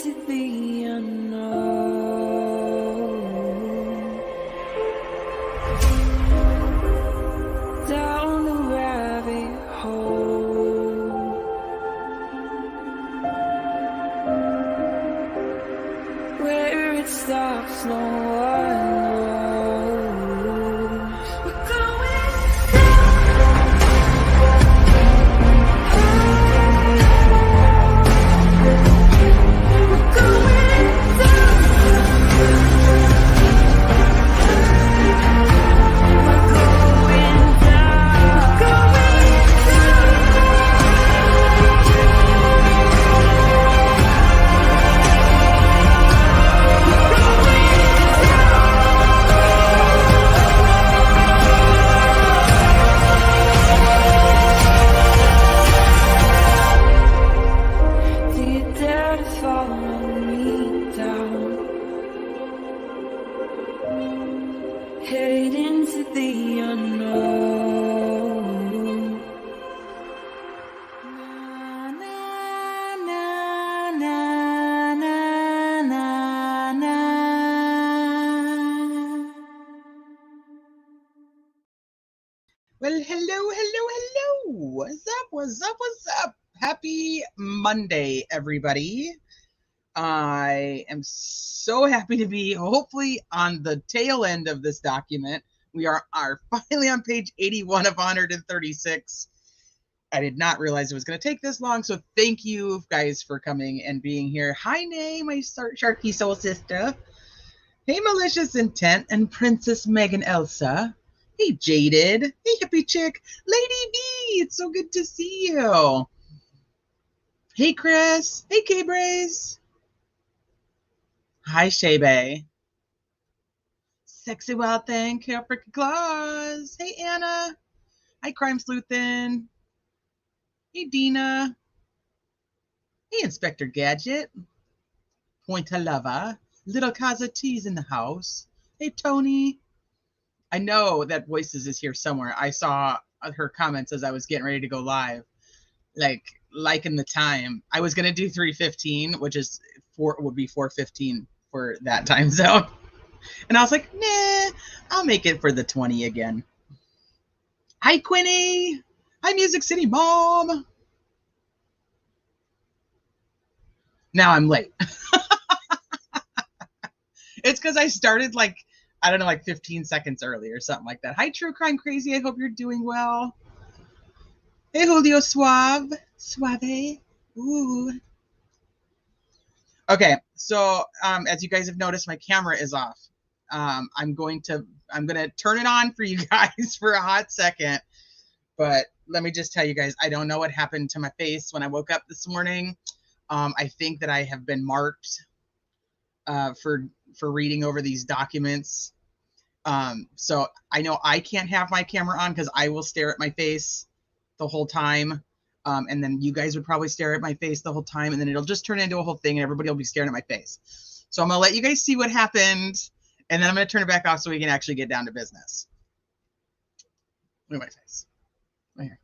into the unknown, down the rabbit hole, where it stops no one knows. We're going headed into the unknown. Na, na, na, na, na, na, na. Well, hello. What's up? Happy Monday, everybody. I am so happy to be hopefully on the tail end of this document. We are finally on page 81 of 136. I did not realize it was going to take this long, so thank you guys for coming and being here. Hi, Nay, my Sharky soul sister. Hey, Malicious Intent and Princess Megan Elsa. Hey, Jaded. Hey, Hippie Chick. Lady B, it's so good to see you. Hey, Chris. Hey, K-Braze. Hi, Shebe. Sexy Wild Thing, Carol Freaking Claus. Hey, Anna. Hi, Crime Sleuthin. Hey, Dina. Hey, Inspector Gadget. Pointa Lava. Little Kaza T's in the house. Hey, Tony. I know that Voices is here somewhere. I saw her comments as I was getting ready to go live. Like in the time. I was going to do 3:15, which is would be 4:15 for that time zone. And I was like, nah, I'll make it for the 20 again. Hi, Quinny. Hi, Music City Mom. Now I'm late. It's because I started like 15 seconds early or something like that. Hi, True Crime Crazy. I hope you're doing well. Hey, Julio Suave. Ooh. Okay, so as you guys have noticed, my camera is off. I'm gonna turn it on for you guys for a hot second. But let me just tell you guys, I don't know what happened to my face when I woke up this morning. I think that I have been marked for reading over these documents. So I know I can't have my camera on because I will stare at my face the whole time. And then you guys would probably stare at my face the whole time, and then it'll just turn into a whole thing and everybody will be staring at my face. So I'm going to let you guys see what happened, and then I'm going to turn it back off so we can actually get down to business. Look at my face. Right here.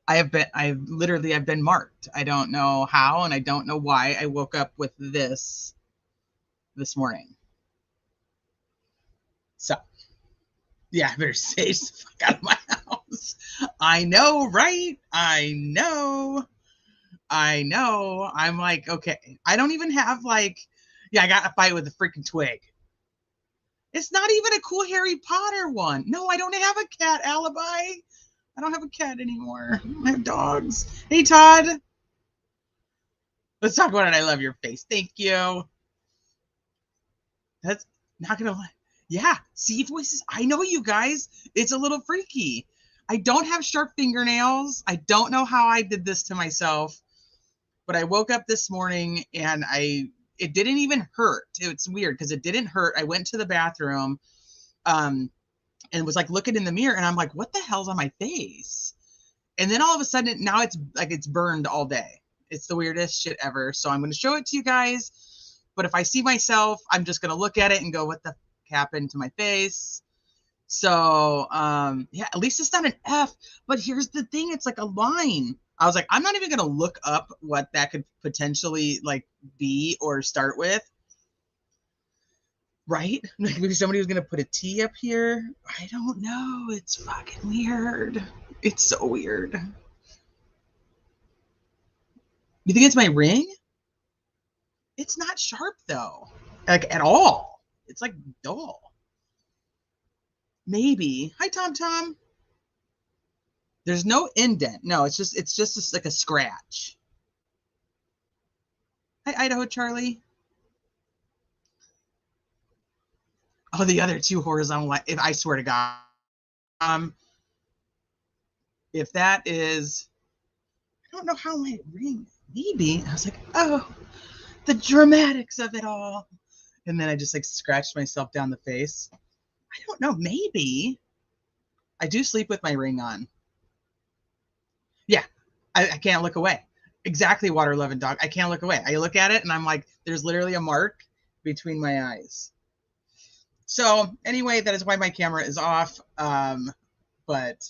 I've been marked. I don't know how, and I don't know why I woke up with this morning. So, yeah, I better stay the fuck out of my house. I know, right? I know. I'm like, okay. I don't even have I got a fight with a freaking twig. It's not even a cool Harry Potter one. No, I don't have a cat, Alibi. I don't have a cat anymore. I have dogs. Hey, Todd. Let's talk about it. I love your face. Thank you. That's not going to lie. Yeah, see, Voices. I know, you guys. It's a little freaky. I don't have sharp fingernails. I don't know how I did this to myself, but I woke up this morning and it didn't even hurt. It's weird because it didn't hurt. I went to the bathroom and was looking in the mirror, and I'm like, what the hell's on my face? And then all of a sudden now it's burned all day. It's the weirdest shit ever. So I'm going to show it to you guys. But if I see myself, I'm just going to look at it and go, what the f happened to my face? So, yeah, at least it's not an F. But here's the thing. It's like a line. I was like, I'm not even going to look up what that could potentially like be or start with. Right? Like maybe somebody was going to put a T up here. I don't know. It's fucking weird. It's so weird. You think it's my ring? It's not sharp though. Like at all. It's like dull. Maybe. Hi, Tom Tom. There's no indent. No, it's just like a scratch. Hi, Idaho Charlie. Oh, the other two horizontal. If I swear to God, if that is, I don't know how my ring. Maybe I was like, oh, the dramatics of it all, and then I just like scratched myself down the face. I don't know. Maybe I do sleep with my ring on. Yeah, I can't look away. Exactly, water loving dog. I can't look away. I look at it and I'm like, there's literally a mark between my eyes. So anyway, that is why my camera is off. But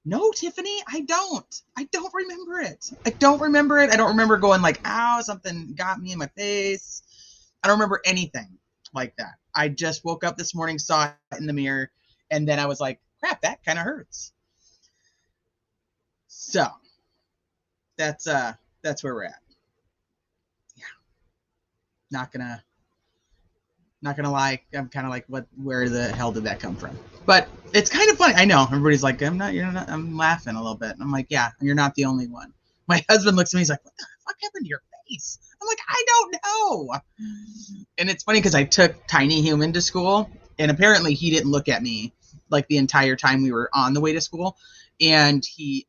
no, Tiffany, I don't remember it. I don't remember it. I don't remember going like, ow, something got me in my face. I don't remember anything like that. I just woke up this morning, saw it in the mirror, and then I was like, crap, that kind of hurts. So that's where we're at. Yeah. Not gonna lie. I'm kind of like, where the hell did that come from? But it's kind of funny. I know everybody's like, you're not, I'm laughing a little bit. I'm like, yeah, you're not the only one. My husband looks at me, he's like, what the fuck happened to your face? I'm like, I don't know. And it's funny because I took Tiny Human to school, and apparently he didn't look at me like the entire time we were on the way to school. And he,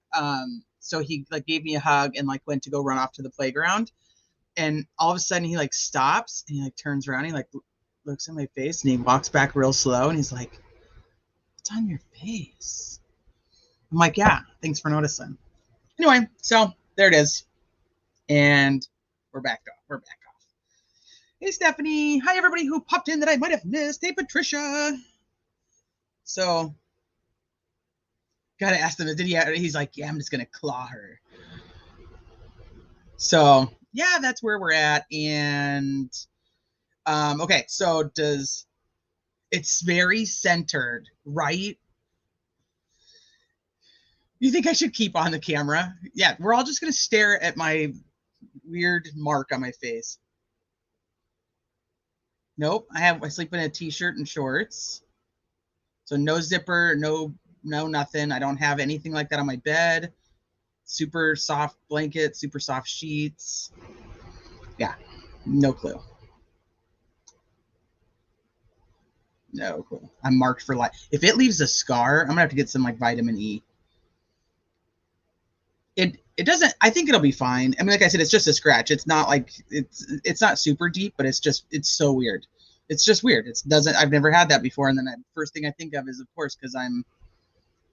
so he like gave me a hug and like went to go run off to the playground. And all of a sudden he like stops and he like turns around, and he like looks at my face, and he walks back real slow, and he's like, what's on your face? I'm like, yeah, thanks for noticing. Anyway, so there it is. And we're back off. Hey, Stephanie. Hi, everybody who popped in that I might have missed. Hey, Patricia. So, gotta ask them, he's like, yeah, I'm just gonna claw her. So, yeah, that's where we're at. And, okay, so it's very centered, right? You think I should keep on the camera? Yeah, we're all just gonna stare at my weird mark on my face. Nope, I sleep in a t-shirt and shorts. So no zipper, no nothing. I don't have anything like that on my bed. Super soft blanket, super soft sheets. Yeah, no clue. No clue. I'm marked for life. If it leaves a scar, I'm gonna have to get some like vitamin E. It doesn't. I think it'll be fine. I mean, like I said, it's just a scratch. It's not like it's not super deep, but it's so weird. It's just weird. It doesn't. I've never had that before, and then first thing I think of is, of course, because I'm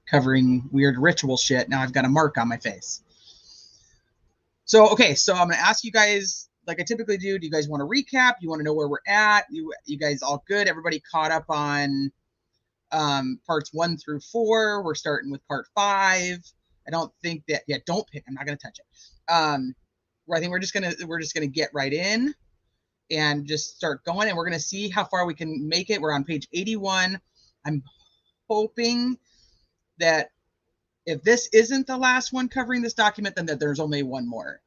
covering weird ritual shit. Now I've got a mark on my face. So okay, so I'm gonna ask you guys, like I typically do. Do you guys want to recap? You want to know where we're at? You guys all good? Everybody caught up on parts 1 through 4. We're starting with part 5. I don't think that. Yeah, don't pick. I'm not gonna touch it. I think we're just gonna get right in and just start going, and we're gonna see how far we can make it. We're on page 81. I'm hoping that if this isn't the last one covering this document, then that there's only one more.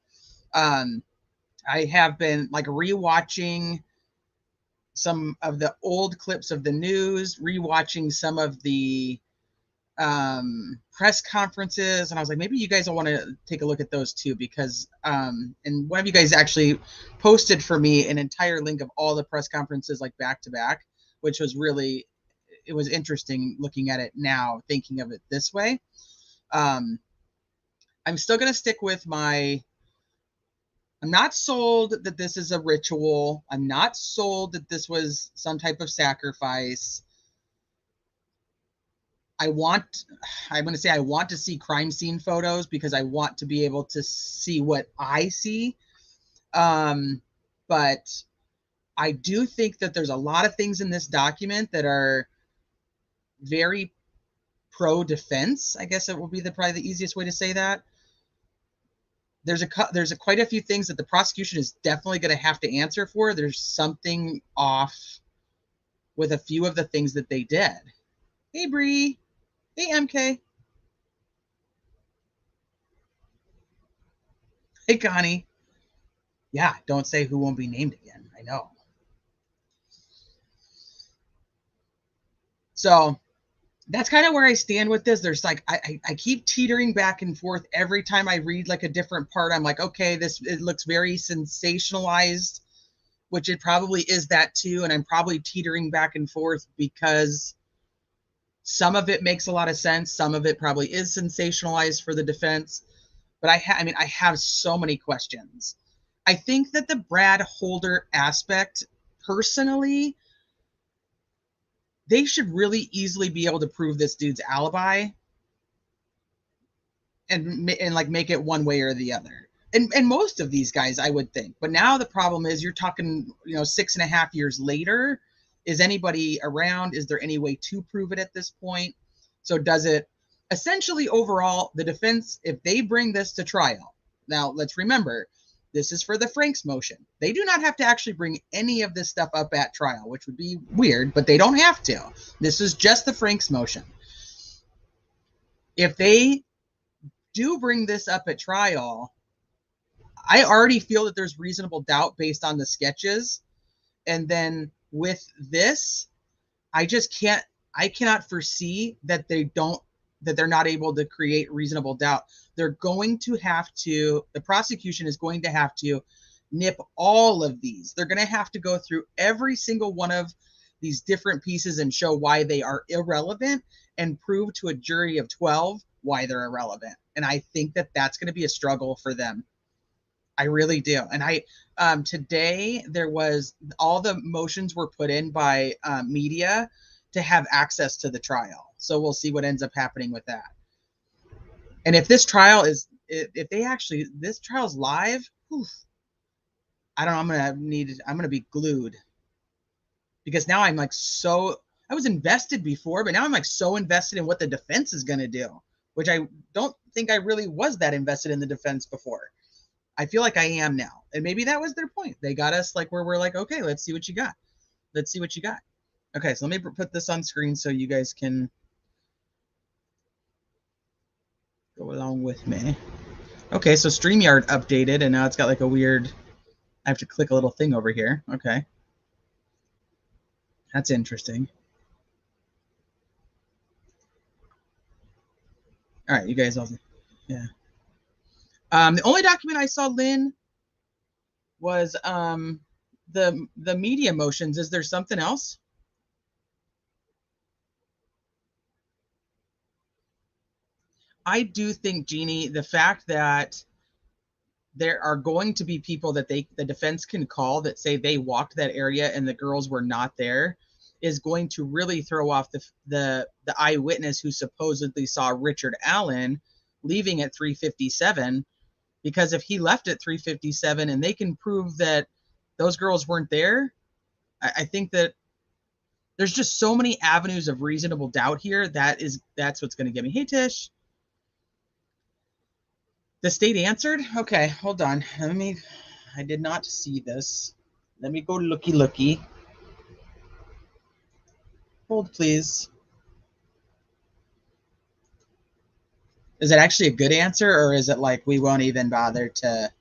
I have been like rewatching some of the old clips of the news, rewatching some of the press conferences, and I was like, maybe you guys will want to take a look at those too, because and one of you guys actually posted for me an entire link of all the press conferences like back to back, which was really, it was interesting looking at it now, thinking of it this way. I'm still going to stick with I'm not sold that this is a ritual. I'm not sold that this was some type of sacrifice. I'm going to say I want to see crime scene photos because I want to be able to see what I see. But I do think that there's a lot of things in this document that are very pro-defense. I guess it will be probably the easiest way to say that. there's quite a few things that the prosecution is definitely going to have to answer for. There's something off with a few of the things that they did. Hey, Bree. Hey, MK. Hey, Connie. Yeah, don't say who won't be named again. I know. So that's kind of where I stand with this. There's like I keep teetering back and forth every time I read like a different part. I'm like, okay, it looks very sensationalized, which it probably is that too. And I'm probably teetering back and forth because some of it makes a lot of sense. Some of it probably is sensationalized for the defense. But I have so many questions. I think that the Brad Holder aspect, personally, they should really easily be able to prove this dude's alibi and like make it one way or the other. And most of these guys, I would think. But now the problem is you're talking, 6.5 years later. Is anybody around? Is there any way to prove it at this point? So does it essentially overall, the defense, if they bring this to trial, now let's remember, this is for the Franks motion. They do not have to actually bring any of this stuff up at trial, which would be weird, but they don't have to. This is just the Franks motion. If they do bring this up at trial, I already feel that there's reasonable doubt based on the sketches. And then with this, I cannot foresee that they're not able to create reasonable doubt. The prosecution is going to have to nip all of these. They're going to have to go through every single one of these different pieces and show why they are irrelevant and prove to a jury of 12 why they're irrelevant. And I think that that's going to be a struggle for them. I really do. And today there was all the motions were put in by media to have access to the trial. So we'll see what ends up happening with that. And if this trial is, this trial's live, I don't know, I'm going to be glued. Because now I'm like I was invested before, but now I'm like so invested in what the defense is going to do, which I don't think I really was that invested in the defense before. I feel like I am now. And maybe that was their point. They got us like where we're like, okay, let's see what you got. Let's see what you got. Okay, so let me put this on screen so you guys can go along with me. Okay, so StreamYard updated, and now it's got like a weird, I have to click a little thing over here. Okay. That's interesting. All right, you guys all, yeah. The only document I saw, Lynn, was the media motions. Is there something else? I do think, Jeannie, the fact that there are going to be people that the defense can call that say they walked that area and the girls were not there is going to really throw off the eyewitness who supposedly saw Richard Allen leaving at 3:57, because if he left at 3:57 and they can prove that those girls weren't there, I think that there's just so many avenues of reasonable doubt here. That's what's going to get me. Hey, Tish. The state answered? Okay, hold on. I did not see this. Let me go looky. Hold, please. Is it actually a good answer, or is it like we won't even bother to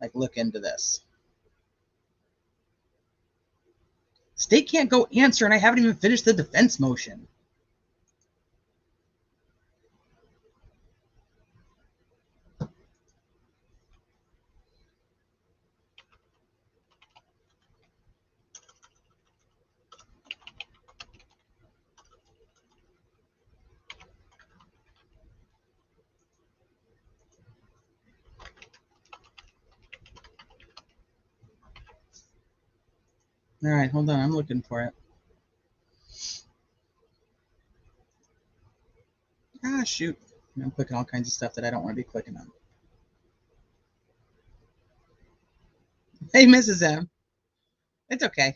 like look into this? State can't go answer, and I haven't even finished the defense motion. All right, hold on. I'm looking for it. Ah, shoot. I'm clicking all kinds of stuff that I don't want to be clicking on. Hey, Mrs. M. It's okay.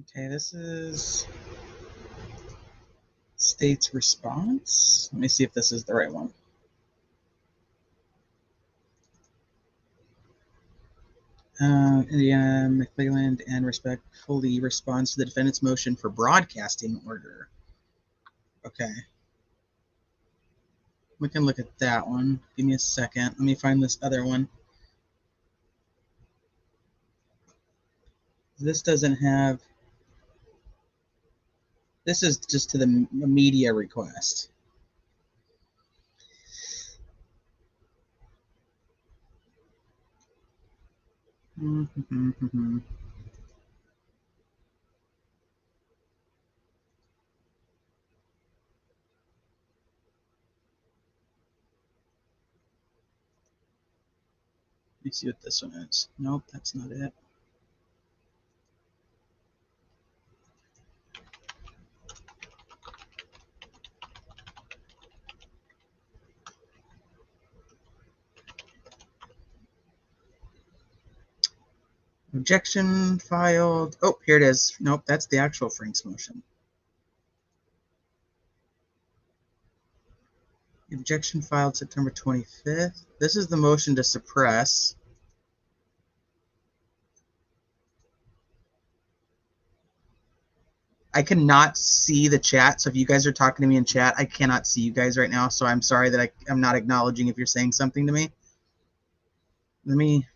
Okay, this is state's response. Let me see if this is the right one. Indiana McClelland and respectfully responds to the defendant's motion for broadcasting order. Okay. We can look at that one. Give me a second. Let me find this other one. This doesn't have... This is just to the media request. Let me see what this one is. Nope, that's not it. Objection filed. Oh, here it is. Nope, that's the actual Frank's motion. Objection filed September 25th. This is the motion to suppress. I cannot see the chat, so if you guys are talking to me in chat, I cannot see you guys right now, so I'm sorry that I'm not acknowledging if you're saying something to me. Let me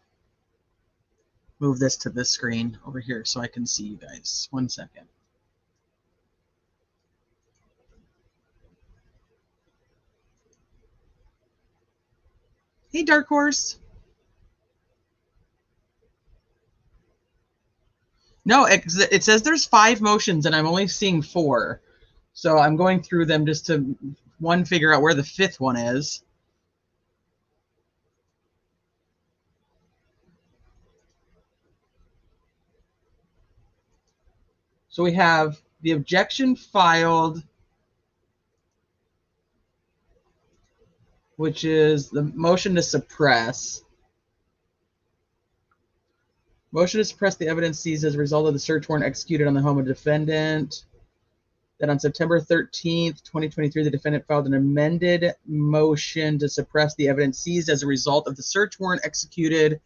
move this to this screen over here so I can see you guys. 1 second. Hey, Dark Horse. No, it says there's 5 motions, and I'm only seeing 4. So I'm going through them just to, one, figure out where the 5th one is. So we have the objection filed, which is the motion to suppress. Motion to suppress the evidence seized as a result of the search warrant executed on the home of the defendant. That on September 13th, 2023, the defendant filed an amended motion to suppress the evidence seized as a result of the search warrant executed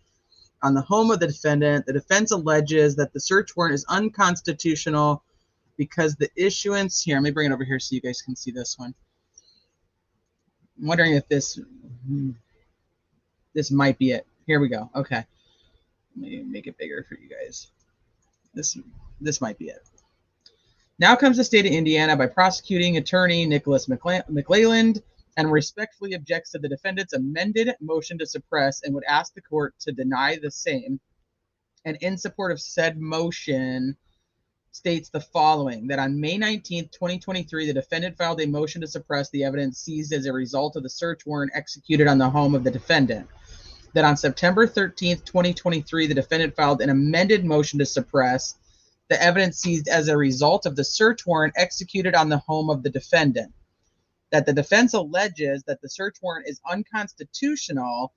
on the home of the defendant. The defense alleges that the search warrant is unconstitutional because the issuance... Here, let me bring it over here so you guys can see this one. I'm wondering if this might be it. Here we go. Okay. Let me make it bigger for you guys. This might be it. Now comes the state of Indiana by prosecuting attorney Nicholas McClelland and respectfully objects to the defendant's amended motion to suppress and would ask the court to deny the same. And in support of said motion states the following, that on May 19th, 2023, the defendant filed a motion to suppress the evidence seized as a result of the search warrant executed on the home of the defendant. That on September 13th, 2023, the defendant filed an amended motion to suppress the evidence seized as a result of the search warrant executed on the home of the defendant. That the defense alleges that the search warrant is unconstitutional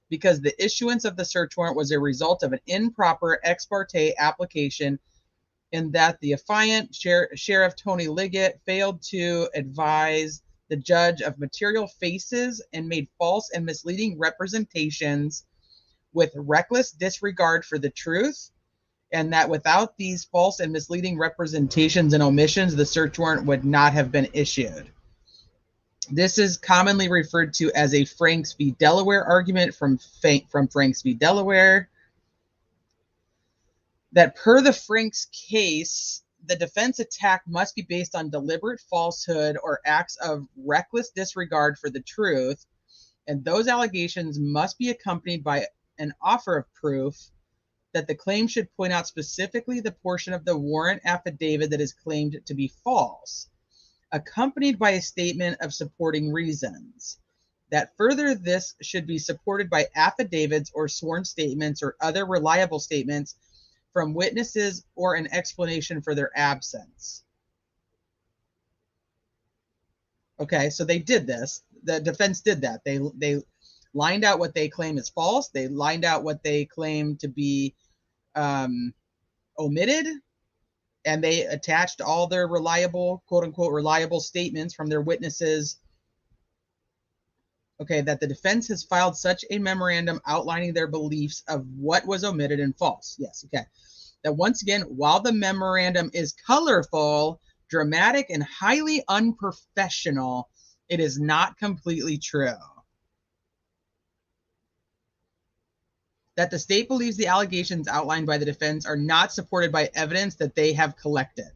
because the issuance of the search warrant was a result of an improper ex parte application, in that the affiant, Sheriff Tony Liggett, failed to advise the judge of material faces and made false and misleading representations with reckless disregard for the truth, and that without these false and misleading representations and omissions, the search warrant would not have been issued. This is commonly referred to as a Franks v. Delaware argument from Franks v. Delaware. That per the Franks case, the defense attack must be based on deliberate falsehood or acts of reckless disregard for the truth, and those allegations must be accompanied by an offer of proof that the claim should point out specifically the portion of the warrant affidavit that is claimed to be false, accompanied by a statement of supporting reasons. That further, this should be supported by affidavits or sworn statements or other reliable statements from witnesses or an explanation for their absence. Okay, so they did this. The defense did that. They lined out what they claim is false. They lined out what they claim to be omitted. and they attached all their reliable, quote unquote, reliable statements from their witnesses. Okay, that the defense has filed such a memorandum outlining their beliefs of what was omitted and false. Yes, okay. That once again, while the memorandum is colorful, dramatic, and highly unprofessional, it is not completely true. That the state believes the allegations outlined by the defense are not supported by evidence that they have collected.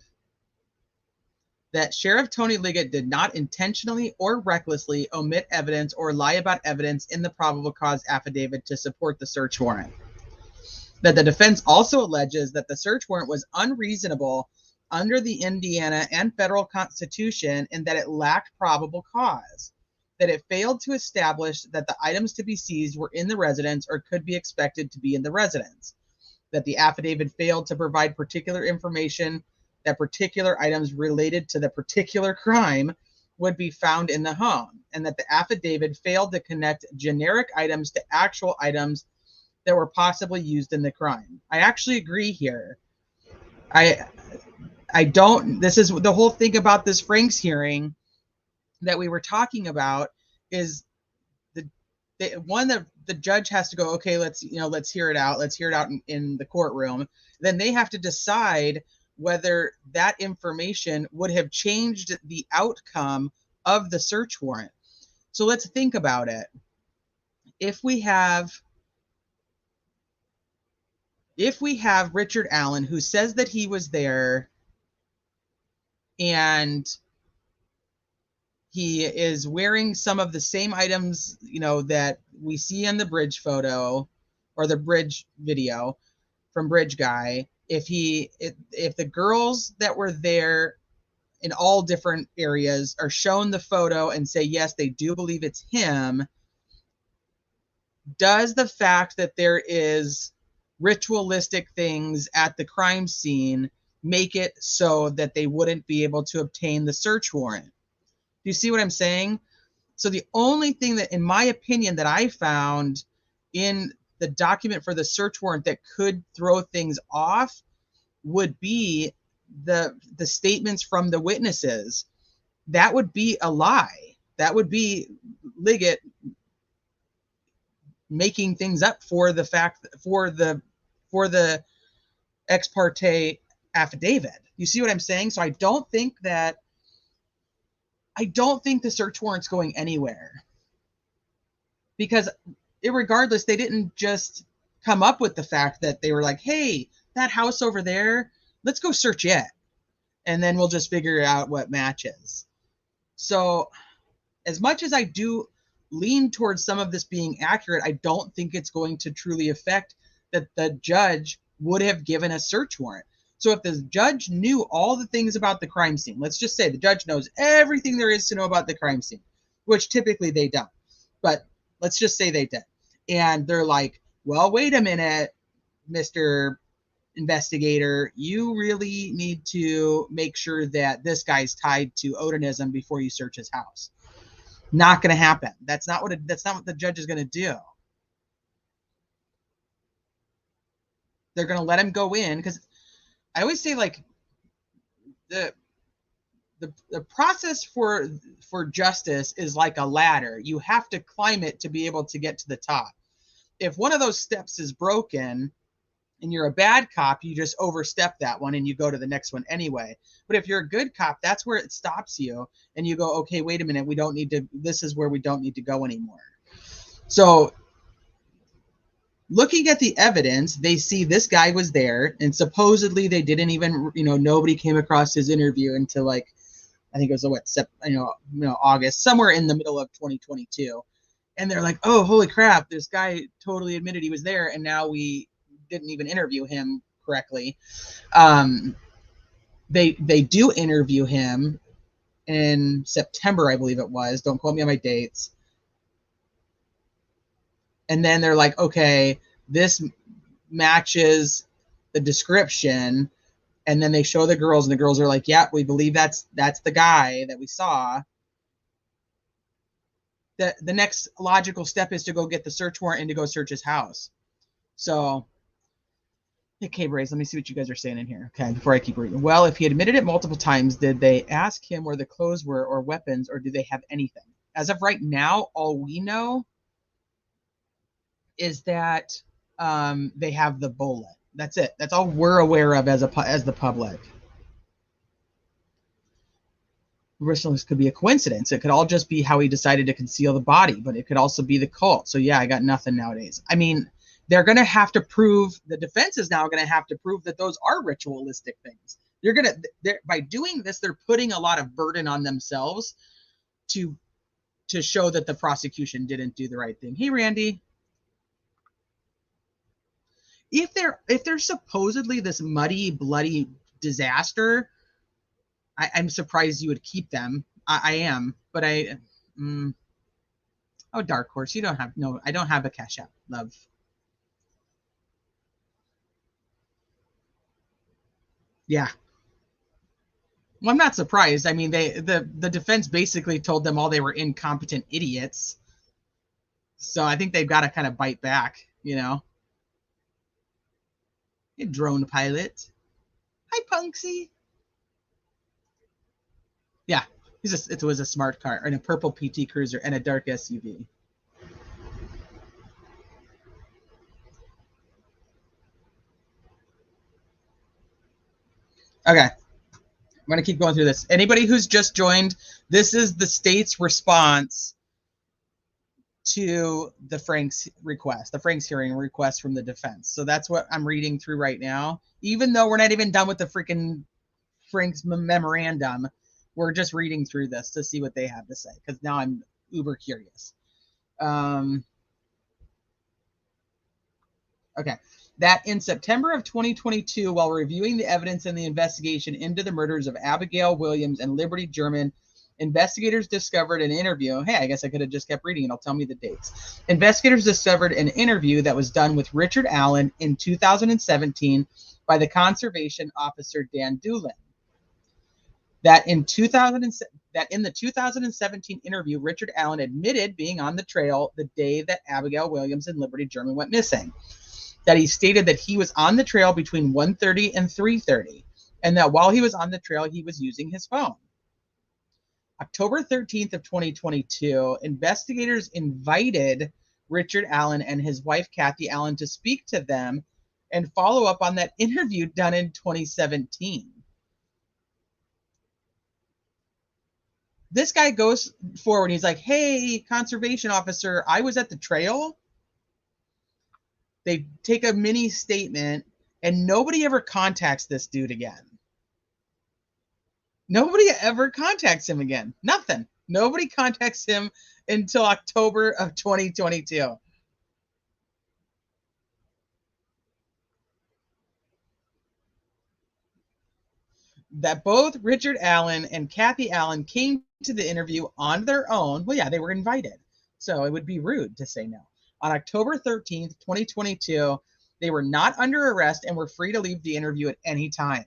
That Sheriff Tony Liggett did not intentionally or recklessly omit evidence or lie about evidence in the probable cause affidavit to support the search warrant. That the defense also alleges that the search warrant was unreasonable under the Indiana and federal constitution and that it lacked probable cause. That it failed to establish that the items to be seized were in the residence or could be expected to be in the residence. That the affidavit failed to provide particular information that particular items related to the particular crime would be found in the home, and that the affidavit failed to connect generic items to actual items that were possibly used in the crime. I actually agree here. I don't, this is the whole thing about this Franks hearing that we were talking about is one that the judge has to go, okay, let's hear it out. Let's hear it out in the courtroom. Then they have to decide whether that information would have changed the outcome of the search warrant. So let's think about it. If we have Richard Allen, who says that he was there and he is wearing some of the same items, that we see in the bridge photo or the bridge video from Bridge Guy, if the girls that were there in all different areas are shown the photo and say, yes, they do believe it's him, does the fact that there is ritualistic things at the crime scene make it so that they wouldn't be able to obtain the search warrant? Do you see what I'm saying? So the only thing that, in my opinion, that I found in the document for the search warrant that could throw things off would be the statements from the witnesses. That would be a lie. That would be Liggett making things up for the ex parte affidavit. You see what I'm saying? So I don't think the search warrant's going anywhere, because irregardless, they didn't just come up with the fact that they were like, hey, that house over there, let's go search it, and then we'll just figure out what matches. So as much as I do lean towards some of this being accurate, I don't think it's going to truly affect that the judge would have given a search warrant. So if the judge knew all the things about the crime scene, let's just say the judge knows everything there is to know about the crime scene, which typically they don't, but let's just say they did. And they're like, well, wait a minute, Mr. Investigator, you really need to make sure that this guy's tied to Odinism before you search his house. Not going to happen. That's not what the judge is going to do. They're going to let him go in, because I always say, like, the process for justice is like a ladder. You have to climb it to be able to get to the top. If one of those steps is broken and you're a bad cop, you just overstep that one and you go to the next one anyway. But if you're a good cop, that's where it stops you and you go, okay, wait a minute, this is where we don't need to go anymore. So looking at the evidence, they see this guy was there, and supposedly they didn't even, nobody came across his interview until, like, I think it was August, somewhere in the middle of 2022. And they're like, oh, holy crap, this guy totally admitted he was there, and now we didn't even interview him correctly. They do interview him in September, I believe it was. Don't quote me on my dates. And then they're like, okay, this matches the description. And then they show the girls, and the girls are like, yeah, we believe that's the guy that we saw. The next logical step is to go get the search warrant and to go search his house. So Okay, Braze, let me see what you guys are saying in here. Okay, before I keep reading. Well, if he admitted it multiple times, did they ask him where the clothes were or weapons, or do they have anything? As of right now, all we know is that they have the bullet. That's it. That's all we're aware of as the public. This could be a coincidence. It could all just be how he decided to conceal the body, but it could also be the cult. So yeah, I got nothing nowadays. I mean, they're going to have to prove, the defense is now going to have to prove that those are ritualistic things. By doing this, they're putting a lot of burden on themselves to show that the prosecution didn't do the right thing. Hey, Randy. If they're supposedly this muddy, bloody disaster, I'm surprised you would keep them. I am, but oh, Dark Horse, you don't have, no, I don't have a Cash App, love. Yeah. Well, I'm not surprised. I mean, the defense basically told them all they were incompetent idiots. So I think they've got to kind of bite back, you know. Hey, drone pilot. Hi, Punksy. Yeah, it was a smart car and a purple PT Cruiser and a dark SUV. Okay, I'm going to keep going through this. Anybody who's just joined, this is the state's response to the Frank's request, the Frank's hearing request from the defense. So that's what I'm reading through right now. Even though we're not even done with the freaking Frank's memorandum, we're just reading through this to see what they have to say, because now I'm uber curious. Okay. That in September of 2022, while reviewing the evidence in the investigation into the murders of Abigail Williams and Liberty German, investigators discovered an interview. Hey, I guess I could have just kept reading and it'll tell me the dates. Investigators discovered an interview that was done with Richard Allen in 2017 by the conservation officer Dan Doolin. That in the 2017 interview, Richard Allen admitted being on the trail the day that Abigail Williams and Liberty German went missing. That he stated that he was on the trail between 1:30 and 3:30, and that while he was on the trail, he was using his phone. October 13th of 2022, investigators invited Richard Allen and his wife, Kathy Allen, to speak to them and follow up on that interview done in 2017. This guy goes forward. He's like, hey, conservation officer, I was at the trail. They take a mini statement and nobody ever contacts this dude again. Nobody ever contacts him again. Nothing. Nobody contacts him until October of 2022. That both Richard Allen and Kathy Allen came to the interview on their own. Well, yeah, they were invited. So it would be rude to say no. On October 13th, 2022, they were not under arrest and were free to leave the interview at any time.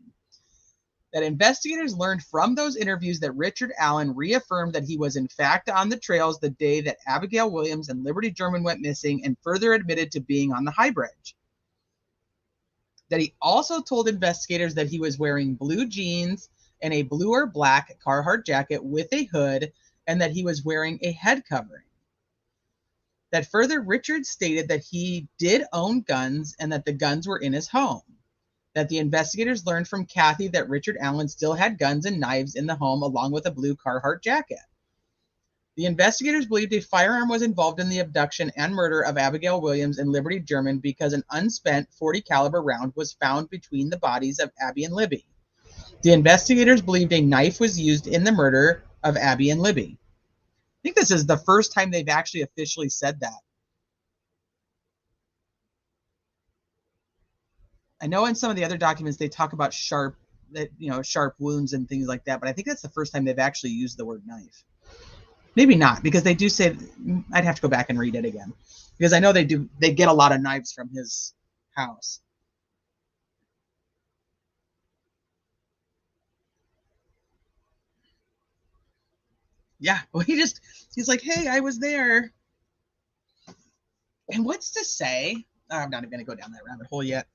That investigators learned from those interviews that Richard Allen reaffirmed that he was in fact on the trails the day that Abigail Williams and Liberty German went missing, and further admitted to being on the high bridge. That he also told investigators that he was wearing blue jeans and a blue or black Carhartt jacket with a hood, and that he was wearing a head covering. That further, Richard stated that he did own guns and that the guns were in his home. That the investigators learned from Kathy that Richard Allen still had guns and knives in the home, along with a blue Carhartt jacket. The investigators believed a firearm was involved in the abduction and murder of Abigail Williams and Liberty German because an unspent .40 caliber round was found between the bodies of Abby and Libby. The investigators believed a knife was used in the murder of Abby and Libby. I think this is the first time they've actually officially said that. I know in some of the other documents they talk about sharp wounds and things like that, but I think that's the first time they've actually used the word knife. Maybe not, because they do say, I'd have to go back and read it again, because I know they get a lot of knives from his house. Yeah, well, he's like, hey, I was there. And what's to say? I'm not even going to go down that rabbit hole yet.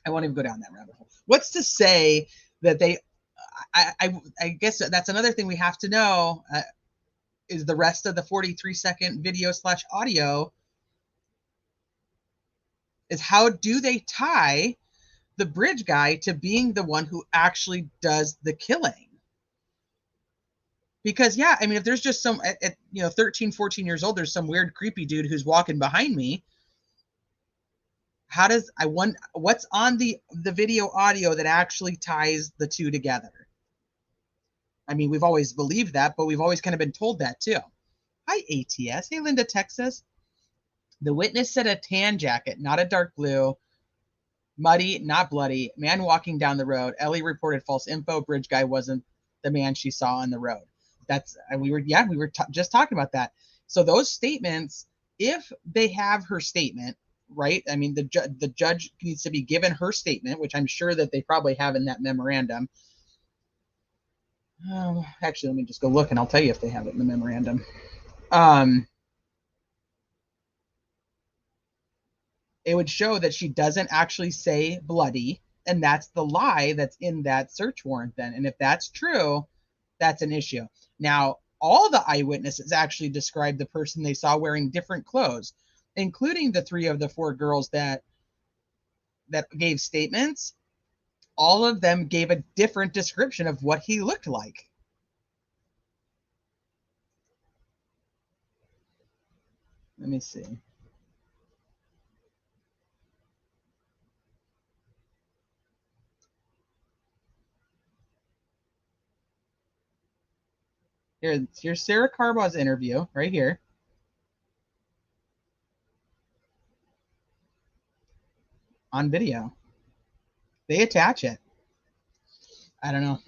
I won't even go down that rabbit hole. What's to say that they, I guess that's another thing we have to know, is the rest of the 43-second video / audio is how do they tie the bridge guy to being the one who actually does the killing? Because yeah, I mean, if there's just some, at 13, 14 years old, there's some weird creepy dude who's walking behind me. How does, what's on the video audio that actually ties the two together? I mean, we've always believed that, but we've always kind of been told that too. Hi, ATS. Hey, Linda, Texas. The witness said a tan jacket, not a dark blue. Muddy, not bloody. Man walking down the road. Ellie reported false info. Bridge guy wasn't the man she saw on the road. We were just talking about that. So those statements, if they have her statement, right? I mean, the judge needs to be given her statement, which I'm sure that they probably have in that memorandum. Actually, let me just go look and I'll tell you if they have it in the memorandum. It would show that she doesn't actually say bloody, and that's the lie that's in that search warrant then. And if that's true, that's an issue. Now, all the eyewitnesses actually described the person they saw wearing different clothes, including the 3 of the 4 girls that gave statements. All of them gave a different description of what he looked like. Let me see. Here's Sarah Carbaugh's interview right here. On video. They attach it. I don't know.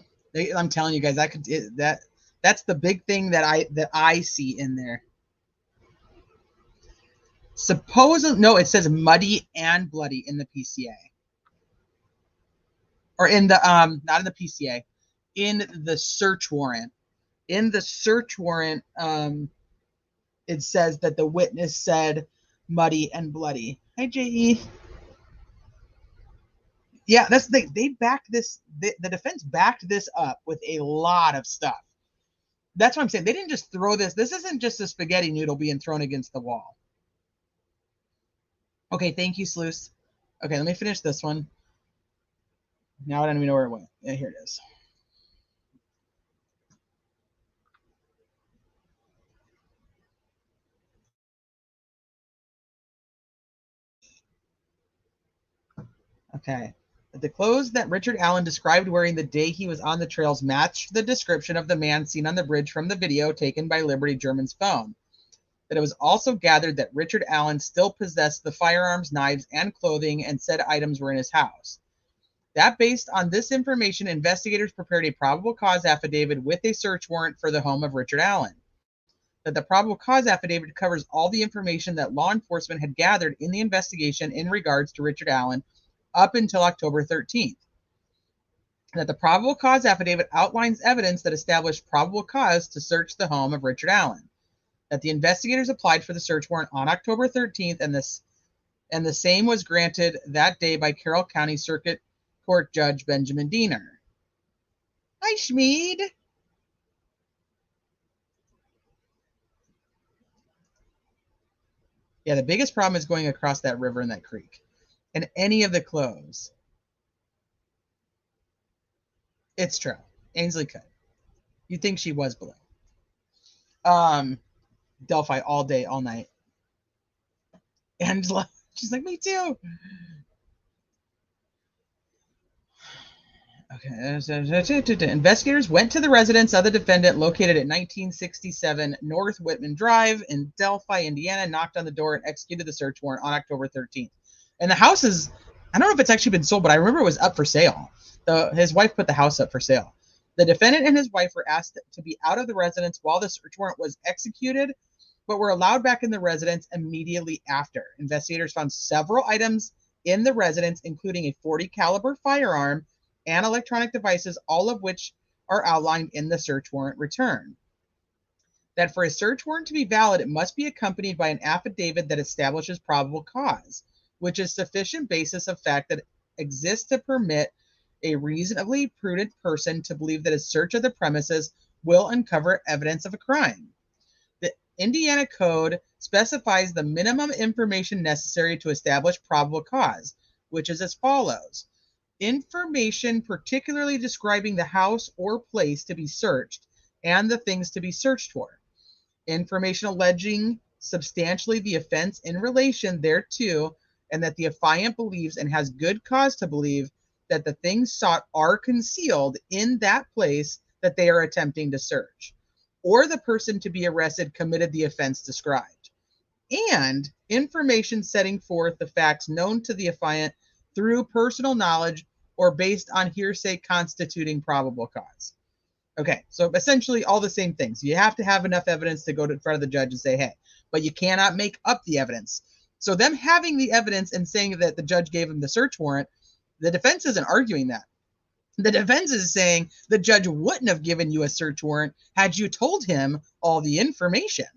I'm telling you guys, that's the big thing that I see in there. No, it says muddy and bloody in the PCA. Or in the not in the PCA, in the search warrant. In the search warrant, it says that the witness said muddy and bloody. Hi, JE. Yeah, they backed this. The defense backed this up with a lot of stuff. That's what I'm saying. They didn't just throw this. This isn't just a spaghetti noodle being thrown against the wall. Okay, thank you, Sluice. Okay, let me finish this one. Now I don't even know where it went. Yeah, here it is. Okay. The clothes that Richard Allen described wearing the day he was on the trails matched the description of the man seen on the bridge from the video taken by Liberty German's phone. That it was also gathered that Richard Allen still possessed the firearms, knives, and clothing, and said items were in his house. That based on this information, investigators prepared a probable cause affidavit with a search warrant for the home of Richard Allen. That the probable cause affidavit covers all the information that law enforcement had gathered in the investigation in regards to Richard Allen up until October 13th. That the probable cause affidavit outlines evidence that established probable cause to search the home of Richard Allen. That the investigators applied for the search warrant on October 13th, and the same was granted that day by Carroll County Circuit Court Judge Benjamin Diener. Hi, Schmeed. Yeah, the biggest problem is going across that river and that creek. And any of the clothes. It's true. Ainsley could. You'd think she was blue. Delphi all day, all night. Angela, she's like, me too. Okay. Investigators went to the residence of the defendant located at 1967 North Whitman Drive in Delphi, Indiana, knocked on the door, and executed the search warrant on October 13th. And the house is, I don't know if it's actually been sold, but I remember it was up for sale. His wife put the house up for sale. The defendant and his wife were asked to be out of the residence while the search warrant was executed, but were allowed back in the residence immediately after. Investigators found several items in the residence, including a .40 caliber firearm and electronic devices, all of which are outlined in the search warrant return. That for a search warrant to be valid, it must be accompanied by an affidavit that establishes probable cause, which is sufficient basis of fact that exists to permit a reasonably prudent person to believe that a search of the premises will uncover evidence of a crime. The Indiana Code specifies the minimum information necessary to establish probable cause, which is as follows. Information particularly describing the house or place to be searched and the things to be searched for. Information alleging substantially the offense in relation thereto, and that the affiant believes and has good cause to believe that the things sought are concealed in that place that they are attempting to search, or the person to be arrested committed the offense described, and information setting forth the facts known to the affiant through personal knowledge or based on hearsay constituting probable cause. Okay, so essentially all the same things. You have to have enough evidence to go to in front of the judge and say, hey, but you cannot make up the evidence. So them having the evidence and saying that the judge gave them the search warrant, the defense isn't arguing that. The defense is saying the judge wouldn't have given you a search warrant had you told him all the information.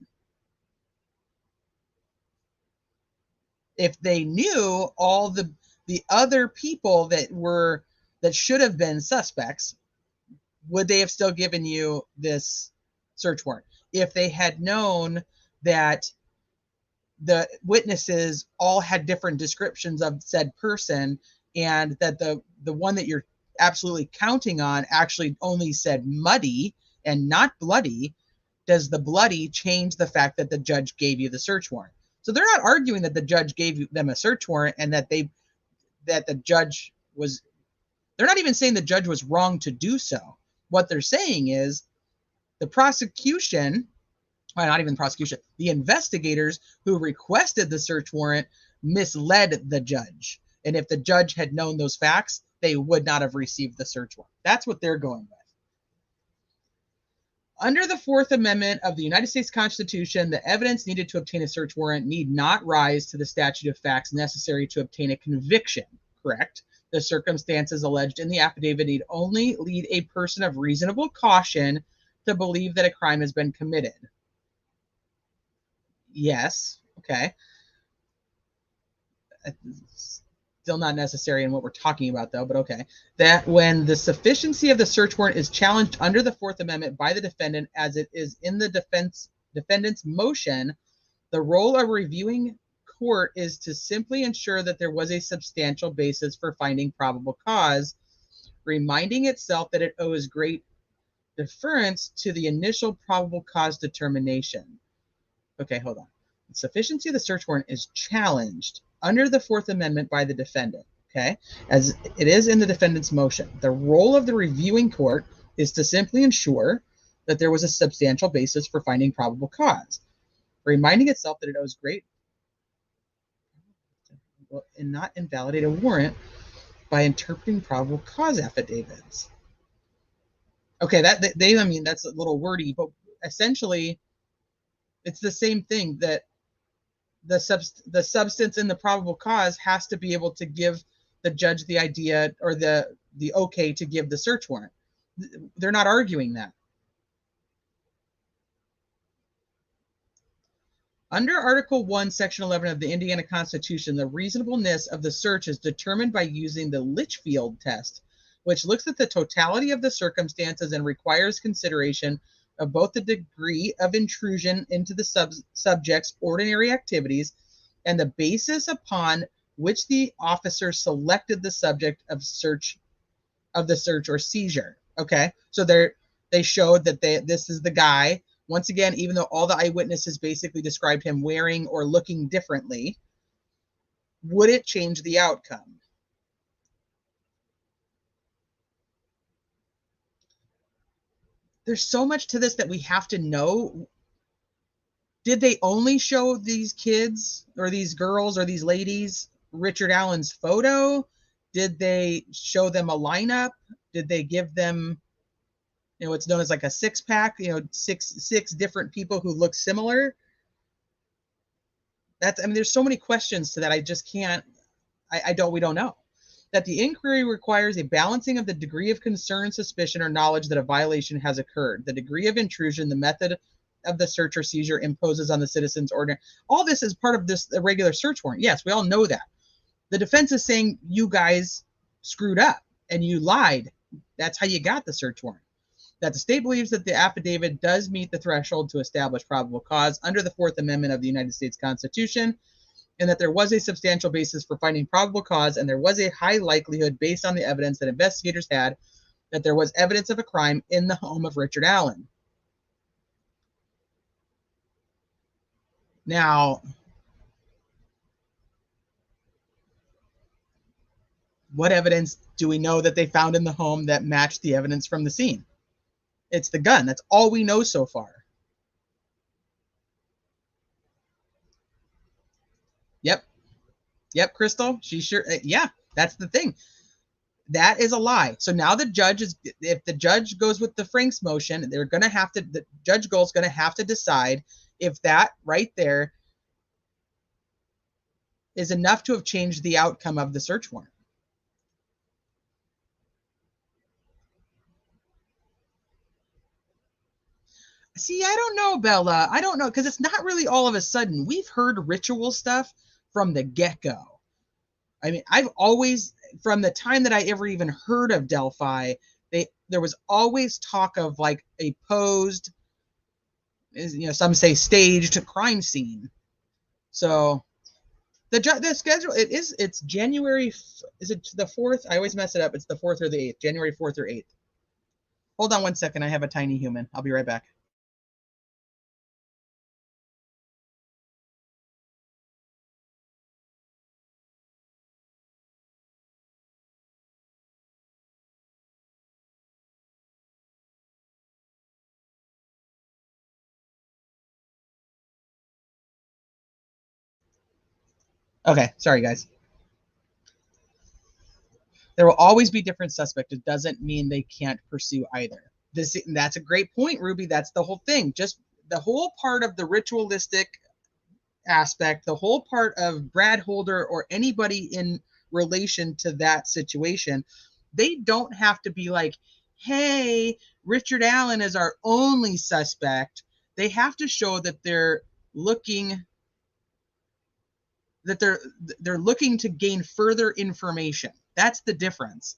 If they knew all the other people that should have been suspects, would they have still given you this search warrant? If they had known that the witnesses all had different descriptions of said person, and that the one that you're absolutely counting on actually only said muddy and not bloody, does the bloody change the fact that the judge gave you the search warrant? So they're not arguing that the judge gave them a search warrant and that the judge was, they're not even saying the judge was wrong to do so. What they're saying is the prosecution, well, not even prosecution, the investigators who requested the search warrant misled the judge. And if the judge had known those facts, they would not have received the search warrant. That's what they're going with. Under the Fourth Amendment of the United States Constitution, the evidence needed to obtain a search warrant need not rise to the statute of facts necessary to obtain a conviction, correct? The circumstances alleged in the affidavit need only lead a person of reasonable caution to believe that a crime has been committed. Yes, okay. Still not necessary in what we're talking about, though, but okay. That when the sufficiency of the search warrant is challenged under the Fourth Amendment by the defendant, as it is in the defendant's motion, the role of reviewing court is to simply ensure that there was a substantial basis for finding probable cause, reminding itself that it owes great deference to the initial probable cause determination. Okay, hold on. The sufficiency of the search warrant is challenged under the Fourth Amendment by the defendant, okay, as it is in the defendant's motion. The role of the reviewing court is to simply ensure that there was a substantial basis for finding probable cause, reminding itself that it owes great and not invalidate a warrant by interpreting probable cause affidavits. Okay, I mean, that's a little wordy, but essentially it's the same thing, that the substance in the probable cause has to be able to give the judge the idea or the okay to give the search warrant. They're not arguing that. Under Article 1, Section 11 of the Indiana Constitution, the reasonableness of the search is determined by using the Litchfield test, which looks at the totality of the circumstances and requires consideration of both the degree of intrusion into the subject's ordinary activities and the basis upon which the officer selected the subject of the search or seizure. Okay, so they showed that this is the guy. Once again, even though all the eyewitnesses basically described him wearing or looking differently, would it change the outcome? There's so much to this that we have to know. Did they only show these kids or these girls or these ladies Richard Allen's photo? Did they show them a lineup? Did they give them, what's known as like a six-pack, six different people who look similar? There's so many questions to that. I just can't, we don't know. That the inquiry requires a balancing of the degree of concern, suspicion, or knowledge that a violation has occurred, the degree of intrusion, the method of the search or seizure imposes on the citizen's ordinary. All this is part of this regular search warrant. Yes, we all know that. The defense is saying you guys screwed up and you lied. That's how you got the search warrant. That the state believes that the affidavit does meet the threshold to establish probable cause under the Fourth Amendment of the United States Constitution, and that there was a substantial basis for finding probable cause, and there was a high likelihood based on the evidence that investigators had that there was evidence of a crime in the home of Richard Allen. Now, what evidence do we know that they found in the home that matched the evidence from the scene? It's the gun. That's all we know so far. Yep, Crystal. She sure. Yeah, that's the thing. That is a lie. So now the judge is, if the judge goes with the Frank's motion, they're going to have to, the Judge Gold's going to have to decide if that right there is enough to have changed the outcome of the search warrant. See, I don't know, Bella. I don't know, because it's not really all of a sudden. We've heard ritual stuff from the get-go. I mean, I've always, from the time that I ever even heard of Delphi, there was always talk of like a posed, some say staged crime scene. So the schedule, it's January, is it the 4th? I always mess it up. It's the 4th or the 8th, January 4th or 8th. Hold on one second. I have a tiny human. I'll be right back. Okay, sorry guys. There will always be different suspects. It doesn't mean they can't pursue either. That's a great point, Ruby. That's the whole thing. Just the whole part of the ritualistic aspect, the whole part of Brad Holder or anybody in relation to that situation, they don't have to be like, hey, Richard Allen is our only suspect. They have to show that they're looking to gain further information. That's the difference.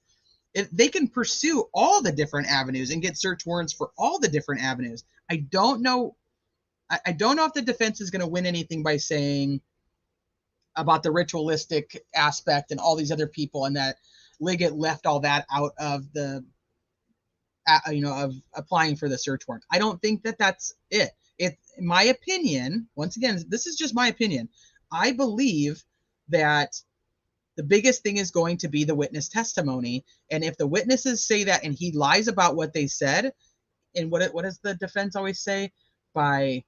If they can pursue all the different avenues and get search warrants for all the different avenues. I don't know if the defense is going to win anything by saying about the ritualistic aspect and all these other people, and that Liggett left all that out of the of applying for the search warrant. I don't think that that's it. In my opinion, once again, this is just my opinion, I believe that the biggest thing is going to be the witness testimony. And if the witnesses say that and he lies about what they said, and what does the defense always say? By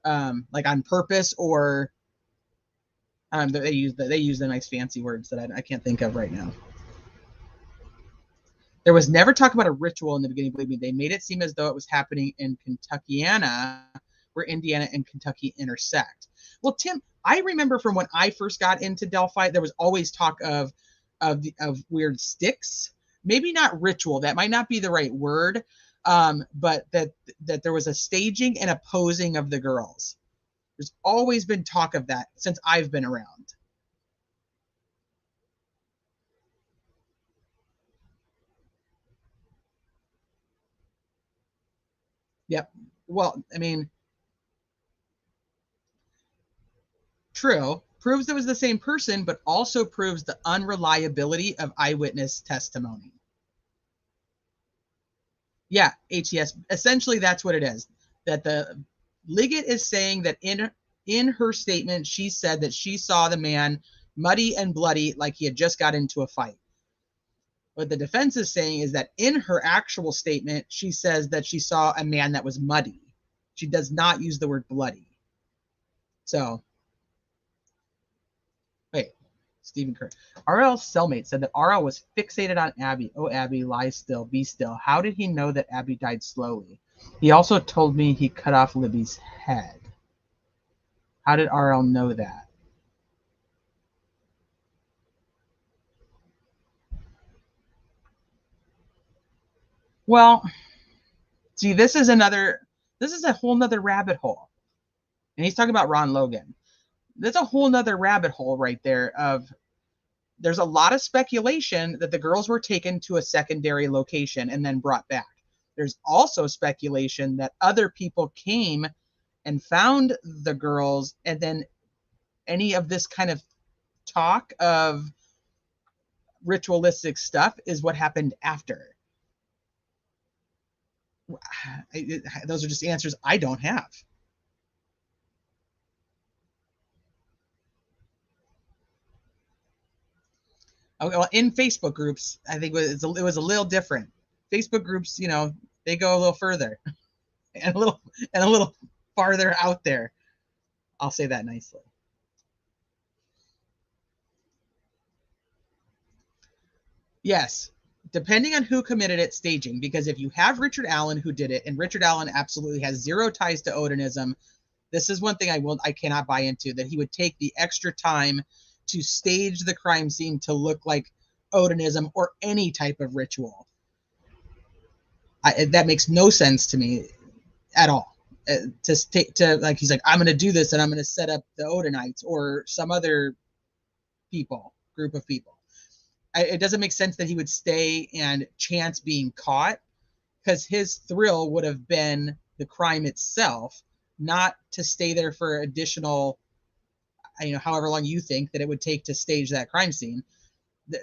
like on purpose, or they use the nice fancy words that I can't think of right now. There was never talk about a ritual in the beginning, believe me. They made it seem as though it was happening in Kentuckiana, where Indiana and Kentucky intersect. Well, Tim, I remember from when I first got into Delphi, there was always talk of weird sticks. Maybe not ritual. That might not be the right word. But that there was a staging and a posing of the girls. There's always been talk of that since I've been around. Yep. Well, I mean, true. Proves it was the same person, but also proves the unreliability of eyewitness testimony. Yeah, HES. Essentially, that's what it is. That the Liggett is saying that in her statement, she said that she saw the man muddy and bloody, like he had just got into a fight. What the defense is saying is that in her actual statement, she says that she saw a man that was muddy. She does not use the word bloody. So, wait, Stephen Kerr. RL's cellmate said that RL was fixated on Abby. Oh, Abby, lie still, be still. How did he know that Abby died slowly? He also told me he cut off Libby's head. How did RL know that? Well, see, this is a whole nother rabbit hole. And he's talking about Ron Logan. There's a whole nother rabbit hole right there of there's a lot of speculation that the girls were taken to a secondary location and then brought back. There's also speculation that other people came and found the girls, and then any of this kind of talk of ritualistic stuff is what happened after. Those are just answers I don't have. Okay, well, in Facebook groups, I think it was a little different. Facebook groups, you know, they go a little further and a little farther out there. I'll say that nicely. Yes, depending on who committed it, staging. Because if you have Richard Allen who did it, and Richard Allen absolutely has zero ties to Odinism, this is one thing I cannot buy into, that he would take the extra time to stage the crime scene to look like Odinism or any type of ritual. That makes no sense to me at all. To like, he's like, I'm going to do this and I'm going to set up the Odinites or some other group of people. It doesn't make sense that he would stay and chance being caught, because his thrill would have been the crime itself, not to stay there for additional, you know, however long you think that it would take to stage that crime scene.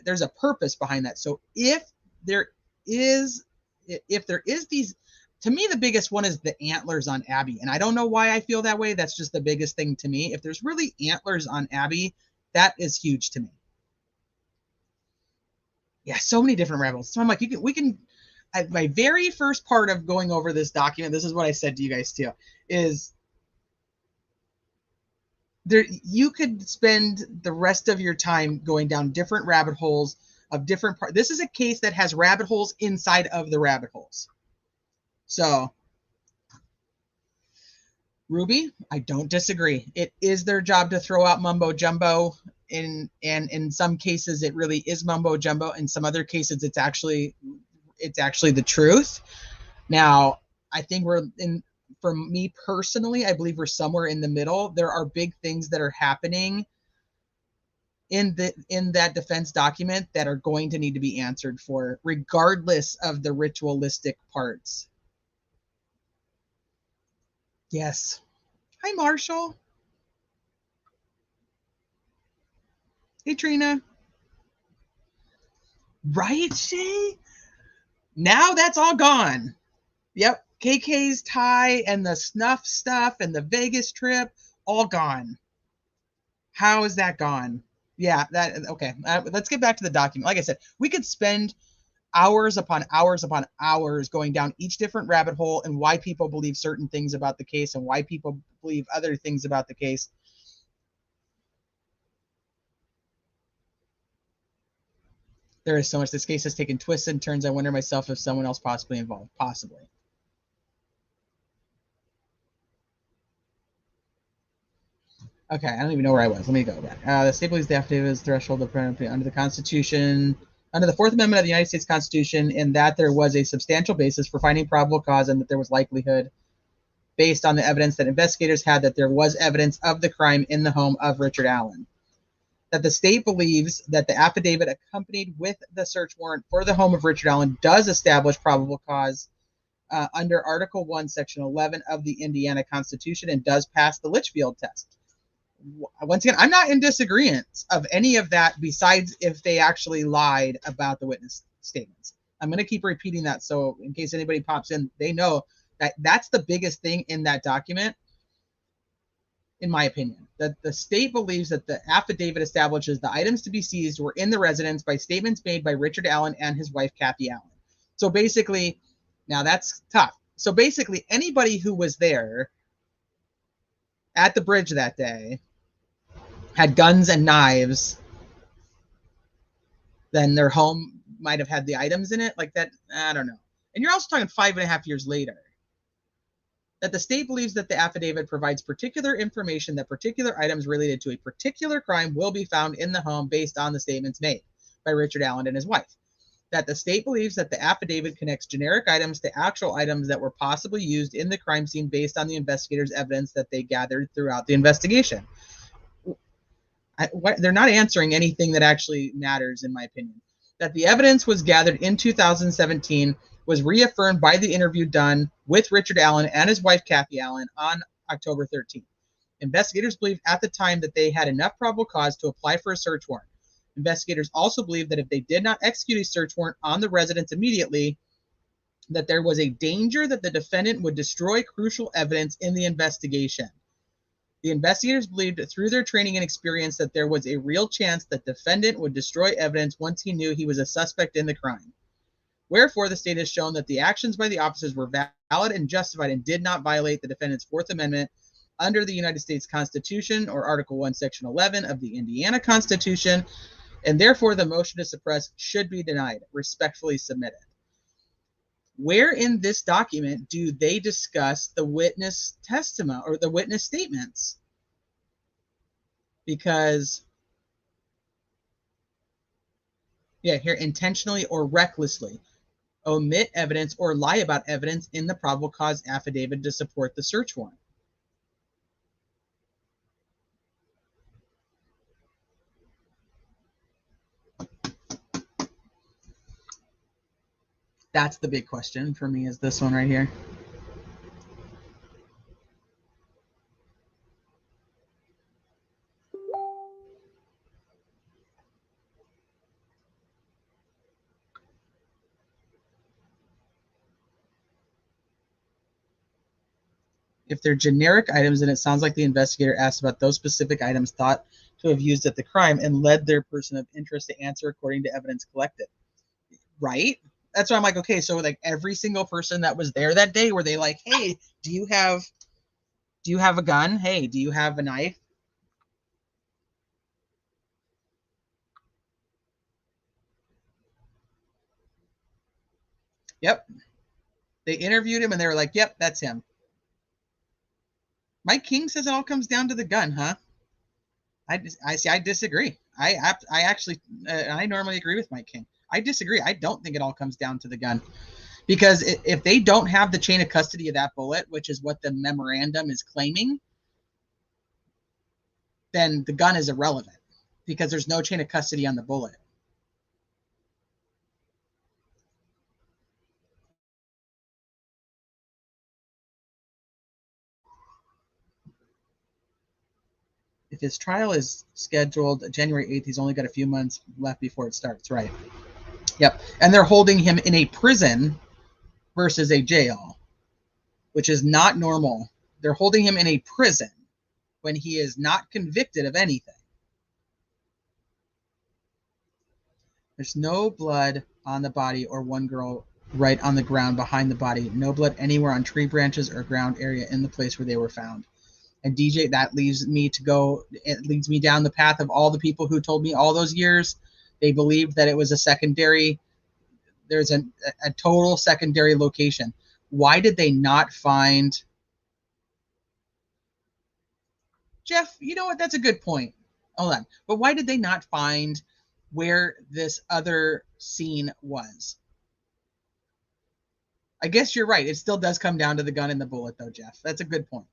There's a purpose behind that. So if there is these, to me, the biggest one is the antlers on Abby. And I don't know why I feel that way. That's just the biggest thing to me. If there's really antlers on Abby, that is huge to me. Yeah, so many different rebels. So I'm like, my very first part of going over this document, this is what I said to you guys too, is there, you could spend the rest of your time going down different rabbit holes of different parts. This is a case that has rabbit holes inside of the rabbit holes. So, Ruby, I don't disagree. It is their job to throw out mumbo jumbo. And in some cases, it really is mumbo jumbo. In some other cases, it's actually the truth. Now, I think for me personally, I believe we're somewhere in the middle. There are big things that are happening in that defense document that are going to need to be answered for, regardless of the ritualistic parts. Yes. Hi, Marshall. Hey, Trina. Right, Shay? Now that's all gone. Yep. KK's tie and the snuff stuff and the Vegas trip, all gone. How is that gone? Yeah, okay. Let's get back to the document. Like I said, we could spend hours upon hours upon hours going down each different rabbit hole and why people believe certain things about the case and why people believe other things about the case. There is so much. This case has taken twists and turns. I wonder myself if someone else possibly involved. Possibly. Okay, I don't even know where I was. Let me go back. The state believes the affidavit is threshold apparently under the Constitution, under the Fourth Amendment of the United States Constitution, in that there was a substantial basis for finding probable cause and that there was likelihood, based on the evidence that investigators had, that there was evidence of the crime in the home of Richard Allen. That the state believes that the affidavit accompanied with the search warrant for the home of Richard Allen does establish probable cause under Article 1, Section 11 of the Indiana Constitution and does pass the Litchfield test. Once again, I'm not in disagreement of any of that, besides if they actually lied about the witness statements. I'm going to keep repeating that, so in case anybody pops in, they know that that's the biggest thing in that document, in my opinion. That the state believes that the affidavit establishes the items to be seized were in the residence by statements made by Richard Allen and his wife, Kathy Allen. So basically, now that's tough. So basically, anybody who was there at the bridge that day had guns and knives, then their home might have had the items in it, like that. I don't know. And you're also talking 5.5 years later. That the state believes that the affidavit provides particular information that particular items related to a particular crime will be found in the home based on the statements made by Richard Allen and his wife. That the state believes that the affidavit connects generic items to actual items that were possibly used in the crime scene based on the investigators' evidence that they gathered throughout the investigation. They're not answering anything that actually matters, in my opinion. That the evidence was gathered in 2017 was reaffirmed by the interview done with Richard Allen and his wife, Kathy Allen, on October 13th. Investigators believed at the time that they had enough probable cause to apply for a search warrant. Investigators also believed that if they did not execute a search warrant on the residence immediately, that there was a danger that the defendant would destroy crucial evidence in the investigation. The investigators believed through their training and experience that there was a real chance that the defendant would destroy evidence once he knew he was a suspect in the crime. Wherefore, the state has shown that the actions by the officers were valid and justified and did not violate the defendant's Fourth Amendment under the United States Constitution or Article 1, Section 11 of the Indiana Constitution, and therefore the motion to suppress should be denied. Respectfully submitted. Where in this document do they discuss the witness testimony or the witness statements? Because, yeah, here, intentionally or recklessly omit evidence or lie about evidence in the probable cause affidavit to support the search warrant. That's the big question for me, is this one right here. If they're generic items, then it sounds like the investigator asked about those specific items thought to have used at the crime and led their person of interest to answer according to evidence collected. Right? That's why I'm like, okay, so like every single person that was there that day, were they like, hey, do you have a gun? Hey, do you have a knife? Yep. They interviewed him and they were like, yep, that's him. Mike King says it all comes down to the gun, huh? I disagree. I normally agree with Mike King. I disagree. I don't think it all comes down to the gun. Because if they don't have the chain of custody of that bullet, which is what the memorandum is claiming, then the gun is irrelevant because there's no chain of custody on the bullet. If his trial is scheduled January 8th, he's only got a few months left before it starts, right? Yep. And they're holding him in a prison versus a jail, which is not normal. They're holding him in a prison when he is not convicted of anything. There's no blood on the body or one girl right on the ground behind the body. No blood anywhere on tree branches or ground area in the place where they were found. And DJ, that leads me down the path of all the people who told me all those years they believed that it was a secondary. There's a total secondary location. Why did they not find? Jeff, you know what? That's a good point. Hold on. But why did they not find where this other scene was? I guess you're right. It still does come down to the gun and the bullet, though, Jeff. That's a good point.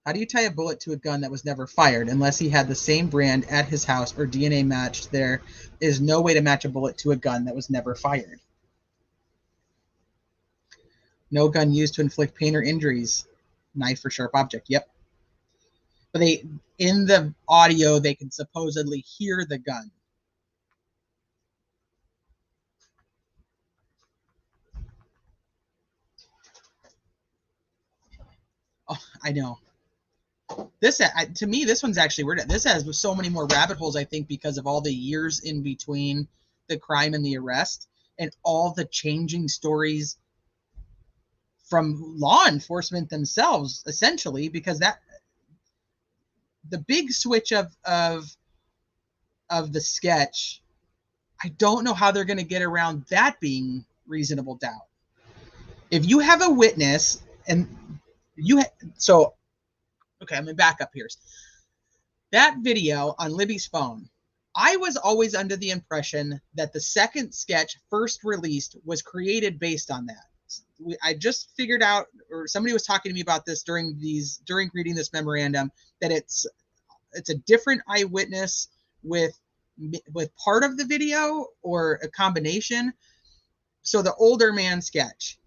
How do you tie a bullet to a gun that was never fired unless he had the same brand at his house or DNA matched? There is no way to match a bullet to a gun that was never fired. No gun used to inflict pain or injuries. Knife or sharp object. Yep. But in the audio, they can supposedly hear the gun. Oh, I know. This, to me, this one's actually weird. This has so many more rabbit holes, I think, because of all the years in between the crime and the arrest and all the changing stories from law enforcement themselves, essentially, because that the big switch of the sketch, I don't know how they're going to get around that being reasonable doubt. If you have a witness and okay, I'm going to back up here. That video on Libby's phone, I was always under the impression that the second sketch first released was created based on that. I just figured out, or somebody was talking to me about this during reading this memorandum, that it's it's a different eyewitness with part of the video or a combination. So the older man sketch,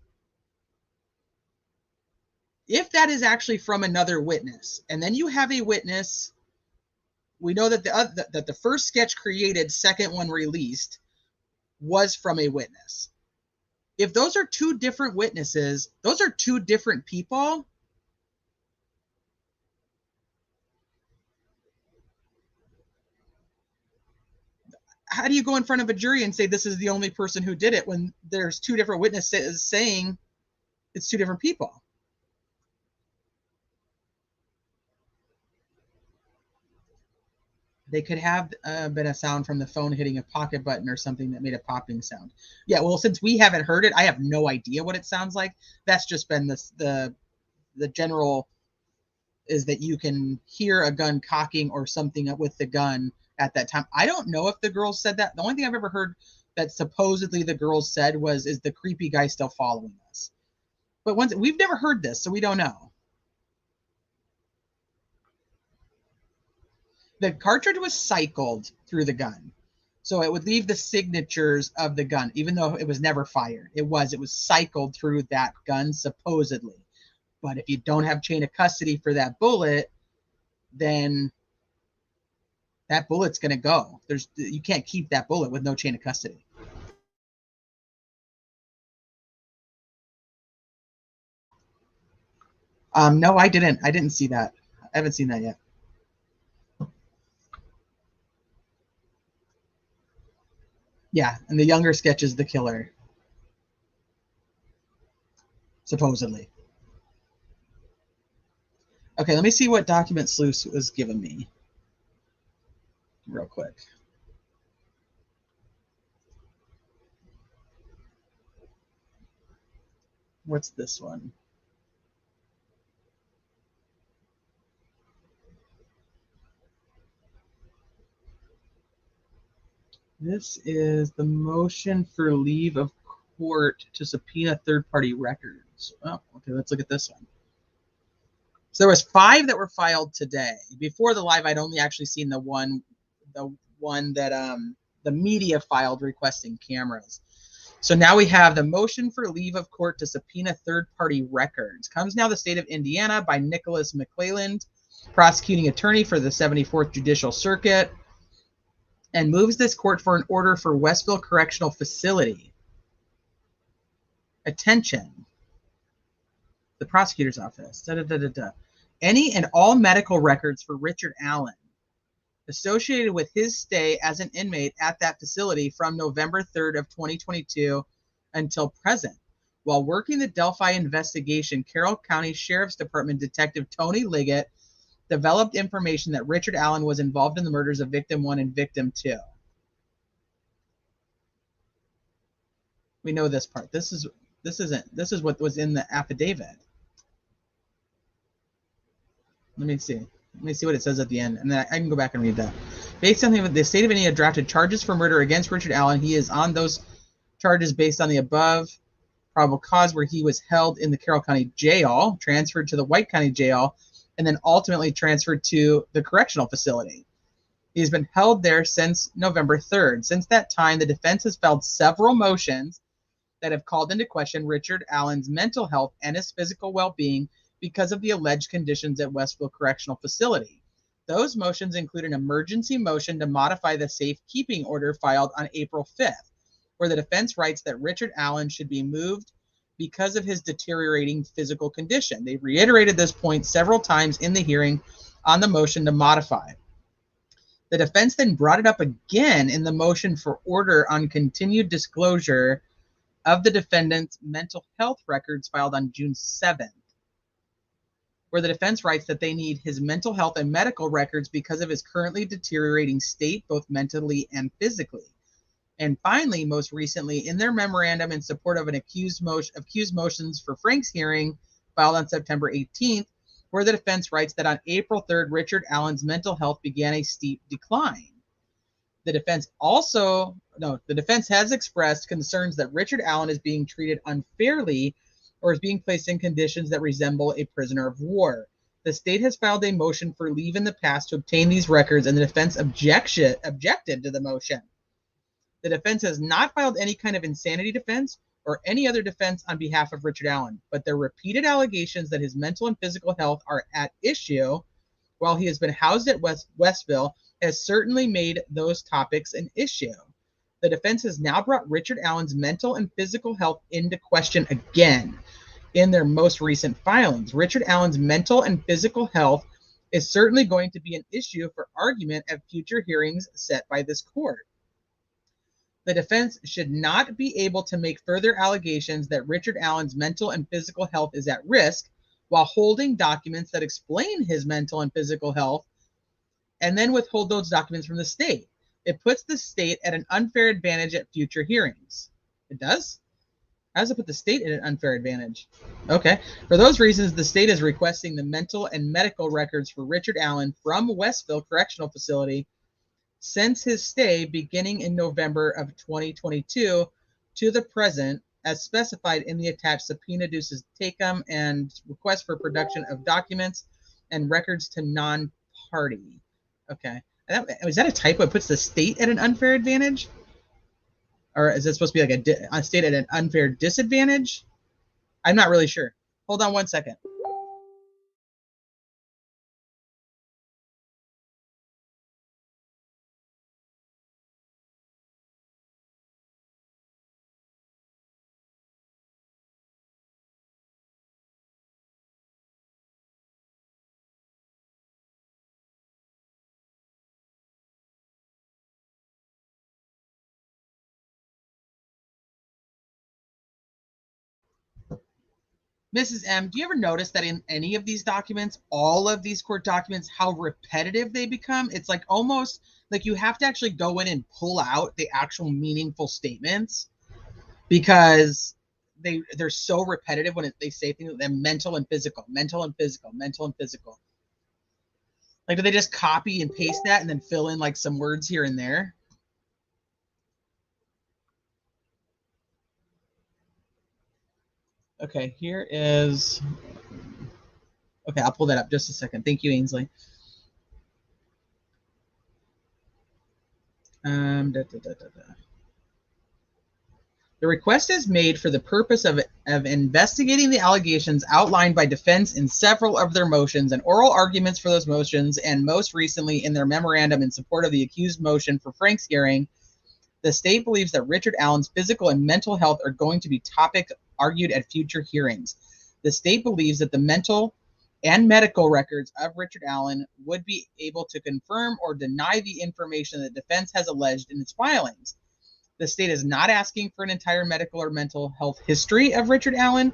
if that is actually from another witness, and then you have a witness, we know that the first sketch created, second one released, was from a witness. If those are two different witnesses, those are two different people. How do you go in front of a jury and say this is the only person who did it when there's two different witnesses saying it's two different people? They could have been a sound from the phone hitting a pocket button or something that made a popping sound. Yeah, well, since we haven't heard it, I have no idea what it sounds like. That's just been the general, is that you can hear a gun cocking or something with the gun at that time. I don't know if the girls said that. The only thing I've ever heard that supposedly the girls said was, is the creepy guy still following us? But once, we've never heard this, so we don't know. The cartridge was cycled through the gun, so it would leave the signatures of the gun, even though it was never fired. It was cycled through that gun, supposedly. But if you don't have chain of custody for that bullet, then that bullet's going to go. You can't keep that bullet with no chain of custody. No, I didn't see that. I haven't seen that yet. Yeah, and the younger sketch is the killer, supposedly. Okay, let me see what document Sleuth was giving me real quick. What's this one? This is the motion for leave of court to subpoena third-party records. Oh, okay, let's look at this one. So there was 5 that were filed today. Before the live, I'd only actually seen the one that the media filed requesting cameras. So now we have the motion for leave of court to subpoena third-party records. Comes now the state of Indiana by Nicholas McClelland, prosecuting attorney for the 74th Judicial Circuit, and moves this court for an order for Westfall Correctional Facility. Attention. The prosecutor's office. Da, da, da, da, da. Any and all medical records for Richard Allen associated with his stay as an inmate at that facility from November 3rd of 2022 until present. While working the Delphi investigation, Carroll County Sheriff's Department Detective Tony Liggett developed information that Richard Allen was involved in the murders of Victim 1 and Victim 2. We know this part. This is what was in the affidavit. Let me see what it says at the end, and then I can go back and read that. Based on the state of Indiana drafted charges for murder against Richard Allen, he is on those charges based on the above probable cause, where he was held in the Carroll County Jail, transferred to the White County Jail, and then ultimately transferred to the correctional facility. He has been held there since November 3rd. Since that time, the defense has filed several motions that have called into question Richard Allen's mental health and his physical well-being because of the alleged conditions at Westfall Correctional Facility. Those motions include an emergency motion to modify the safekeeping order filed on April 5th, where the defense writes that Richard Allen should be moved because of his deteriorating physical condition. They reiterated this point several times in the hearing on the motion to modify. The defense then brought it up again in the motion for order on continued disclosure of the defendant's mental health records filed on June 7th, where the defense writes that they need his mental health and medical records because of his currently deteriorating state, both mentally and physically. And finally, most recently, in their memorandum in support of an accused motions for Frank's hearing filed on September 18th, where the defense writes that on April 3rd, Richard Allen's mental health began a steep decline. The defense has expressed concerns that Richard Allen is being treated unfairly or is being placed in conditions that resemble a prisoner of war. The state has filed a motion for leave in the past to obtain these records, and the defense objected to the motion. The defense has not filed any kind of insanity defense or any other defense on behalf of Richard Allen, but their repeated allegations that his mental and physical health are at issue while he has been housed at Westville has certainly made those topics an issue. The defense has now brought Richard Allen's mental and physical health into question again in their most recent filings. Richard Allen's mental and physical health is certainly going to be an issue for argument at future hearings set by this court. The defense should not be able to make further allegations that Richard Allen's mental and physical health is at risk while holding documents that explain his mental and physical health and then withhold those documents from the state. It puts the state at an unfair advantage at future hearings. It does? How does it put the state at an unfair advantage? Okay. For those reasons, the state is requesting the mental and medical records for Richard Allen from Westville Correctional Facility since his stay beginning in November of 2022 to the present, as specified in the attached subpoena duces tecum and request for production of documents and records to non-party. Okay. Is that a typo? It puts the state at an unfair advantage? Or is it supposed to be like a state at an unfair disadvantage? I'm not really sure. Hold on one second. Mrs. M, do you ever notice that in any of these documents, all of these court documents, how repetitive they become? It's like almost like you have to actually go in and pull out the actual meaningful statements because they're so repetitive when they say things like mental and physical, mental and physical, mental and physical. Like, do they just copy and paste that and then fill in like some words here and there? Okay, here is... Okay, I'll pull that up just a second. Thank you, Ainsley. The request is made for the purpose of investigating the allegations outlined by defense in several of their motions and oral arguments for those motions, and most recently in their memorandum in support of the accused motion for Frank's hearing. The state believes that Richard Allen's physical and mental health are going to be topics argued at future hearings. The state believes that the mental and medical records of Richard Allen would be able to confirm or deny the information that defense has alleged in its filings. The state is not asking for an entire medical or mental health history of Richard Allen,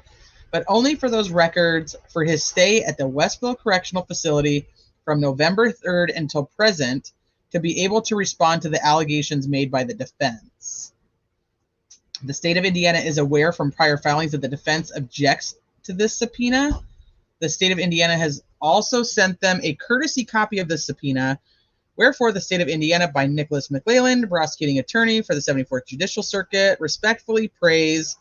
but only for those records for his stay at the Westville Correctional Facility from November 3rd until present to be able to respond to the allegations made by the defense. The state of Indiana is aware from prior filings that the defense objects to this subpoena. The state of Indiana has also sent them a courtesy copy of the subpoena. Wherefore, the state of Indiana, by Nicholas McClelland, prosecuting attorney for the 74th Judicial Circuit, respectfully prays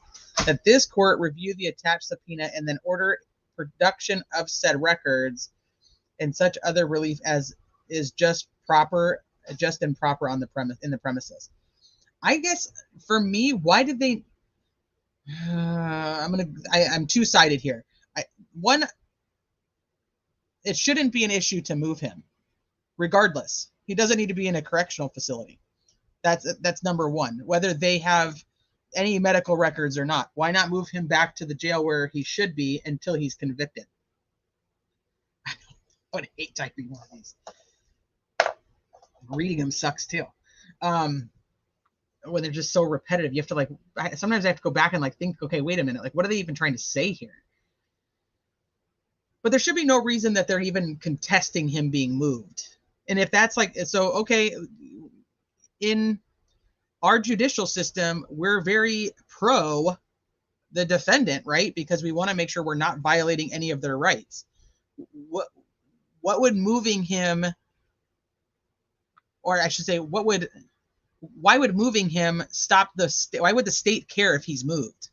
that this court review the attached subpoena and then order production of said records and such other relief as is just and proper on the premises. I guess for me, why did they? I'm two-sided here. One, it shouldn't be an issue to move him. Regardless, he doesn't need to be in a correctional facility. That's number one. Whether they have any medical records or not, why not move him back to the jail where he should be until he's convicted? I would hate typing one of these. Reading them sucks too. When they're just so repetitive, you have to sometimes I have to go back and think, okay, wait a minute, what are they even trying to say here? But there should be no reason that they're even contesting him being moved. And if that's okay, in our judicial system, we're very pro the defendant, right? Because we want to make sure we're not violating any of their rights. What would moving him, or I should say, why would moving him stop why would the state care if he's moved?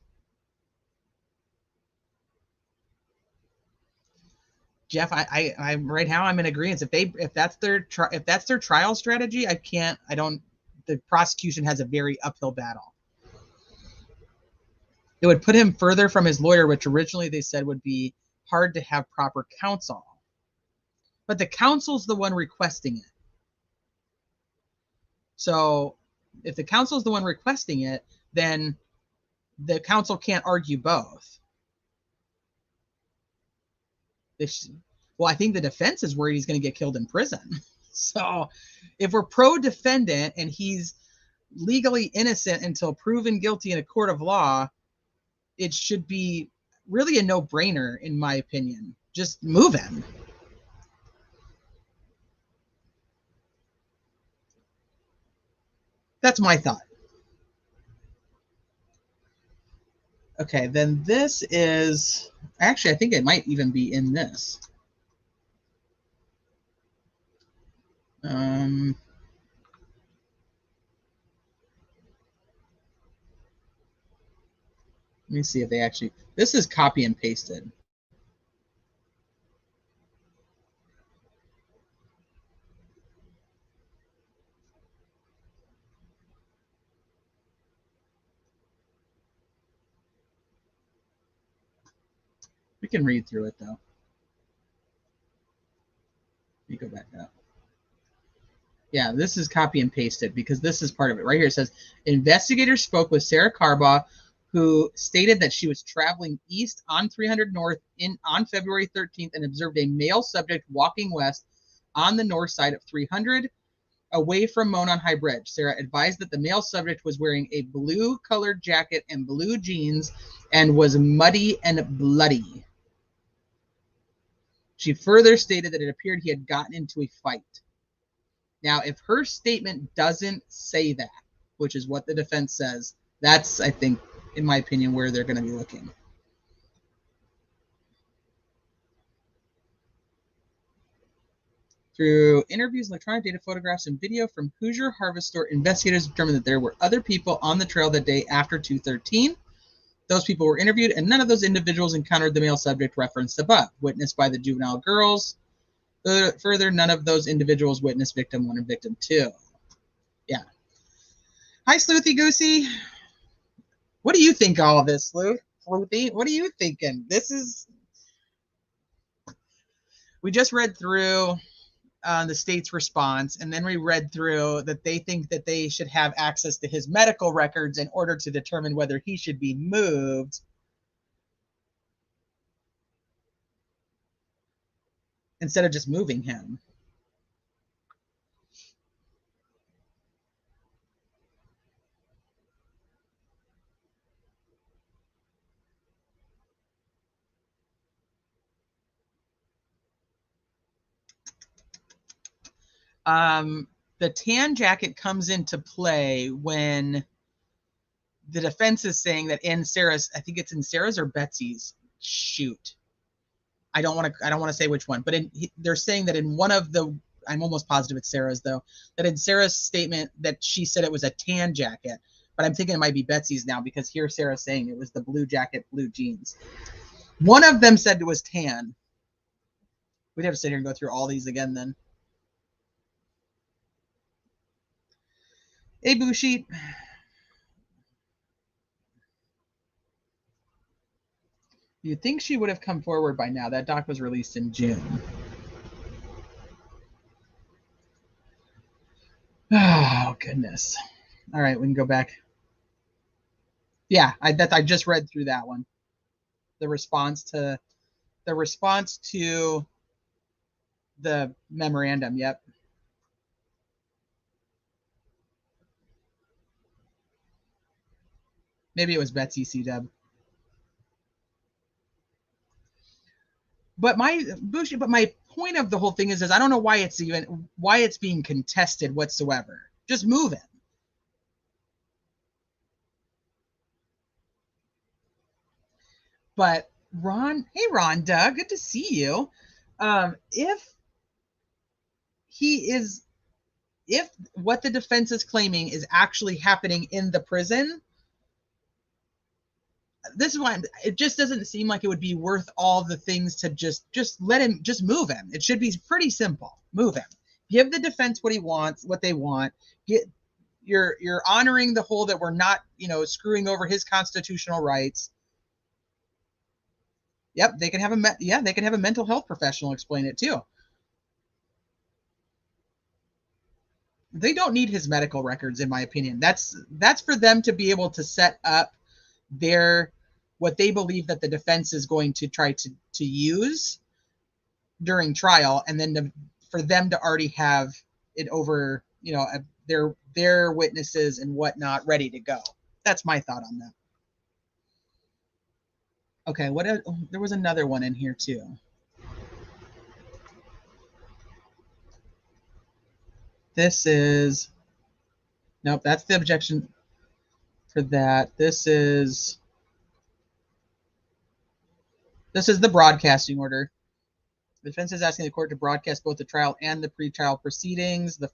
Jeff, I right now I'm in agreement. If that's their trial strategy, the prosecution has a very uphill battle. It would put him further from his lawyer, which originally they said would be hard to have proper counsel. But the counsel's the one requesting it. So if the counsel's the one requesting it, then the counsel can't argue both. Well, I think the defense is worried he's going to get killed in prison. So if we're pro-defendant and he's legally innocent until proven guilty in a court of law, it should be really a no-brainer, in my opinion. Just move him. That's my thought. Okay, then this is... Actually, I think it might even be in this. Let me see if they actually... This is copy and pasted. We can read through it, though. Let me go back up. Yeah, this is copy and pasted because this is part of it. Right here it says, investigators spoke with Sarah Carbaugh, who stated that she was traveling east on 300 North on February 13th and observed a male subject walking west on the north side of 300 away from Monon High Bridge. Sarah advised that the male subject was wearing a blue-colored jacket and blue jeans and was muddy and bloody. She further stated that it appeared he had gotten into a fight. Now, if her statement doesn't say that, which is what the defense says, that's, I think, in my opinion, where they're going to be looking. Through interviews, electronic data, photographs, and video from Hoosier Harvest Store, investigators determined that there were other people on the trail that day after 2/13. Those people were interviewed, and none of those individuals encountered the male subject referenced above, witnessed by the juvenile girls. Further, none of those individuals witnessed victim 1 and victim 2. Yeah. Hi, Sleuthy Goosey. What do you think of all of this, Sleuthy? What are you thinking? We just read through the state's response, and then we read through that they think that they should have access to his medical records in order to determine whether he should be moved. Instead of just moving him. The tan jacket comes into play when the defense is saying that in Sarah's, I think it's in Sarah's or Betsy's shoot. I don't want to say which one, but they're saying that in one of the, I'm almost positive it's Sarah's though, that in Sarah's statement that she said it was a tan jacket, but I'm thinking it might be Betsy's now because here Sarah's saying it was the blue jacket, blue jeans. One of them said it was tan. We'd have to sit here and go through all these again then. Hey, Bushi. You'd think she would have come forward by now. That doc was released in June. Oh, goodness. All right, we can go back. Yeah, I just read through that one. The response to the memorandum. Yep. Maybe it was Betsy C-Dub. But my point of the whole thing is I don't know why it's being contested whatsoever. Just move it. But Ron, hey Rhonda, good to see you. If what the defense is claiming is actually happening in the prison, this is why it just doesn't seem like it would be worth all the things to just let him, just move him. It should be pretty simple. Move him. Give the defense what he wants, what they want. You're honoring the whole that we're not, screwing over his constitutional rights. Yep, they can have a mental health professional explain it too. They don't need his medical records, in my opinion. That's for them to be able to set up what they believe that the defense is going to try to use during trial, and then for them to already have it over, their witnesses and whatnot ready to go. That's my thought on that. Okay, there was another one in here too. This is, nope, that's the objection for that. This is the broadcasting order. The defense is asking the court to broadcast both the trial and the pretrial proceedings. The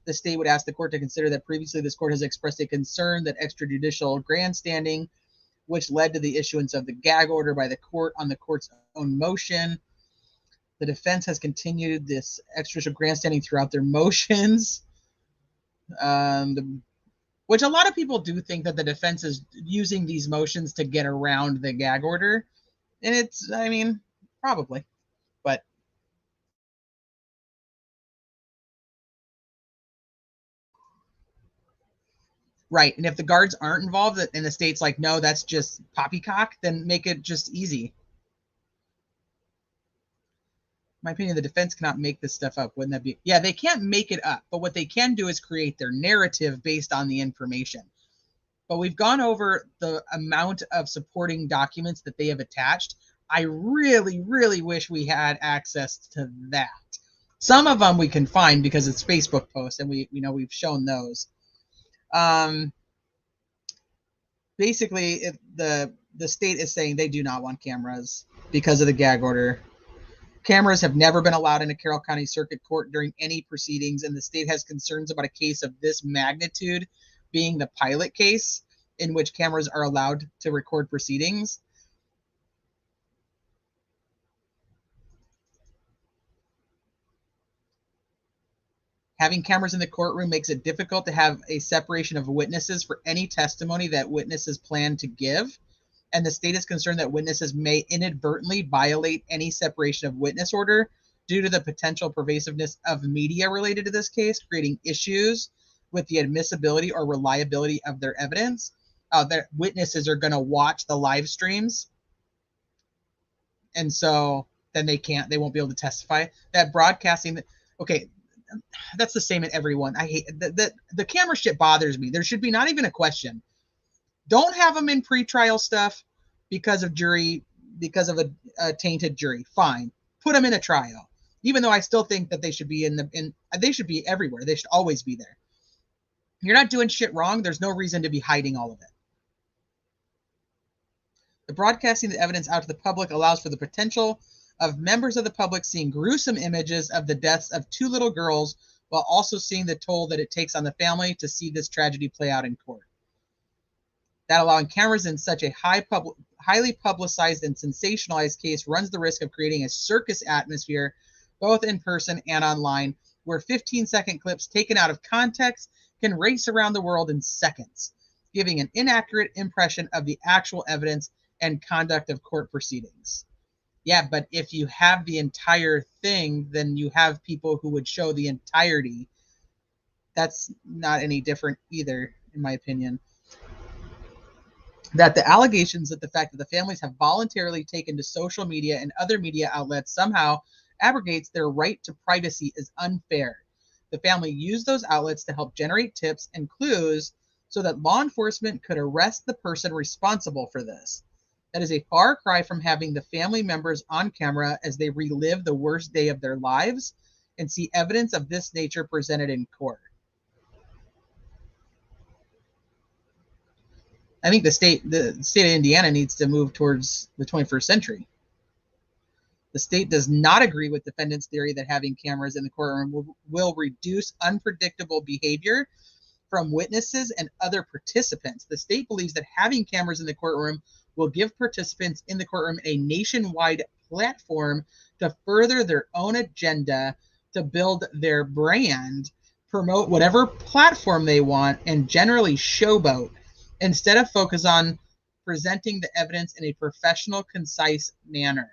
state would ask the court to consider that previously this court has expressed a concern that extrajudicial grandstanding, which led to the issuance of the gag order by the court on the court's own motion. The defense has continued this extrajudicial grandstanding throughout their motions, which a lot of people do think that the defense is using these motions to get around the gag order. And it's, probably, but. Right. And if the guards aren't involved and the state's like, no, that's just poppycock, then make it just easy. In my opinion, the defense cannot make this stuff up. Wouldn't that be? Yeah, they can't make it up. But what they can do is create their narrative based on the information. But we've gone over the amount of supporting documents that they have attached. I really, really wish we had access to that. Some of them we can find because it's Facebook posts, and we've shown those. Basically, the state is saying they do not want cameras because of the gag order. Cameras have never been allowed in a Carroll County Circuit Court during any proceedings, and the state has concerns about a case of this magnitude being the pilot case in which cameras are allowed to record proceedings. Having cameras in the courtroom makes it difficult to have a separation of witnesses for any testimony that witnesses plan to give. And the state is concerned that witnesses may inadvertently violate any separation of witness order due to the potential pervasiveness of media related to this case, creating issues with the admissibility or reliability of their evidence. Their witnesses are going to watch the live streams. And so then they won't be able to testify. That broadcasting, okay, that's the same in everyone. I hate the camera shit bothers me. There should be not even a question. Don't have them in pretrial stuff because of a tainted jury. Fine. Put them in a trial. Even though I still think that they should be they should be everywhere. They should always be there. You're not doing shit wrong. There's no reason to be hiding all of it. The broadcasting the evidence out to the public allows for the potential of members of the public seeing gruesome images of the deaths of two little girls while also seeing the toll that it takes on the family to see this tragedy play out in court. That allowing cameras in such a highly publicized and sensationalized case runs the risk of creating a circus atmosphere, both in person and online, where 15-second clips taken out of context can race around the world in seconds, giving an inaccurate impression of the actual evidence and conduct of court proceedings. Yeah, but if you have the entire thing, then you have people who would show the entirety. That's not any different either, in my opinion. That the allegations that the fact that the families have voluntarily taken to social media and other media outlets somehow abrogates their right to privacy is unfair. The family used those outlets to help generate tips and clues so that law enforcement could arrest the person responsible for this. That is a far cry from having the family members on camera as they relive the worst day of their lives and see evidence of this nature presented in court. I think the state of Indiana needs to move towards the 21st century. The state does not agree with defendants' theory that having cameras in the courtroom will reduce unpredictable behavior from witnesses and other participants. The state believes that having cameras in the courtroom will give participants in the courtroom a nationwide platform to further their own agenda, to build their brand, promote whatever platform they want, and generally showboat, instead of focus on presenting the evidence in a professional, concise manner.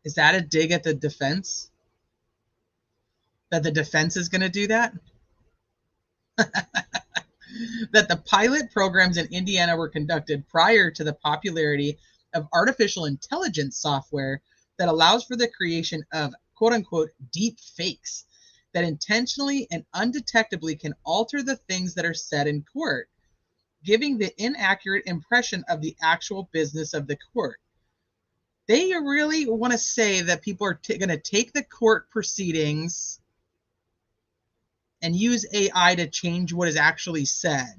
Is that a dig at the defense? That the defense is going to do that? That the pilot programs in Indiana were conducted prior to the popularity of artificial intelligence software that allows for the creation of quote-unquote deep fakes that intentionally and undetectably can alter the things that are said in court, giving the inaccurate impression of the actual business of the court. They really want to say that people are going to take the court proceedings and use AI to change what is actually said.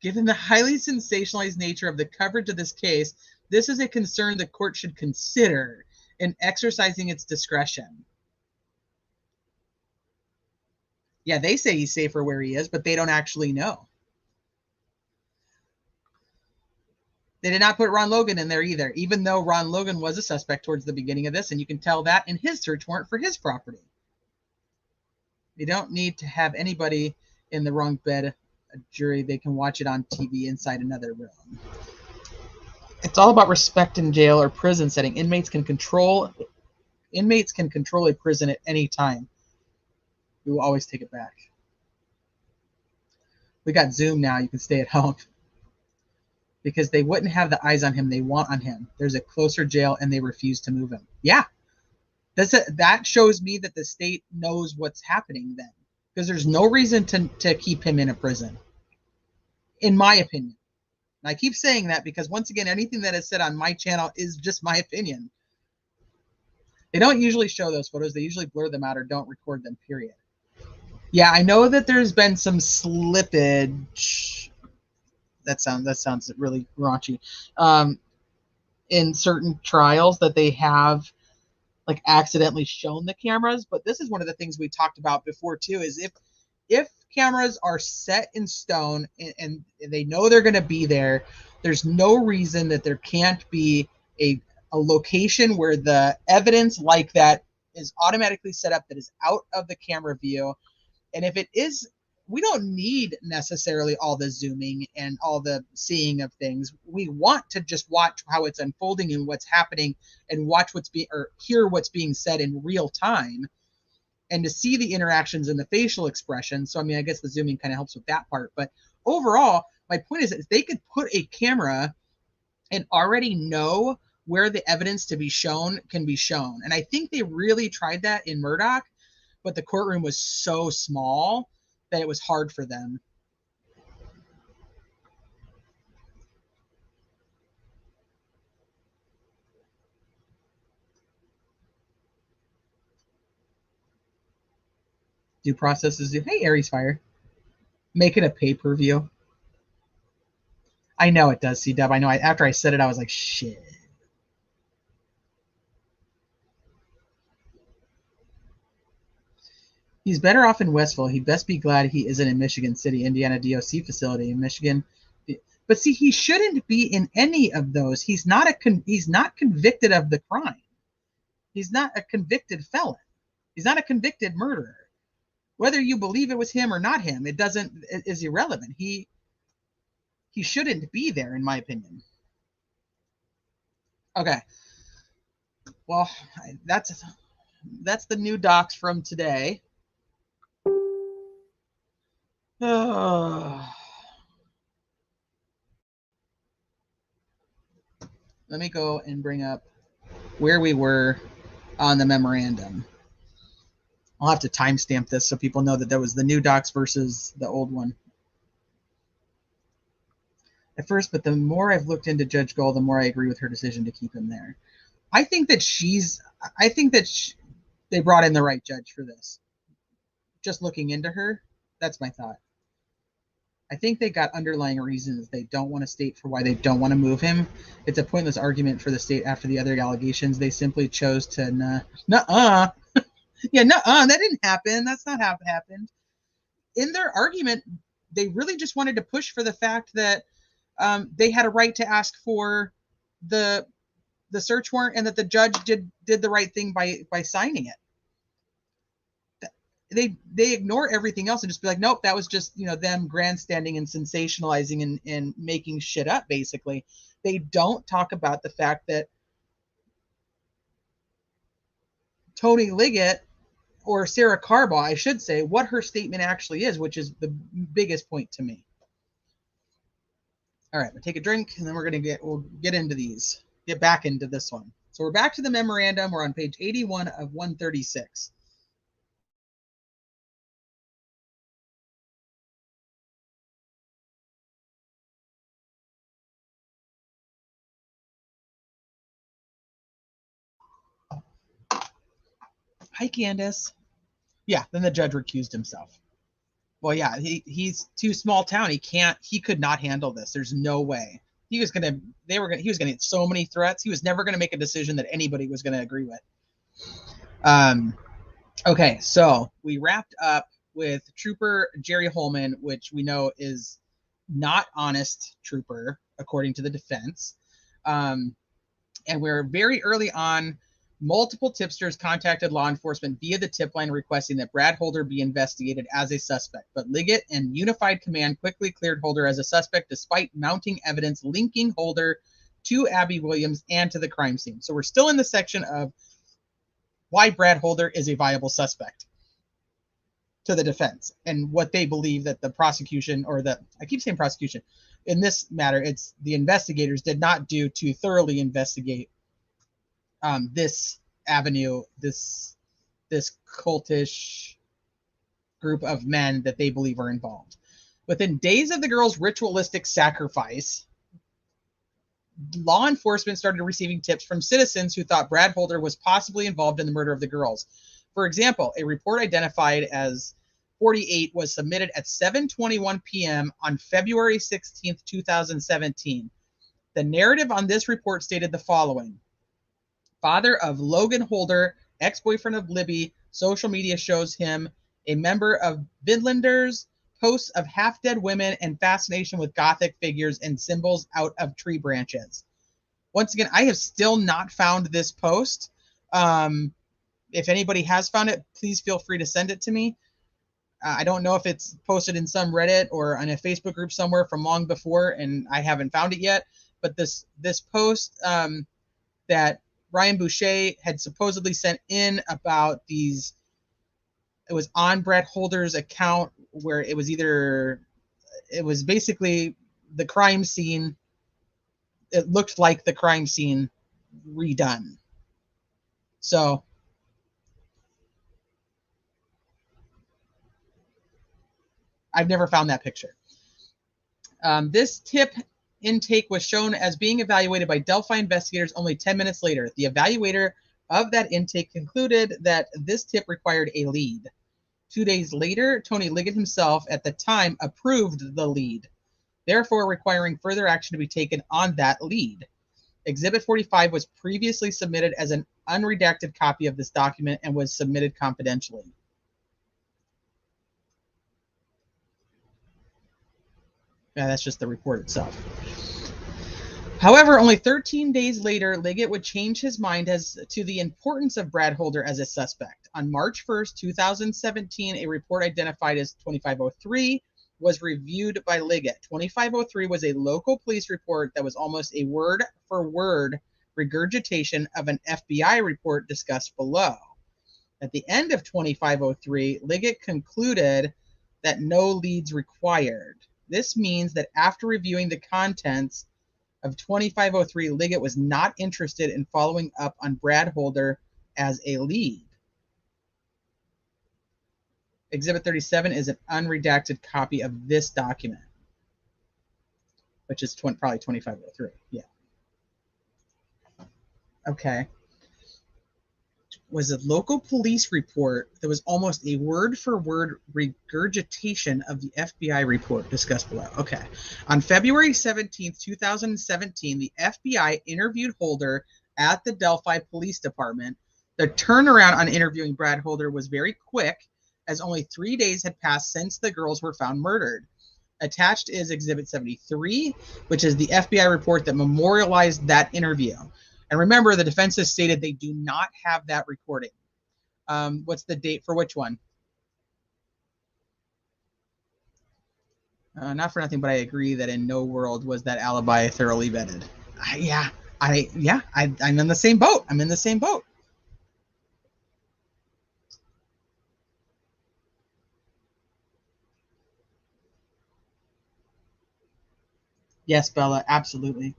Given the highly sensationalized nature of the coverage of this case, this is a concern the court should consider in exercising its discretion. Yeah, they say he's safer where he is, but they don't actually know. They did not put Ron Logan in there either, even though Ron Logan was a suspect towards the beginning of this, and you can tell that in his search warrant for his property. You don't need to have anybody in the wrong bed, a jury. They can watch it on TV inside another room. It's all about respect in jail or prison setting. Inmates can control a prison at any time. We will always take it back. We got Zoom now. You can stay at home. Because they wouldn't have the eyes on him they want on him. There's a closer jail and they refuse to move him. Yeah. That shows me that the state knows what's happening then. Because there's no reason to keep him in a prison. In my opinion. And I keep saying that because, once again, anything that is said on my channel is just my opinion. They don't usually show those photos. They usually blur them out or don't record them, period. Yeah, I know that there's been some slippage. That sounds really raunchy. In certain trials that they have like accidentally shown the cameras, but this is one of the things we talked about before too, is if cameras are set in stone and they know they're going to be there, there's no reason that there can't be a location where the evidence like that is automatically set up, that is out of the camera view. And if it is, we don't need necessarily all the zooming and all the seeing of things. We want to just watch how it's unfolding and what's happening, and watch what's being, or hear what's being said in real time, and to see the interactions and the facial expression. So, I mean, I guess the zooming kind of helps with that part. But overall, my point is that if they could put a camera and already know where the evidence to be shown can be shown. And I think they really tried that in Murdoch, but the courtroom was so small that it was hard for them. Due process is due. Hey, Aries Fire. Make it a pay-per-view. I know it does, C-Dub. I know. After I said it, I was like, shit. He's better off in Westfall. He'd best be glad he isn't in Michigan City, Indiana DOC facility in Michigan. But see, he shouldn't be in any of those. He's not convicted of the crime. He's not a convicted felon. He's not a convicted murderer. Whether you believe it was him or not him, it is irrelevant. He shouldn't be there, in my opinion. Okay. Well, that's the new docs from today. Let me go and bring up where we were on the memorandum. I'll have to timestamp this so people know that there was the new docs versus the old one. At first, but the more I've looked into Judge Gold, the more I agree with her decision to keep him there. I think that they brought in the right judge for this. Just looking into her, that's my thought. I think they got underlying reasons they don't want to state for why they don't want to move him. It's a pointless argument for the state after the other allegations. They simply chose to nuh-uh. Yeah, no, that didn't happen. That's not how it happened. In their argument, they really just wanted to push for the fact that they had a right to ask for the search warrant and that the judge did the right thing by signing it. They ignore everything else and just be like, nope, that was just, you know, them grandstanding and sensationalizing and making shit up, basically. They don't talk about the fact that Tony Liggett, or Sarah Carbaugh, I should say, what her statement actually is, which is the biggest point to me. All right, we'll take a drink and then we'll get into these, get back into this one. So we're back to the memorandum. We're on page 81 of 136. Hi, Candace. Yeah, then the judge recused himself. Well, yeah, he's too small town. He could not handle this. There's no way. He was gonna get so many threats. He was never gonna make a decision that anybody was gonna agree with. Okay, so we wrapped up with Trooper Jerry Holman, which we know is not honest trooper, according to the defense. And we're very early on. Multiple tipsters contacted law enforcement via the tip line requesting that Brad Holder be investigated as a suspect, but Liggett and Unified Command quickly cleared Holder as a suspect despite mounting evidence linking Holder to Abby Williams and to the crime scene. So we're still in the section of why Brad Holder is a viable suspect to the defense and what they believe that the prosecution, or I keep saying prosecution, in this matter, it's the investigators did not do to thoroughly investigate this avenue, this cultish group of men that they believe are involved. Within days of the girls' ritualistic sacrifice, law enforcement started receiving tips from citizens who thought Brad Holder was possibly involved in the murder of the girls. For example, a report identified as 48 was submitted at 7:21 p.m. on February 16th, 2017. The narrative on this report stated the following: father of Logan Holder, ex-boyfriend of Libby, social media shows him a member of Vidlanders, posts of half-dead women, and fascination with gothic figures and symbols out of tree branches. Once again, I have still not found this post. If anybody has found it, please feel free to send it to me. I don't know if it's posted in some Reddit or on a Facebook group somewhere from long before, and I haven't found it yet. But this post that Ryan Boucher had supposedly sent in about these, it was on Brad Holder's account, where it was basically the crime scene. It looked like the crime scene redone. So I've never found that picture. This tip intake was shown as being evaluated by Delphi investigators only 10 minutes later. The evaluator of that intake concluded that this tip required a lead. 2 days later, Tony Liggett himself at the time approved the lead, therefore requiring further action to be taken on that lead. Exhibit 45 was previously submitted as an unredacted copy of this document and was submitted confidentially. Yeah, that's just the report itself. However, only 13 days later, Liggett would change his mind as to the importance of Brad Holder as a suspect. On March 1st, 2017, a report identified as 2503 was reviewed by Liggett. 2503 was a local police report that was almost a word-for-word regurgitation of an FBI report discussed below. At the end of 2503, Liggett concluded that no leads required. This means that after reviewing the contents of 2503, Liggett was not interested in following up on Brad Holder as a lead. Exhibit 37 is an unredacted copy of this document, which is probably 2503. Yeah. Okay. Was a local police report that was almost a word-for-word regurgitation of the FBI report discussed below. Okay. On February 17th, 2017, the FBI interviewed Holder at the Delphi Police Department. The turnaround on interviewing Brad Holder was very quick, as only 3 days had passed since the girls were found murdered. Attached is Exhibit 73, which is the FBI report that memorialized that interview. And remember, the defense has stated they do not have that recording. What's the date for which one? Not for nothing, but I agree that in no world was that alibi thoroughly vetted. I'm in the same boat. I'm in the same boat. Yes, Bella, absolutely.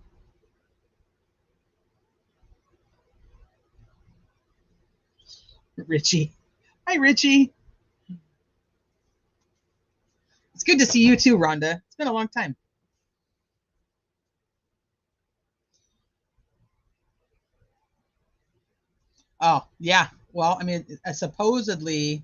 Richie. Hi, Richie. It's good to see you too, Rhonda. It's been a long time. Oh, yeah. Well, I mean, supposedly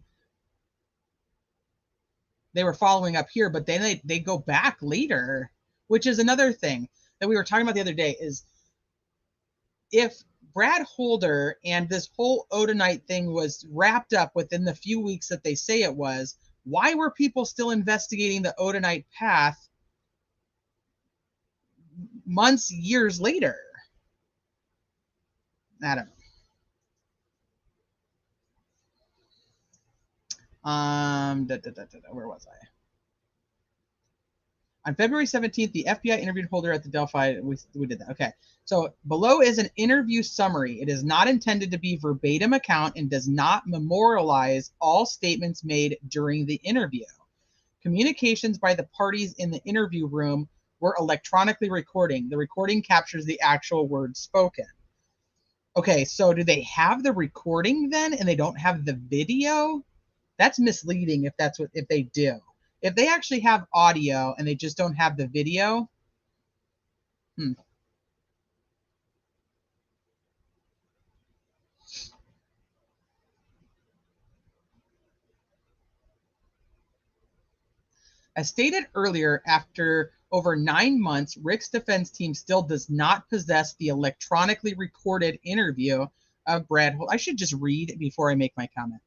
they were following up here, but then they go back later, which is another thing that we were talking about the other day is if Brad Holder and this whole Odinite thing was wrapped up within the few weeks that they say it was, why were people still investigating the Odinite path months, years later? I don't know. Where was I? On February 17th, the FBI interviewed Holder at the Delphi. We did that. Okay. So below is an interview summary. It is not intended to be verbatim account and does not memorialize all statements made during the interview. Communications by the parties in the interview room were electronically recording. The recording captures the actual words spoken. Okay, so do they have the recording then and they don't have the video? That's misleading if they do. If they actually have audio and they just don't have the video, As stated earlier, after over 9 months, Rick's defense team still does not possess the electronically recorded interview of Brad. I should just read before I make my comment.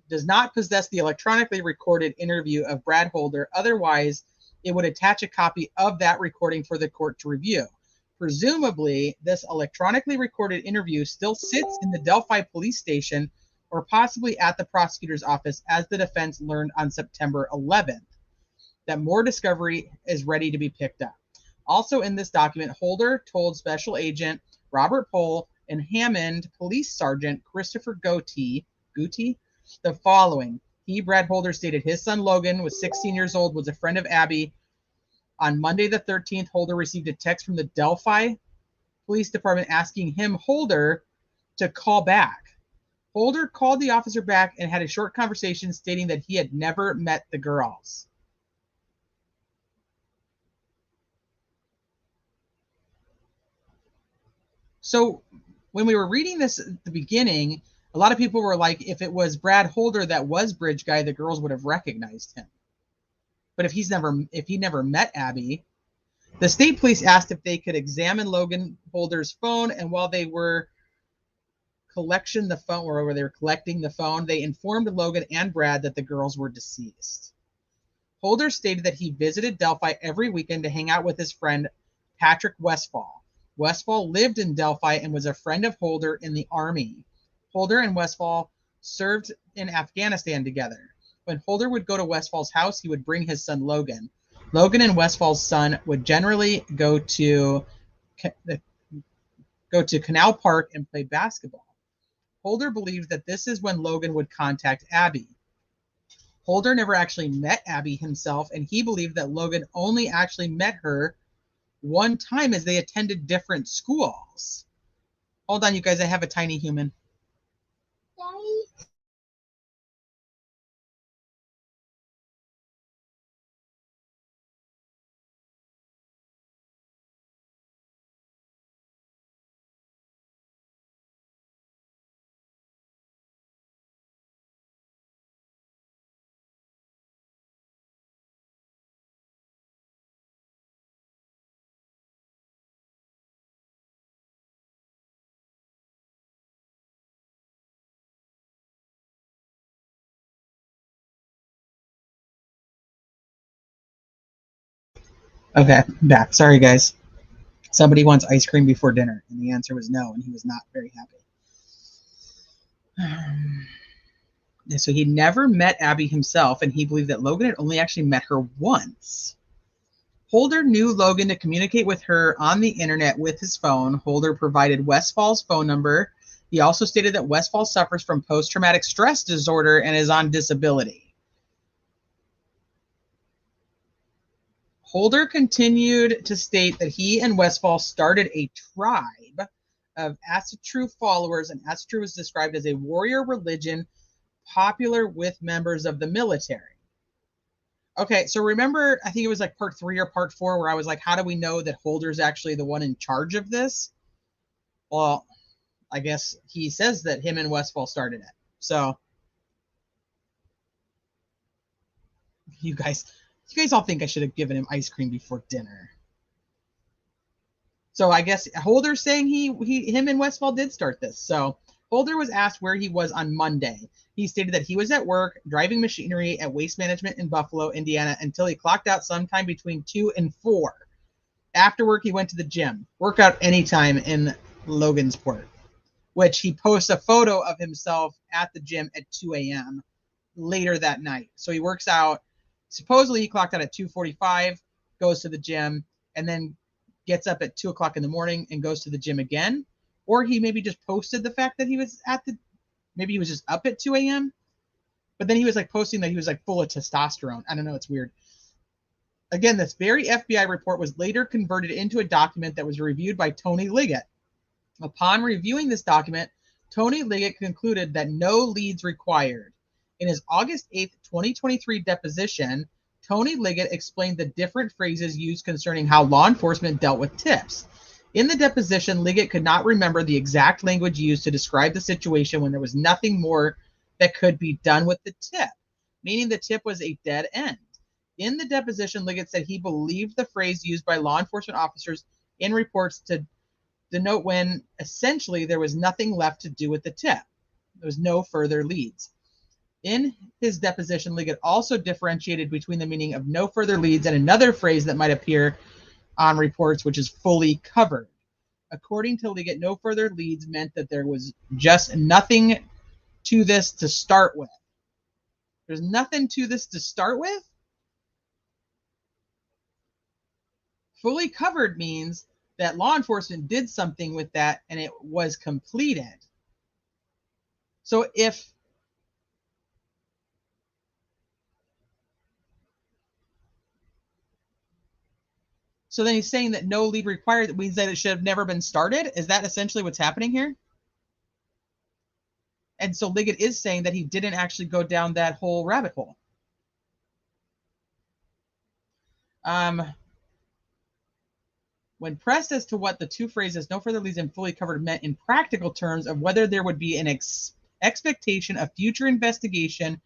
Does not possess the electronically recorded interview of Brad Holder. Otherwise, it would attach a copy of that recording for the court to review. Presumably, this electronically recorded interview still sits in the Delphi police station or possibly at the prosecutor's office, as the defense learned on September 11th that more discovery is ready to be picked up. Also in this document, Holder told Special Agent Robert Pohl and Hammond Police Sergeant Christopher Gootee the following. He, Brad Holder, stated his son Logan was 16 years old, was a friend of Abby. On Monday the 13th, Holder received a text from the Delphi Police Department asking him, Holder, to call back. Holder called the officer back and had a short conversation stating that he had never met the girls. So when we were reading this at the beginning, a lot of people were like, if it was Brad Holder that was Bridge Guy, the girls would have recognized him. But if he never met Abby, the state police asked if they could examine Logan Holder's phone, and while they were collecting the phone, they informed Logan and Brad that the girls were deceased. Holder stated that he visited Delphi every weekend to hang out with his friend Patrick Westfall. Westfall lived in Delphi and was a friend of Holder in the Army. Holder and Westfall served in Afghanistan together. When Holder would go to Westfall's house, he would bring his son Logan. Logan and Westfall's son would generally go to Canal Park and play basketball. Holder believed that this is when Logan would contact Abby. Holder never actually met Abby himself, and he believed that Logan only actually met her one time as they attended different schools. Hold on, you guys, I have a tiny human. Daddy. Okay, back. Sorry, guys. Somebody wants ice cream before dinner, and the answer was no, and he was not very happy. So he never met Abby himself, and he believed that Logan had only actually met her once. Holder knew Logan to communicate with her on the internet with his phone. Holder provided Westfall's phone number. He also stated that Westfall suffers from post-traumatic stress disorder and is on disability. Holder continued to state that he and Westfall started a tribe of Asatru followers, and Asatru was described as a warrior religion popular with members of the military. Okay, so remember, I think it was like part 3 or part 4 where I was like, how do we know that Holder's actually the one in charge of this? Well, I guess he says that him and Westfall started it. So you guys all think I should have given him ice cream before dinner. So I guess Holder's saying him and Westfall did start this. So Holder was asked where he was on Monday. He stated that he was at work driving machinery at Waste Management in Buffalo, Indiana, until he clocked out sometime between 2 and 4. After work, he went to the gym. Work out anytime in Logansport, which he posts a photo of himself at the gym at 2 a.m. later that night. So he works out. Supposedly, he clocked out at 2:45, goes to the gym, and then gets up at 2 o'clock in the morning and goes to the gym again. Or he maybe just posted the fact that he was maybe he was just up at 2 a.m. But then he was like posting that he was like full of testosterone. I don't know. It's weird. Again, this very FBI report was later converted into a document that was reviewed by Tony Liggett. Upon reviewing this document, Tony Liggett concluded that no leads required. In his August 8th, 2023 deposition, Tony Liggett explained the different phrases used concerning how law enforcement dealt with tips. In the deposition, Liggett could not remember the exact language used to describe the situation when there was nothing more that could be done with the tip, meaning the tip was a dead end. In the deposition, Liggett said he believed the phrase used by law enforcement officers in reports to denote when essentially there was nothing left to do with the tip. There was no further leads. In his deposition, Liggett also differentiated between the meaning of no further leads and another phrase that might appear on reports, which is fully covered. According to Liggett, no further leads meant that there was just nothing to this to start with. There's nothing to this to start with? Fully covered means that law enforcement did something with that and it was completed. So So then he's saying that no lead required, that means that it should have never been started? Is that essentially what's happening here? And so Liggett is saying that he didn't actually go down that whole rabbit hole. When pressed as to what the two phrases, no further leads and fully covered, meant in practical terms of whether there would be an expectation of future investigation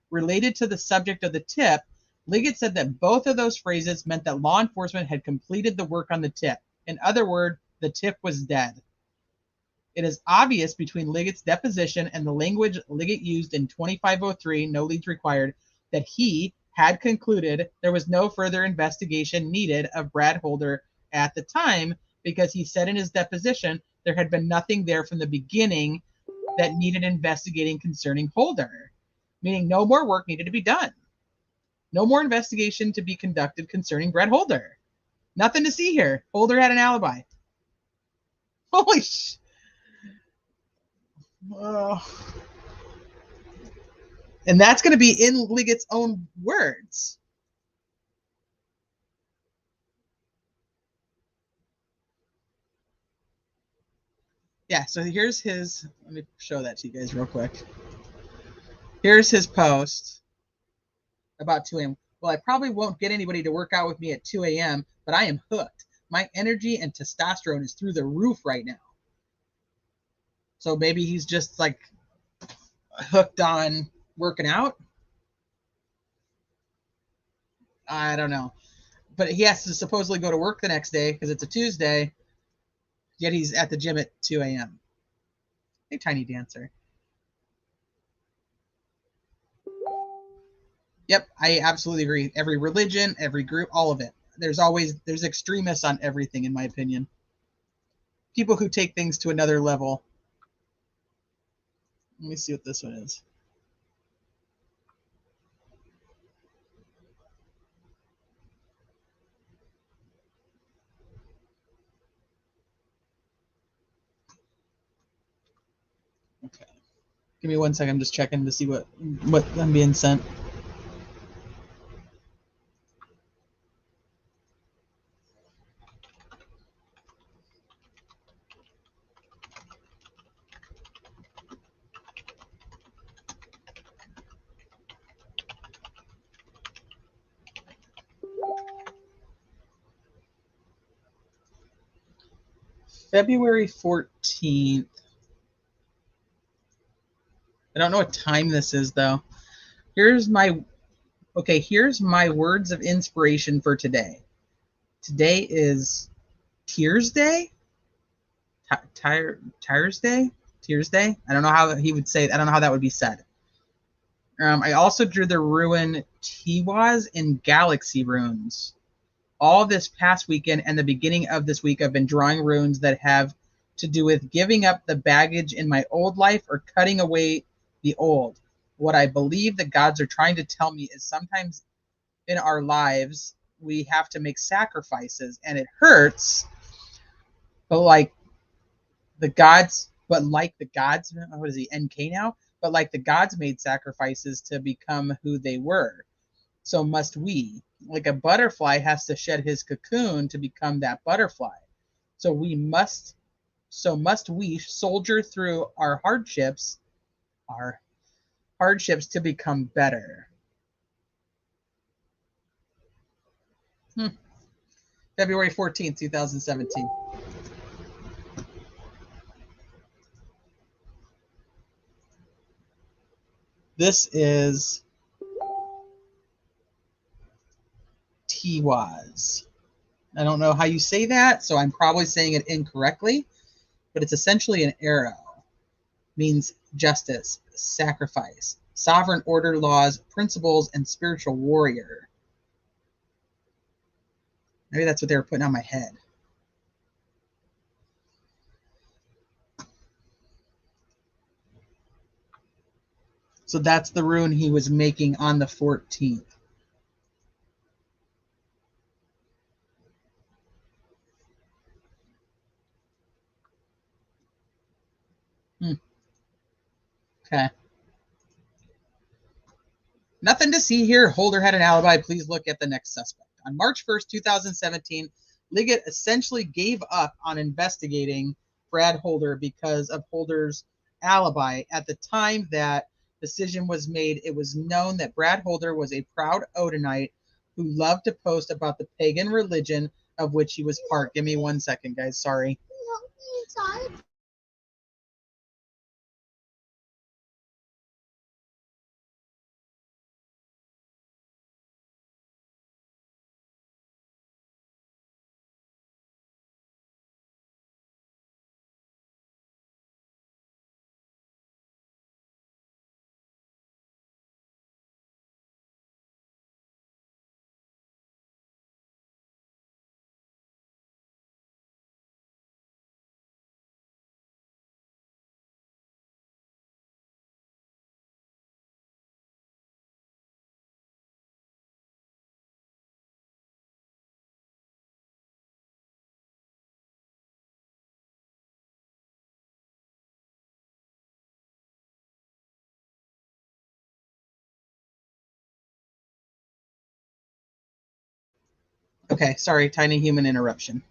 related to the subject of the tip, Liggett said that both of those phrases meant that law enforcement had completed the work on the tip. In other words, the tip was dead. It is obvious between Liggett's deposition and the language Liggett used in 2503, no leads required, that he had concluded there was no further investigation needed of Brad Holder at the time, because he said in his deposition there had been nothing there from the beginning that needed investigating concerning Holder, meaning no more work needed to be done. No more investigation to be conducted concerning Brad Holder. Nothing to see here. Holder had an alibi. Holy sh... Oh. And that's going to be in Liggett's own words. Yeah, so here's his... Let me show that to you guys real quick. Here's his post about 2 a.m. Well, I probably won't get anybody to work out with me at 2 a.m., but I am hooked. My energy and testosterone is through the roof right now. So maybe he's just like hooked on working out. I don't know. But he has to supposedly go to work the next day because it's a Tuesday, yet he's at the gym at 2 a.m. Hey, Tiny Dancer. Yep, I absolutely agree. Every religion, every group, all of it. there's extremists on everything, in my opinion. People who take things to another level. Let me see what this one is. Okay. Give me 1 second. I'm just checking to see what I'm being sent. February 14th. I don't know what time this is though. Here's my words of inspiration for today. Today is Tears Day? Tears Day? Tears Day? I don't know how he would say it. I don't know how that would be said. I also drew the rune Tiwaz in Galaxy runes. All this past weekend and the beginning of this week, I've been drawing runes that have to do with giving up the baggage in my old life or cutting away the old. What I believe the gods are trying to tell me is sometimes in our lives, we have to make sacrifices and it hurts, but like the gods, what is he, NK now? But like the gods made sacrifices to become who they were. So must we. Like a butterfly has to shed his cocoon to become that butterfly. So must we soldier through our hardships to become better. February 14th, 2017. This is Tiwaz. I don't know how you say that, so I'm probably saying it incorrectly, but it's essentially an arrow. Means justice, sacrifice, sovereign order, laws, principles, and spiritual warrior. Maybe that's what they were putting on my head. So that's the rune he was making on the 14th. Okay. Nothing to see here. Holder had an alibi. Please look at the next suspect. On March 1st, 2017, Liggett essentially gave up on investigating Brad Holder because of Holder's alibi. At the time that decision was made, it was known that Brad Holder was a proud Odinite who loved to post about the pagan religion of which he was part. Give me 1 second, guys. Sorry. Okay, sorry, tiny human interruption.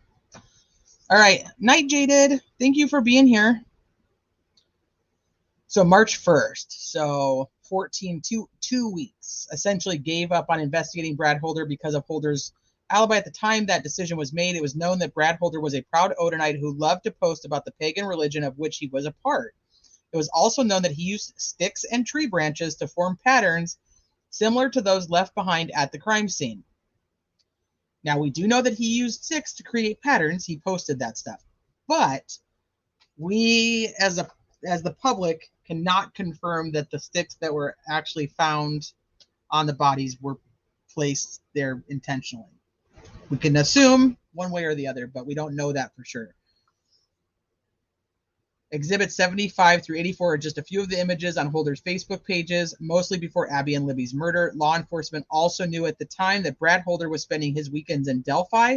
All right, Night Jaded, thank you for being here. So March 1st, so 2 weeks, essentially gave up on investigating Brad Holder because of Holder's alibi. At the time that decision was made, it was known that Brad Holder was a proud Odinite who loved to post about the pagan religion of which he was a part. It was also known that he used sticks and tree branches to form patterns similar to those left behind at the crime scene. Now, we do know that he used sticks to create patterns. He posted that stuff. But we, as the public, cannot confirm that the sticks that were actually found on the bodies were placed there intentionally. We can assume one way or the other, but we don't know that for sure. Exhibits 75 through 84 are just a few of the images on Holder's Facebook pages, mostly before Abby and Libby's murder. Law enforcement also knew at the time that Brad Holder was spending his weekends in Delphi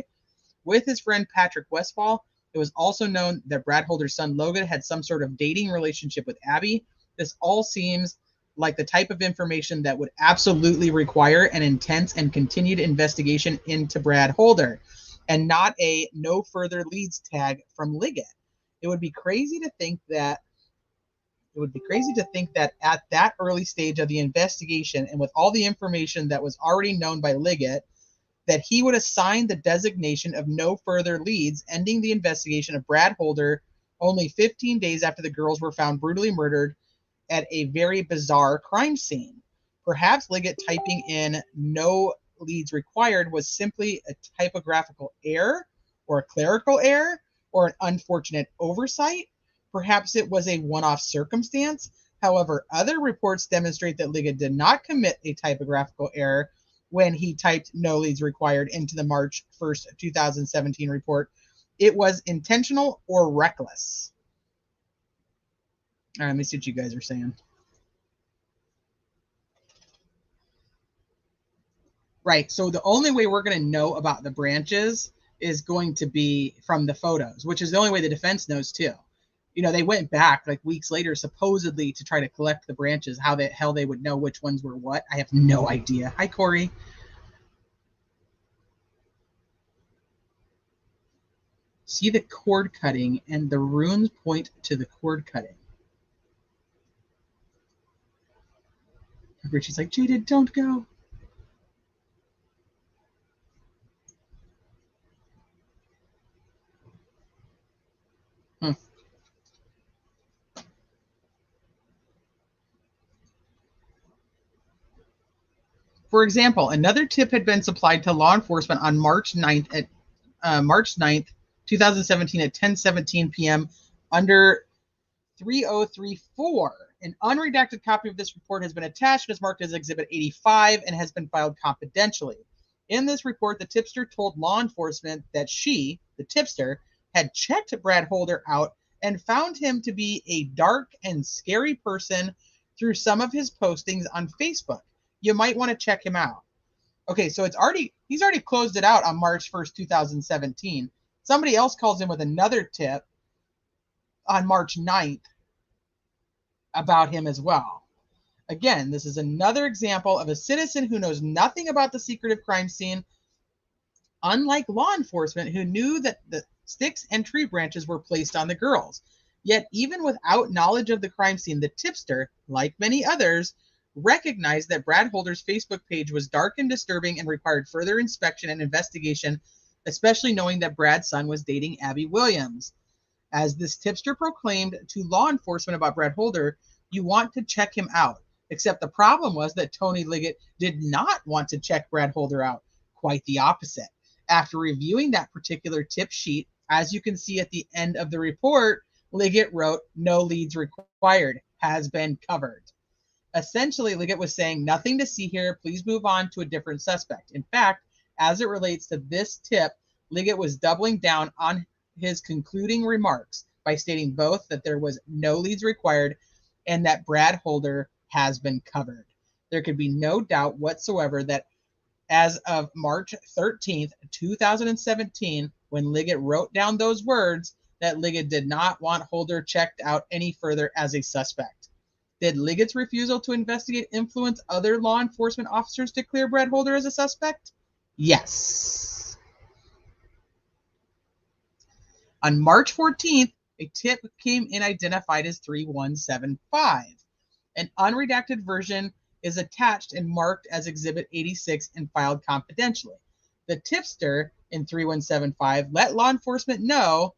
with his friend Patrick Westfall. It was also known that Brad Holder's son Logan had some sort of dating relationship with Abby. This all seems like the type of information that would absolutely require an intense and continued investigation into Brad Holder, and not a no further leads tag from Liggett. It would be crazy to think that at that early stage of the investigation, and with all the information that was already known by Liggett, that he would assign the designation of no further leads, ending the investigation of Brad Holder only 15 days after the girls were found brutally murdered at a very bizarre crime scene. Perhaps Liggett typing in no leads required was simply a typographical error or a clerical error or an unfortunate oversight. Perhaps it was a one-off circumstance. However, other reports demonstrate that Liggett did not commit a typographical error when he typed no leads required into the March 1st, 2017 report. It was intentional or reckless. All right, let me see what you guys are saying. Right, so the only way we're going to know about the branches is going to be from the photos, which is the only way the defense knows too. You know, they went back like weeks later, supposedly, to try to collect the branches. How the hell they would know which ones were what, I have no idea. Hi, Corey. See the cord cutting, and the runes point to the cord cutting. Richie's like, Jaded, don't go. For example, another tip had been supplied to law enforcement on March 9th, 2017 at 10:17 p.m. under 3034. An unredacted copy of this report has been attached and is marked as Exhibit 85 and has been filed confidentially. In this report, the tipster told law enforcement that she, the tipster, had checked Brad Holder out and found him to be a dark and scary person through some of his postings on Facebook. You might want to check him out. Okay, so he's already closed it out on March 1st, 2017. Somebody else calls in with another tip on March 9th about him as well. Again, this is another example of a citizen who knows nothing about the secretive crime scene, unlike law enforcement who knew that the sticks and tree branches were placed on the girls. Yet, even without knowledge of the crime scene, the tipster, like many others, recognized that Brad Holder's Facebook page was dark and disturbing and required further inspection and investigation, especially knowing that Brad's son was dating Abby Williams. As this tipster proclaimed to law enforcement about Brad Holder, you want to check him out. Except the problem was that Tony Liggett did not want to check Brad Holder out. Quite the opposite. After reviewing that particular tip sheet, as you can see at the end of the report, Liggett wrote, no leads required, has been covered. Essentially, Liggett was saying, nothing to see here, please move on to a different suspect. In fact, as it relates to this tip, Liggett was doubling down on his concluding remarks by stating both that there was no leads required and that Brad Holder has been covered. There could be no doubt whatsoever that as of March 13th, 2017, when Liggett wrote down those words, that Liggett did not want Holder checked out any further as a suspect. Did Liggett's refusal to investigate influence other law enforcement officers to clear Brad Holder as a suspect? Yes. On March 14th, a tip came in identified as 3175. An unredacted version is attached and marked as Exhibit 86 and filed confidentially. The tipster in 3175 let law enforcement know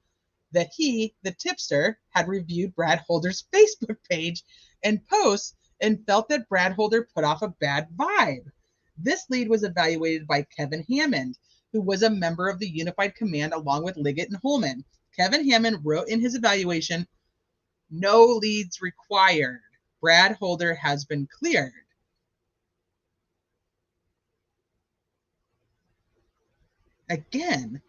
that he, the tipster, had reviewed Brad Holder's Facebook page and posts and felt that Brad Holder put off a bad vibe. This lead was evaluated by Kevin Hammond, who was a member of the Unified Command along with Liggett and Holman. Kevin Hammond wrote in his evaluation, no leads required. Brad Holder has been cleared. Again,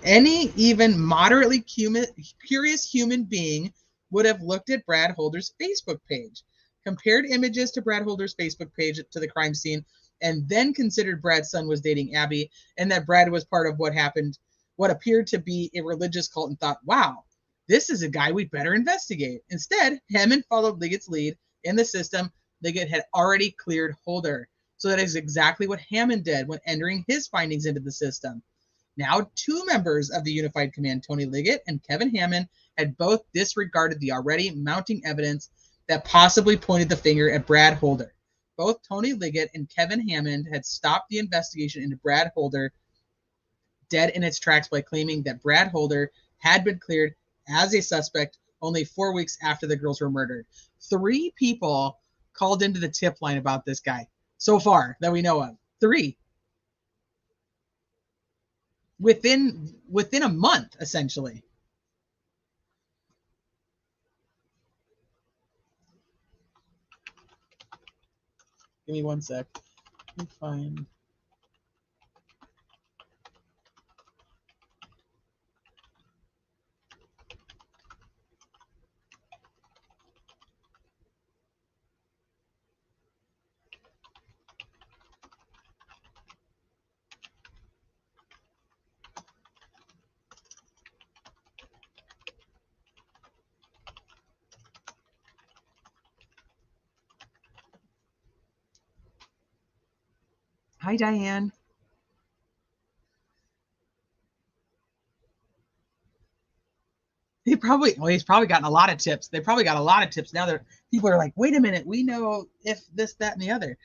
any even moderately curious human being would have looked at Brad Holder's Facebook page, compared images to Brad Holder's Facebook page to the crime scene, and then considered Brad's son was dating Abby and that Brad was part of what appeared to be a religious cult, and thought, wow, this is a guy we'd better investigate. Instead, Hammond followed Liggett's lead in the system. Liggett had already cleared Holder. So that is exactly what Hammond did when entering his findings into the system. Now, two members of the Unified Command, Tony Liggett and Kevin Hammond, had both disregarded the already mounting evidence that possibly pointed the finger at Brad Holder. Both Tony Liggett and Kevin Hammond had stopped the investigation into Brad Holder dead in its tracks by claiming that Brad Holder had been cleared as a suspect only 4 weeks after the girls were murdered. 3 people called into the tip line about this guy so far that we know of. 3. Within a month, essentially. Give me 1 sec. Let me find. Hi, Diane. He's probably gotten a lot of tips. They probably got a lot of tips now. That people are like, wait a minute, we know if this, that, and the other.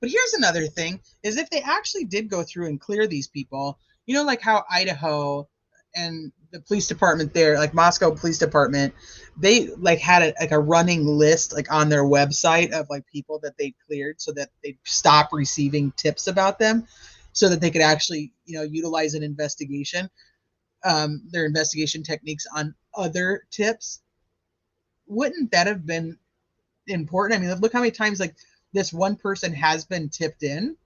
But here's another thing: is if they actually did go through and clear these people, you know, like how Idaho and the police department there, like Moscow Police Department, they like had a running list like on their website of like people that they cleared so that they'd stop receiving tips about them, so that they could actually, you know, utilize an investigation, their investigation techniques on other tips. Wouldn't that have been important? I mean, look how many times like this one person has been tipped in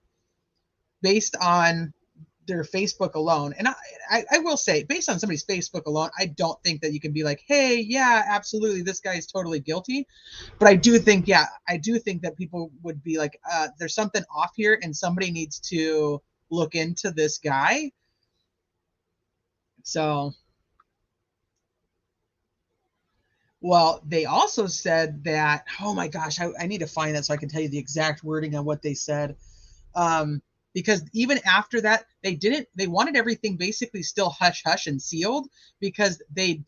based on their Facebook alone. And I will say, based on somebody's Facebook alone, I don't think that you can be like, hey, yeah, absolutely, this guy is totally guilty. But I do think that people would be like, there's something off here and somebody needs to look into this guy. So, well, they also said that, oh my gosh, I need to find that so I can tell you the exact wording on what they said. Because even after that, they wanted everything basically still hush hush and sealed, because they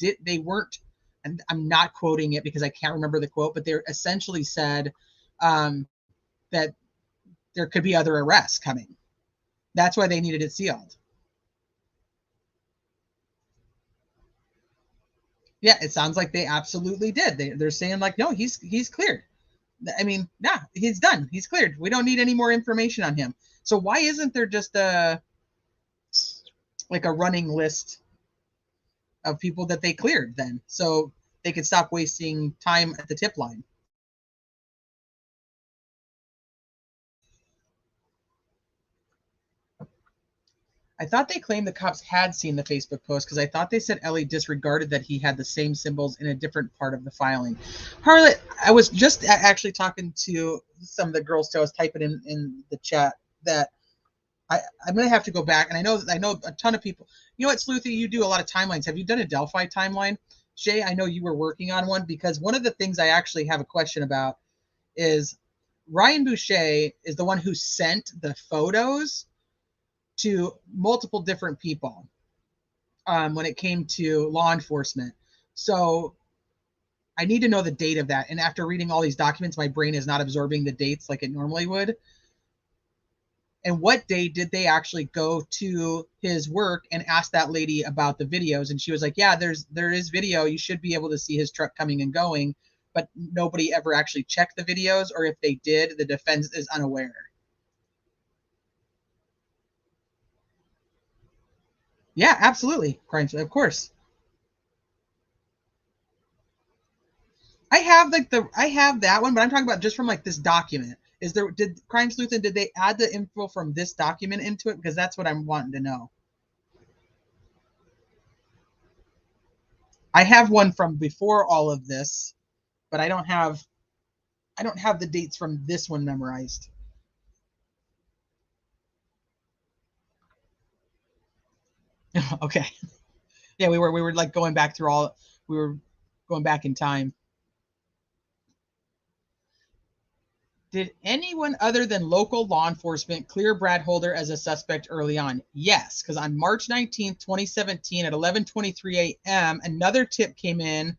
weren't, and I'm not quoting it because I can't remember the quote, but they essentially said that there could be other arrests coming. That's why they needed it sealed. Yeah, it sounds like they absolutely did. They're saying like, no, he's cleared. I mean, nah, he's done. He's cleared. We don't need any more information on him. So why isn't there just a running list of people that they cleared then, so they could stop wasting time at the tip line? I thought they claimed the cops had seen the Facebook post, because I thought they said Ellie disregarded that he had the same symbols in a different part of the filing. Harlot, I was just actually talking to some of the girls, so I was typing in the chat that I'm going to have to go back, and I know a ton of people. You know what, Sleuthy, you do a lot of timelines. Have you done a Delphi timeline? Shay, I know you were working on one, because one of the things I actually have a question about is Ryan Boucher is the one who sent the photos to multiple different people when it came to law enforcement. So I need to know the date of that. And after reading all these documents, my brain is not absorbing the dates like it normally would. And what day did they actually go to his work and ask that lady about the videos? And she was like, yeah, there is video. You should be able to see his truck coming and going. But nobody ever actually checked the videos, or if they did, the defense is unaware. Yeah, absolutely. Crimes, of course. I have I have that one, but I'm talking about just from like this document. Did Crime Sleuth, did they add the info from this document into it? Because that's what I'm wanting to know. I have one from before all of this, but I don't have the dates from this one memorized. Okay. Yeah, we were like going back through all, we were going back in time. Did anyone other than local law enforcement clear Brad Holder as a suspect early on? Yes, because on March 19th, 2017 at 11:23 a.m., another tip came in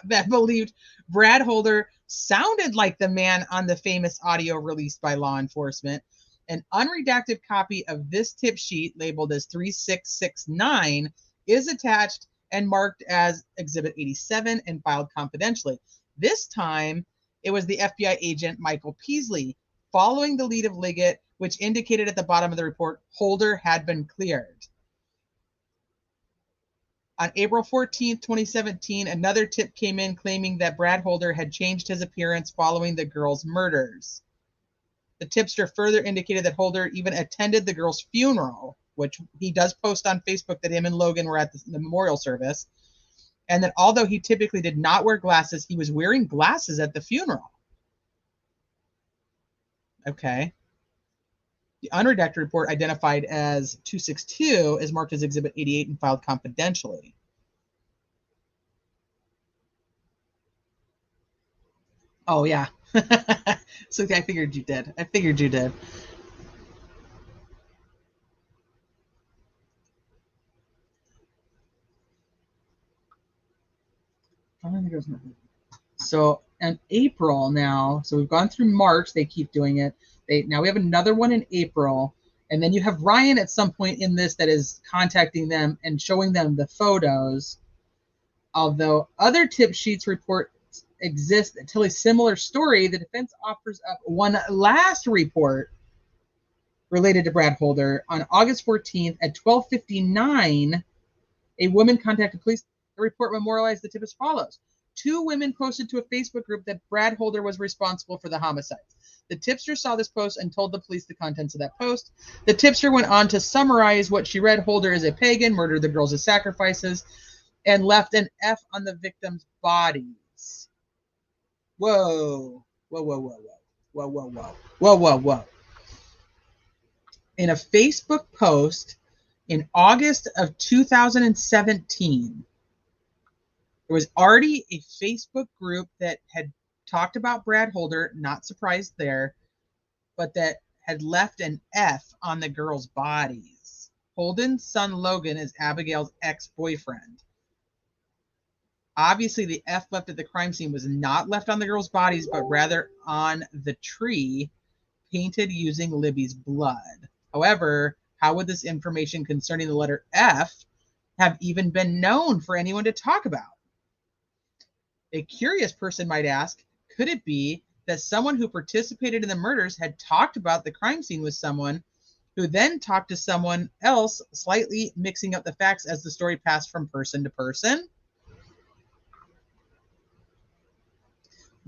that believed Brad Holder sounded like the man on the famous audio released by law enforcement. An unredacted copy of this tip sheet labeled as 3669 is attached and marked as Exhibit 87 and filed confidentially. This time, it was the FBI agent Michael Peasley following the lead of Liggett, which indicated at the bottom of the report Holder had been cleared. On April 14th, 2017, another tip came in claiming that Brad Holder had changed his appearance following the girls' murders. The tipster further indicated that Holder even attended the girls' funeral, which he does post on Facebook that him and Logan were at the memorial service, and that although he typically did not wear glasses, he was wearing glasses at the funeral. Okay. The unredacted report identified as 262 is marked as Exhibit 88 and filed confidentially. Oh, yeah. So I figured you did. I figured you did. So in April now, so we've gone through March, they keep doing it. Now we have another one in April. And then you have Ryan at some point in this that is contacting them and showing them the photos. Although other tip sheets report exist that tell a similar story, the defense offers up one last report related to Brad Holder. On August 14th at 12:59, a woman contacted police. The report memorialized the tip as follows. 2 women posted to a Facebook group that Brad Holder was responsible for the homicides. The tipster saw this post and told the police the contents of that post. The tipster went on to summarize what she read. Holder is a pagan, murdered the girls as sacrifices, and left an F on the victims' bodies. Whoa. Whoa, whoa, whoa, whoa. Whoa, whoa, whoa. Whoa, whoa, whoa. In a Facebook post in August of 2017, there was already a Facebook group that had talked about Brad Holder, not surprised there, but that had left an F on the girls' bodies. Holden's son Logan is Abigail's ex-boyfriend. Obviously, the F left at the crime scene was not left on the girls' bodies, but rather on the tree, painted using Libby's blood. However, how would this information concerning the letter F have even been known for anyone to talk about? A curious person might ask, could it be that someone who participated in the murders had talked about the crime scene with someone who then talked to someone else, slightly mixing up the facts as the story passed from person to person?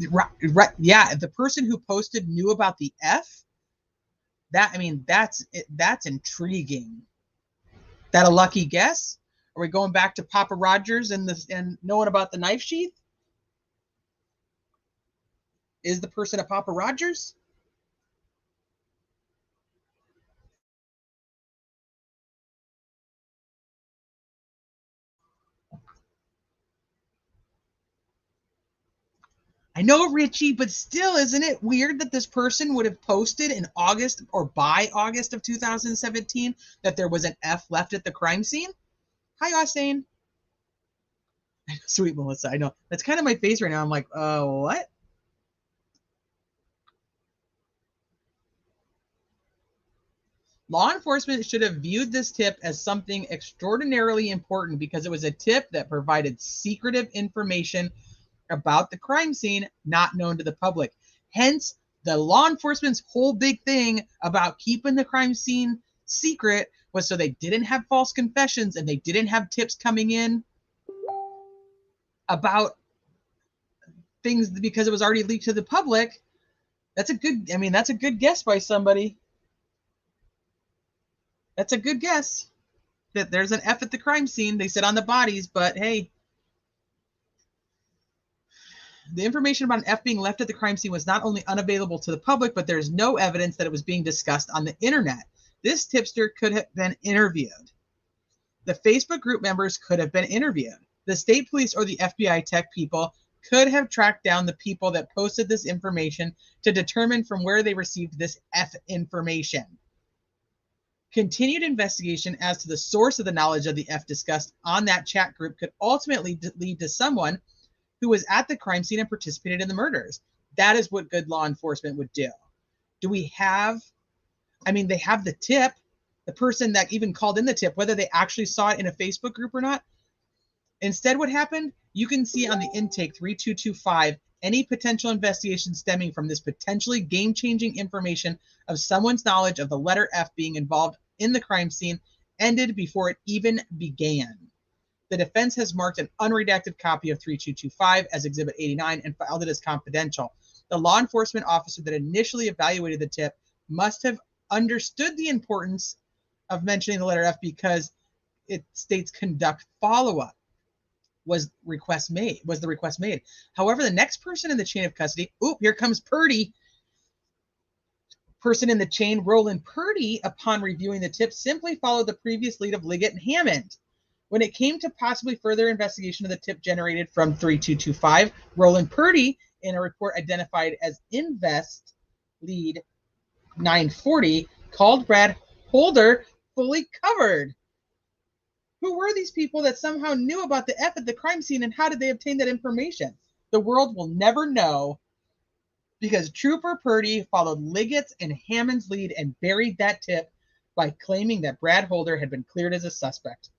Right, yeah, the person who posted knew about the F. That's intriguing. That a lucky guess? Are we going back to Papa Rogers and knowing about the knife sheath? Is the person a Papa Rogers? I know, Richie, but still, isn't it weird that this person would have posted in August or by August of 2017 that there was an F left at the crime scene? Hi, Austin. Sweet Melissa, I know. That's kind of my face right now. I'm like, what? Law enforcement should have viewed this tip as something extraordinarily important because it was a tip that provided secretive information about the crime scene not known to the public. Hence, the law enforcement's whole big thing about keeping the crime scene secret was so they didn't have false confessions and they didn't have tips coming in about things because it was already leaked to the public. That's a good guess by somebody. That's a good guess that there's an F at the crime scene. They said on the bodies, but hey, The information about an F being left at the crime scene was not only unavailable to the public, but there is no evidence that it was being discussed on the internet. This tipster could have been interviewed. The Facebook group members could have been interviewed. The state police or the FBI tech people could have tracked down the people that posted this information to determine from where they received this F information. Continued investigation as to the source of the knowledge of the F discussed on that chat group could ultimately lead to someone who was at the crime scene and participated in the murders. That is what good law enforcement would do. Do we have, they have the tip, the person that even called in the tip, whether they actually saw it in a Facebook group or not. Instead, what happened? You can see on the intake 3225 any potential investigation stemming from this potentially game-changing information of someone's knowledge of the letter F being involved in the crime scene ended before it even began. The defense has marked an unredacted copy of 3225 as Exhibit 89 and filed it as confidential. The law enforcement officer that initially evaluated the tip must have understood the importance of mentioning the letter F because it states conduct follow-up. Was the request made? However, the next person in the chain of custody, here comes Purdy. Person in the chain, Roland Purdy, upon reviewing the tip, simply followed the previous lead of Liggett and Hammond. When it came to possibly further investigation of the tip generated from 3225, Roland Purdy, in a report identified as Invest Lead 940, called Brad Holder fully covered. Who were these people that somehow knew about the F at the crime scene, and how did they obtain that information? The world will never know, because Trooper Purdy followed Liggett's and Hammond's lead and buried that tip by claiming that Brad Holder had been cleared as a suspect.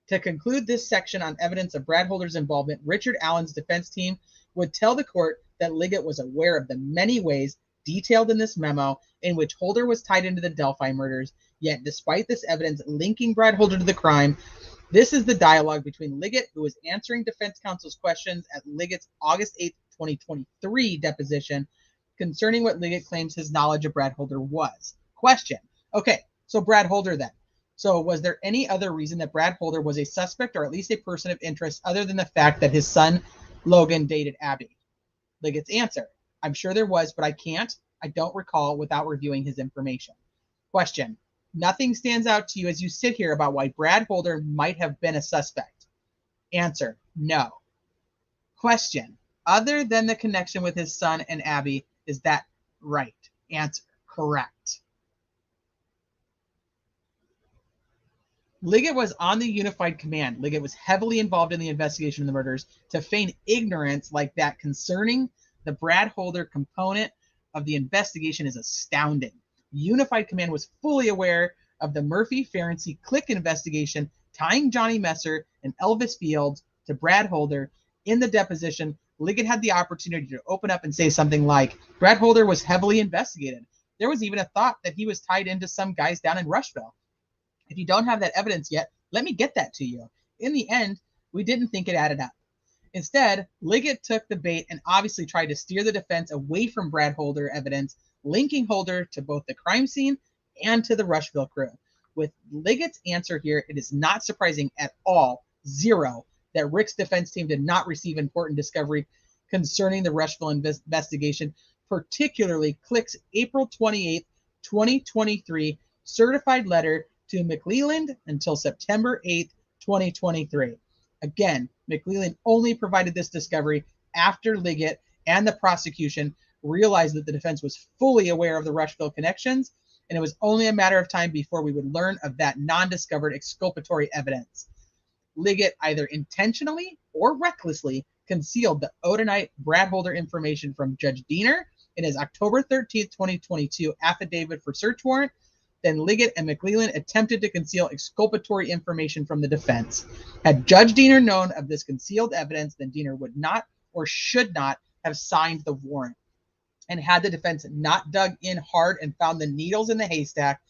To conclude this section on evidence of Brad Holder's involvement, Richard Allen's defense team would tell the court that Liggett was aware of the many ways detailed in this memo in which Holder was tied into the Delphi murders. Yet, despite this evidence linking Brad Holder to the crime, this is the dialogue between Liggett, who was answering defense counsel's questions at Liggett's August 8th, 2023 deposition concerning what Liggett claims his knowledge of Brad Holder was. Question. Okay, so Brad Holder then. So was there any other reason that Brad Holder was a suspect or at least a person of interest other than the fact that his son, Logan, dated Abby? Liggett's answer. I'm sure there was, but I don't recall without reviewing his information. Question. Nothing stands out to you as you sit here about why Brad Holder might have been a suspect? Answer. No. Question. Other than the connection with his son and Abby, is that right? Answer. Correct. Liggett was on the Unified Command. Liggett was heavily involved in the investigation of the murders. To feign ignorance like that concerning the Brad Holder component of the investigation is astounding. Unified Command was fully aware of the Murphy-Ferenczi clique investigation tying Johnny Messer and Elvis Fields to Brad Holder. In the deposition, Liggett had the opportunity to open up and say something like, Brad Holder was heavily investigated. There was even a thought that he was tied into some guys down in Rushville. If you don't have that evidence yet, let me get that to you. In the end, we didn't think it added up. Instead, Liggett took the bait and obviously tried to steer the defense away from Brad Holder evidence, linking Holder to both the crime scene and to the Rushville crew. With Liggett's answer here, it is not surprising at all, zero, that Rick's defense team did not receive important discovery concerning the Rushville investigation, particularly Click's April 28, 2023 certified letter to McClelland until September 8, 2023. Again, McClelland only provided this discovery after Liggett and the prosecution realized that the defense was fully aware of the Rushville connections, and it was only a matter of time before we would learn of that non-discovered exculpatory evidence. Liggett either intentionally or recklessly concealed the Odinite Brad Holder information from Judge Diener in his October 13, 2022 affidavit for search warrant. Then Liggett and McClelland attempted to conceal exculpatory information from the defense. Had Judge Diener known of this concealed evidence, then Diener would not or should not have signed the warrant. And had the defense not dug in hard and found the needles in the haystack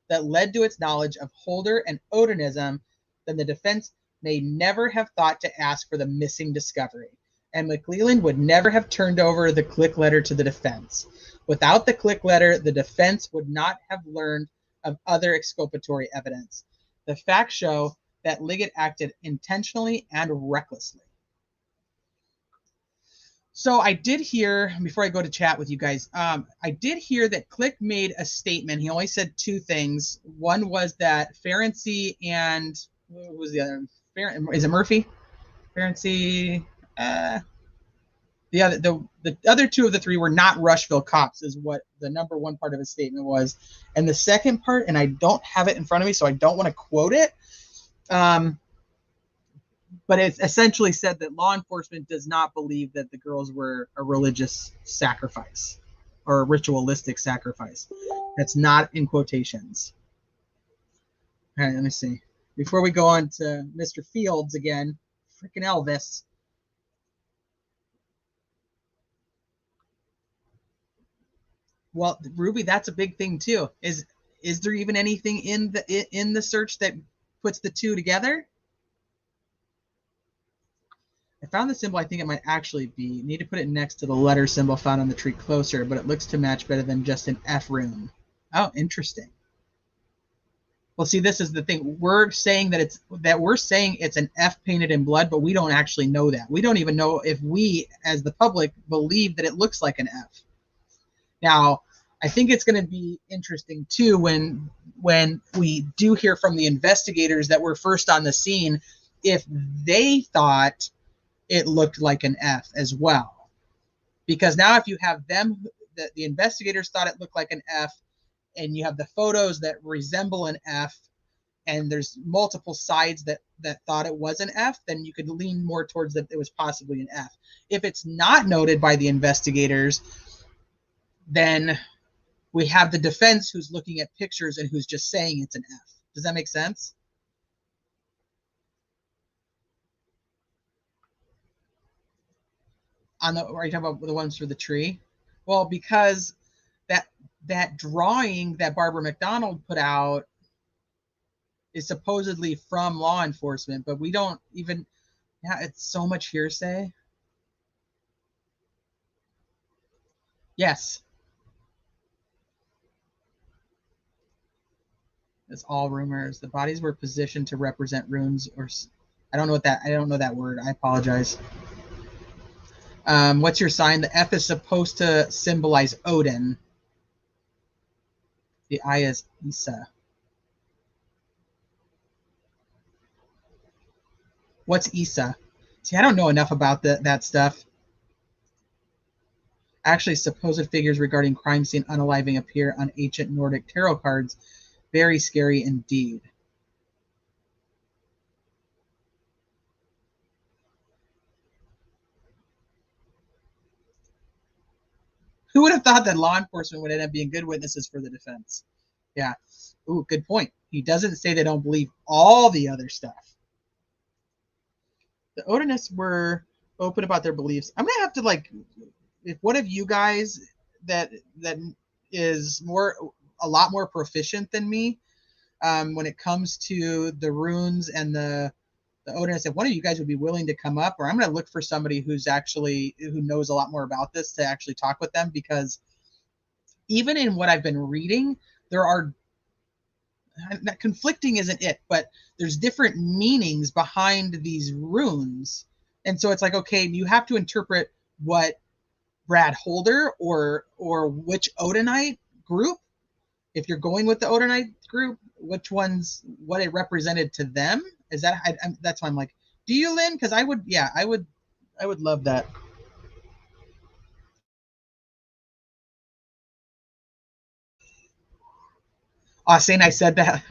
that led to its knowledge of Holder and Odinism, then the defense may never have thought to ask for the missing discovery. And McClelland would never have turned over the click letter to the defense. Without the click letter, the defense would not have learned of other exculpatory evidence. The facts show that Liggett acted intentionally and recklessly. So I did hear, before I go to chat with you guys, I did hear that Click made a statement. He only said two things. One was that Ferenczi and what was the other? Is it Murphy? Ferenczi. The other two of the three were not Rushville cops, is what the number one part of his statement was. And the second part, and I don't have it in front of me, so I don't want to quote it. But it essentially said that law enforcement does not believe that the girls were a religious sacrifice or a ritualistic sacrifice. That's not in quotations. All right, let me see. Before we go on to Mr. Fields again, freaking Elvis. Well, Ruby, that's a big thing too. Is there even anything in the search that puts the two together? I found the symbol. I think it might actually be. Need to put it next to the letter symbol found on the tree closer, but it looks to match better than just an F rune. Oh, interesting. Well, see, this is the thing. We're saying that it's an F painted in blood, but we don't actually know that. We don't even know if we, as the public, believe that it looks like an F. Now, I think it's going to be interesting too when we do hear from the investigators that were first on the scene, if they thought it looked like an F as well. Because now if you have them, the investigators thought it looked like an F, and you have the photos that resemble an F, and there's multiple sides that thought it was an F, then you could lean more towards that it was possibly an F. If it's not noted by the investigators, then we have the defense who's looking at pictures and who's just saying it's an F. Does that make sense? Are you talking about the ones for the tree? Well, because that drawing that Barbara McDonald put out is supposedly from law enforcement, but we don't even. Yeah, it's so much hearsay. Yes, it's all rumors. The bodies were positioned to represent runes, or I don't know what that. I don't know that word. I apologize. What's your sign? The F is supposed to symbolize Odin. The I is Isa. What's Isa? See, I don't know enough about that stuff. Actually, supposed figures regarding crime scene unaliving appear on ancient Nordic tarot cards. Very scary indeed. Who would have thought that law enforcement would end up being good witnesses for the defense? Yeah. Ooh, good point. He doesn't say they don't believe all the other stuff. The Odinists were open about their beliefs. I'm gonna have to if one of you guys that is a lot more proficient than me when it comes to the runes and the Odinists, if one of you guys would be willing to come up, or I'm going to look for somebody who knows a lot more about this to actually talk with them, because even in what I've been reading, there are not conflicting isn't it, but there's different meanings behind these runes. And so it's like, okay, you have to interpret what Brad Holder or which Odinite group, if you're going with the Odinite group, what it represented to them. Is that that's why I'm like, do you, Lynn? Because I would love that. Oh, saying I said that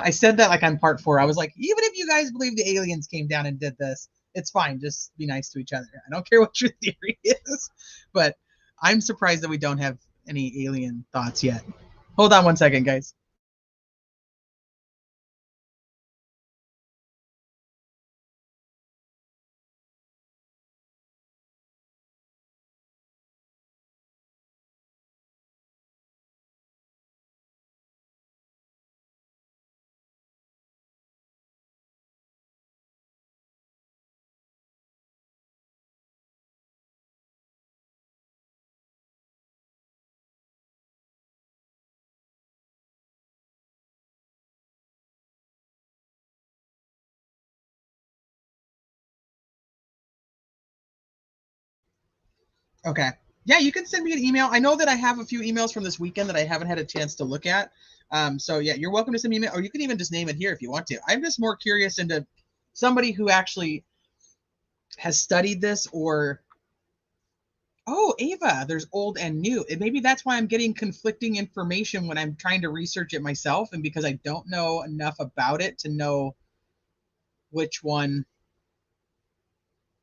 like I'm part 4. I was like, even if you guys believe the aliens came down and did this, it's fine. Just be nice to each other. I don't care what your theory is, but I'm surprised that we don't have any alien thoughts yet. Hold on one second, guys. Okay. Yeah, you can send me an email. I know that I have a few emails from this weekend that I haven't had a chance to look at. So yeah, you're welcome to send me an email, or you can even just name it here if you want to. I'm just more curious into somebody who actually has studied this, or oh, Ava, there's old and new. And maybe that's why I'm getting conflicting information when I'm trying to research it myself, and because I don't know enough about it to know which one,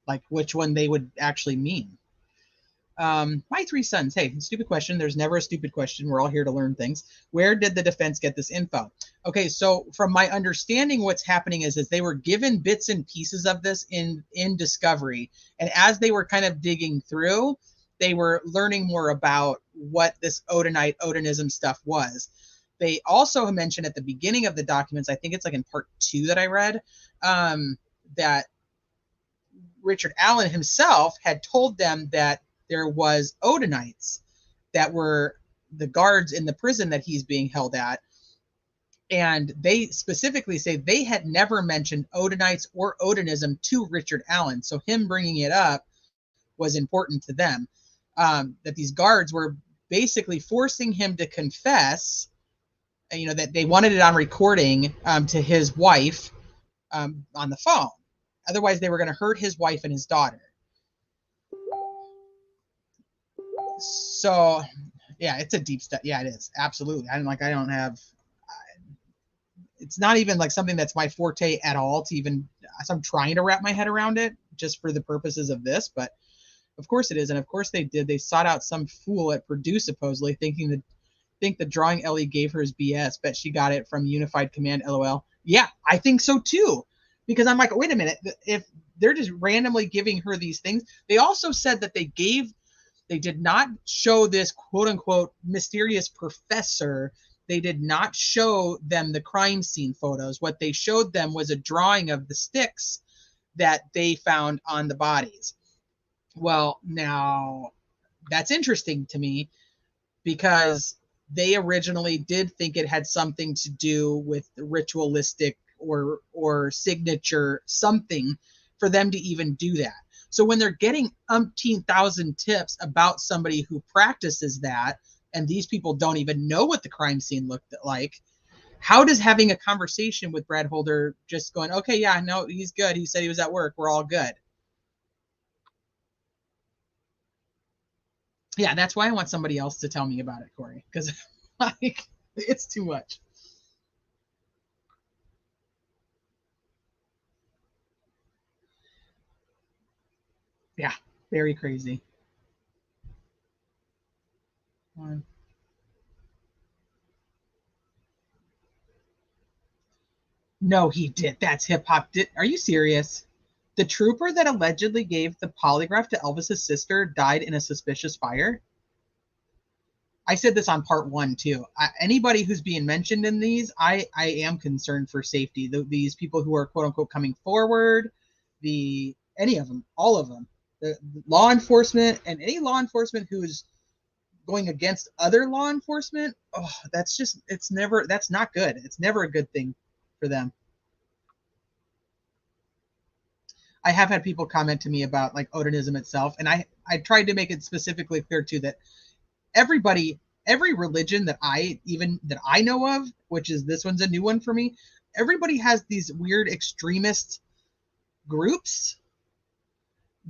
like which one they would actually mean. My three sons. Hey, stupid question. There's never a stupid question. We're all here to learn things. Where did the defense get this info? Okay, so from my understanding, what's happening is they were given bits and pieces of this in discovery, and as they were kind of digging through, they were learning more about what this Odinism stuff was. They also mentioned at the beginning of the documents, I think it's like in part 2 that I read, that Richard Allen himself had told them that there was Odinites that were the guards in the prison that he's being held at. And they specifically say they had never mentioned Odinites or Odinism to Richard Allen. So him bringing it up was important to them. That these guards were basically forcing him to confess, that they wanted it on recording to his wife on the phone. Otherwise, they were going to hurt his wife and his daughter. So, yeah, it's a deep stuff. Yeah, it is. Absolutely. I don't have, it's not even like something that's my forte at all to even, so I'm trying to wrap my head around it just for the purposes of this, but of course it is. And of course they did. They sought out some fool at Purdue, supposedly, think the drawing Ellie gave her is BS. Bet she got it from Unified Command, LOL. Yeah, I think so too. Because I'm like, wait a minute. If they're just randomly giving her these things, they also said that they did not show this quote unquote mysterious professor. They did not show them the crime scene photos. What they showed them was a drawing of the sticks that they found on the bodies. Well, now that's interesting to me because they originally did think it had something to do with the ritualistic or signature something for them to even do that. So when they're getting umpteen thousand tips about somebody who practices that, and these people don't even know what the crime scene looked like, how does having a conversation with Brad Holder just going, okay, yeah, no, he's good. He said he was at work. We're all good. Yeah, that's why I want somebody else to tell me about it, Corey, because like it's too much. Yeah, very crazy. No, he did. That's hip hop. Are you serious? The trooper that allegedly gave the polygraph to Elvis's sister died in a suspicious fire. I said this on part 1 too. Anybody who's being mentioned in these, I am concerned for safety. These people who are quote unquote coming forward, any of them, all of them, the law enforcement and any law enforcement who is going against other law enforcement. Oh, that's not good. It's never a good thing for them. I have had people comment to me about like Odinism itself, and I tried to make it specifically clear too that every religion that I know of, which is this one's a new one for me, everybody has these weird extremist groups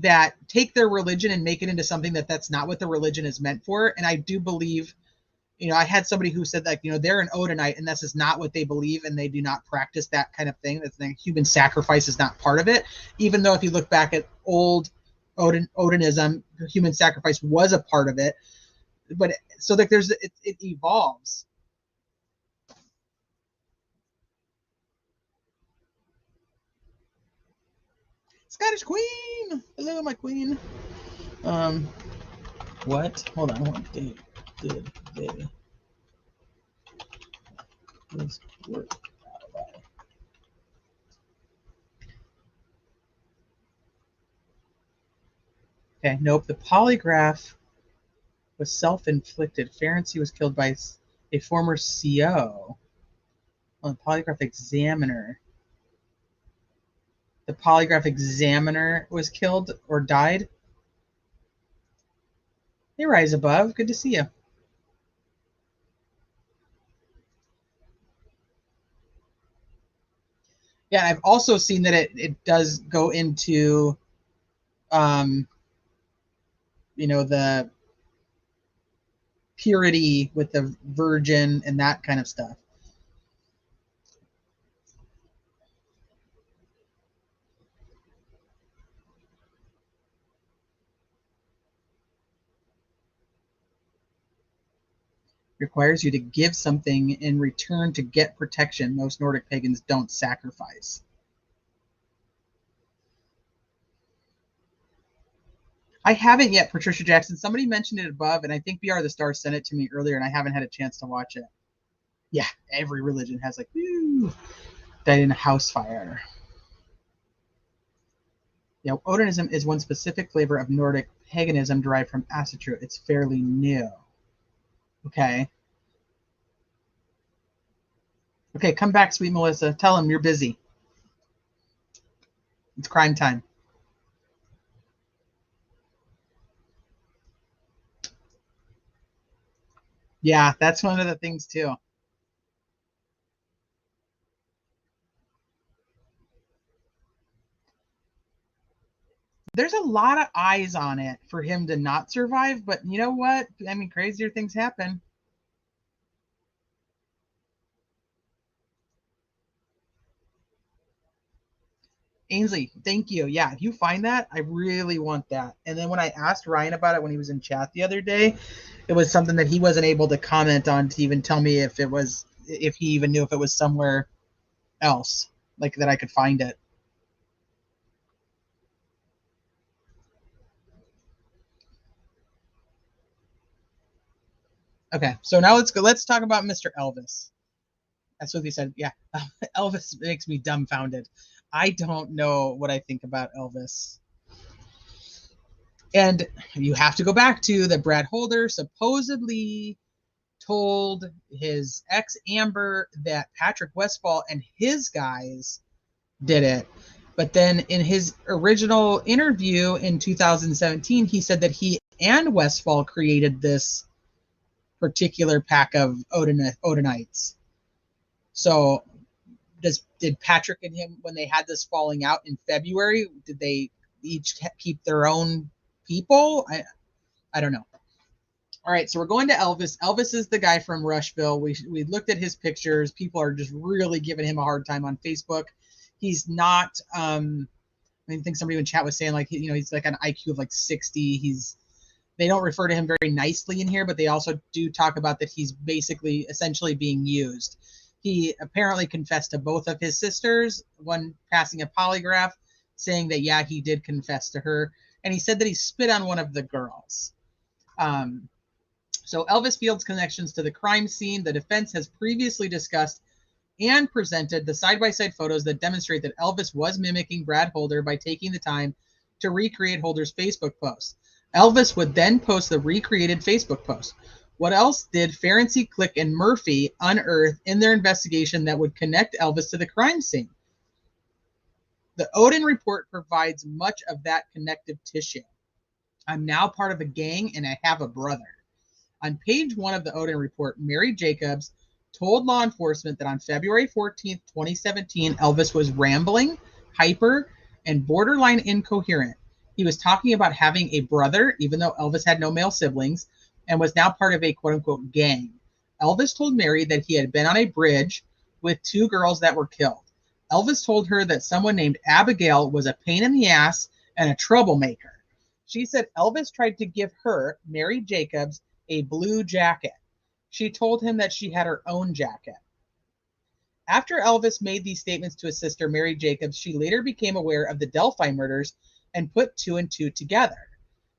that take their religion and make it into something that's not what the religion is meant for. And I do believe, I had somebody who said like, they're an Odinite and this is not what they believe and they do not practice that kind of thing. That's like human sacrifice is not part of it. Even though if you look back at old Odinism, human sacrifice was a part of it. But so like it evolves. Scottish Queen. Hello, my queen. What? Hold on. Did they was work alibi? Okay, nope. The polygraph was self-inflicted. Ferenczi was killed by a former CO. Well, the polygraph examiner. The polygraph examiner was killed or died. Hey, Rise Above. Good to see you. Yeah, I've also seen that it does go into, the purity with the virgin and that kind of stuff. Requires you to give something in return to get protection. Most Nordic pagans don't sacrifice. I haven't yet, Patricia Jackson. Somebody mentioned it above, and I think BR the Star sent it to me earlier, and I haven't had a chance to watch it. Yeah, every religion has like, woo, died in a house fire. Yeah, Odinism is one specific flavor of Nordic paganism derived from Asatru. It's fairly new. Okay. Okay, come back, sweet Melissa. Tell him you're busy. It's crime time. Yeah, that's one of the things too. There's a lot of eyes on it for him to not survive, but you know what? I mean, crazier things happen. Ainsley, thank you. Yeah, if you find that, I really want that. And then when I asked Ryan about it when he was in chat the other day, it was something that he wasn't able to comment on to even tell me if he even knew if it was somewhere else, like that I could find it. Okay, so now let's go. Let's talk about Mr. Elvis. That's what he said. Yeah, Elvis makes me dumbfounded. I don't know what I think about Elvis. And you have to go back to that Brad Holder supposedly told his ex Amber that Patrick Westfall and his guys did it. But then in his original interview in 2017, he said that he and Westfall created this particular pack of Odinites. So did Patrick and him, when they had this falling out in February, did they each keep their own people? I don't know. All right, so we're going to Elvis. Elvis is the guy from Rushville. We looked at his pictures. People are just really giving him a hard time on Facebook. He's not. I think somebody in chat was saying like he's like an IQ of like 60. They don't refer to him very nicely in here, but they also do talk about that he's basically essentially being used. He apparently confessed to both of his sisters, one passing a polygraph, saying that, yeah, he did confess to her. And he said that he spit on one of the girls. So Elvis Fields' connections to the crime scene, the defense has previously discussed and presented the side-by-side photos that demonstrate that Elvis was mimicking Brad Holder by taking the time to recreate Holder's Facebook post. Elvis would then post the recreated Facebook post. What else did Ferenczi, Click, and Murphy unearth in their investigation that would connect Elvis to the crime scene? The Odin report provides much of that connective tissue. I'm now part of a gang and I have a brother. On page 1 of the Odin report, Mary Jacobs told law enforcement that on February 14th, 2017, Elvis was rambling, hyper, and borderline incoherent. He was talking about having a brother, even though Elvis had no male siblings, and was now part of a quote-unquote gang. Elvis told Mary that he had been on a bridge with 2 girls that were killed. Elvis told her that someone named Abigail was a pain in the ass and a troublemaker. She said Elvis tried to give her, Mary Jacobs, a blue jacket. She told him that she had her own jacket. After Elvis made these statements to his sister, Mary Jacobs, she later became aware of the Delphi murders and put 2 and 2 together.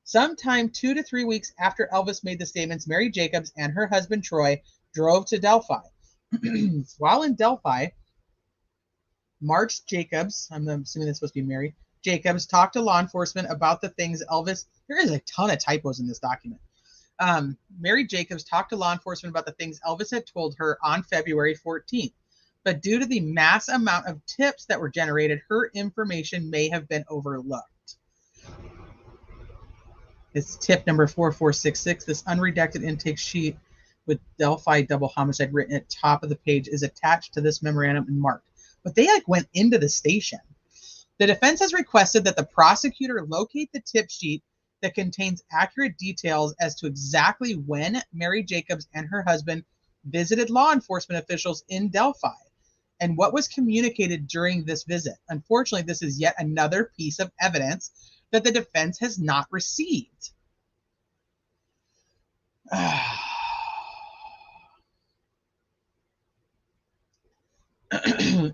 Sometime 2 to 3 weeks after Elvis made the statements, Mary Jacobs and her husband Troy drove to Delphi. While in Delphi, March Jacobs, I'm assuming that's supposed to be Mary, Jacobs talked to law enforcement about the things Elvis, there is a ton of typos in this document. Mary Jacobs talked to law enforcement about the things Elvis had told her on February 14th. But due to the mass amount of tips that were generated, her information may have been overlooked. It's tip number 4466. This unredacted intake sheet with Delphi double homicide written at top of the page is attached to this memorandum and marked. But they like went into the station. The defense has requested that the prosecutor locate the tip sheet that contains accurate details as to exactly when Mary Jacobs and her husband visited law enforcement officials in Delphi and what was communicated during this visit. Unfortunately, this is yet another piece of evidence that the defense has not received.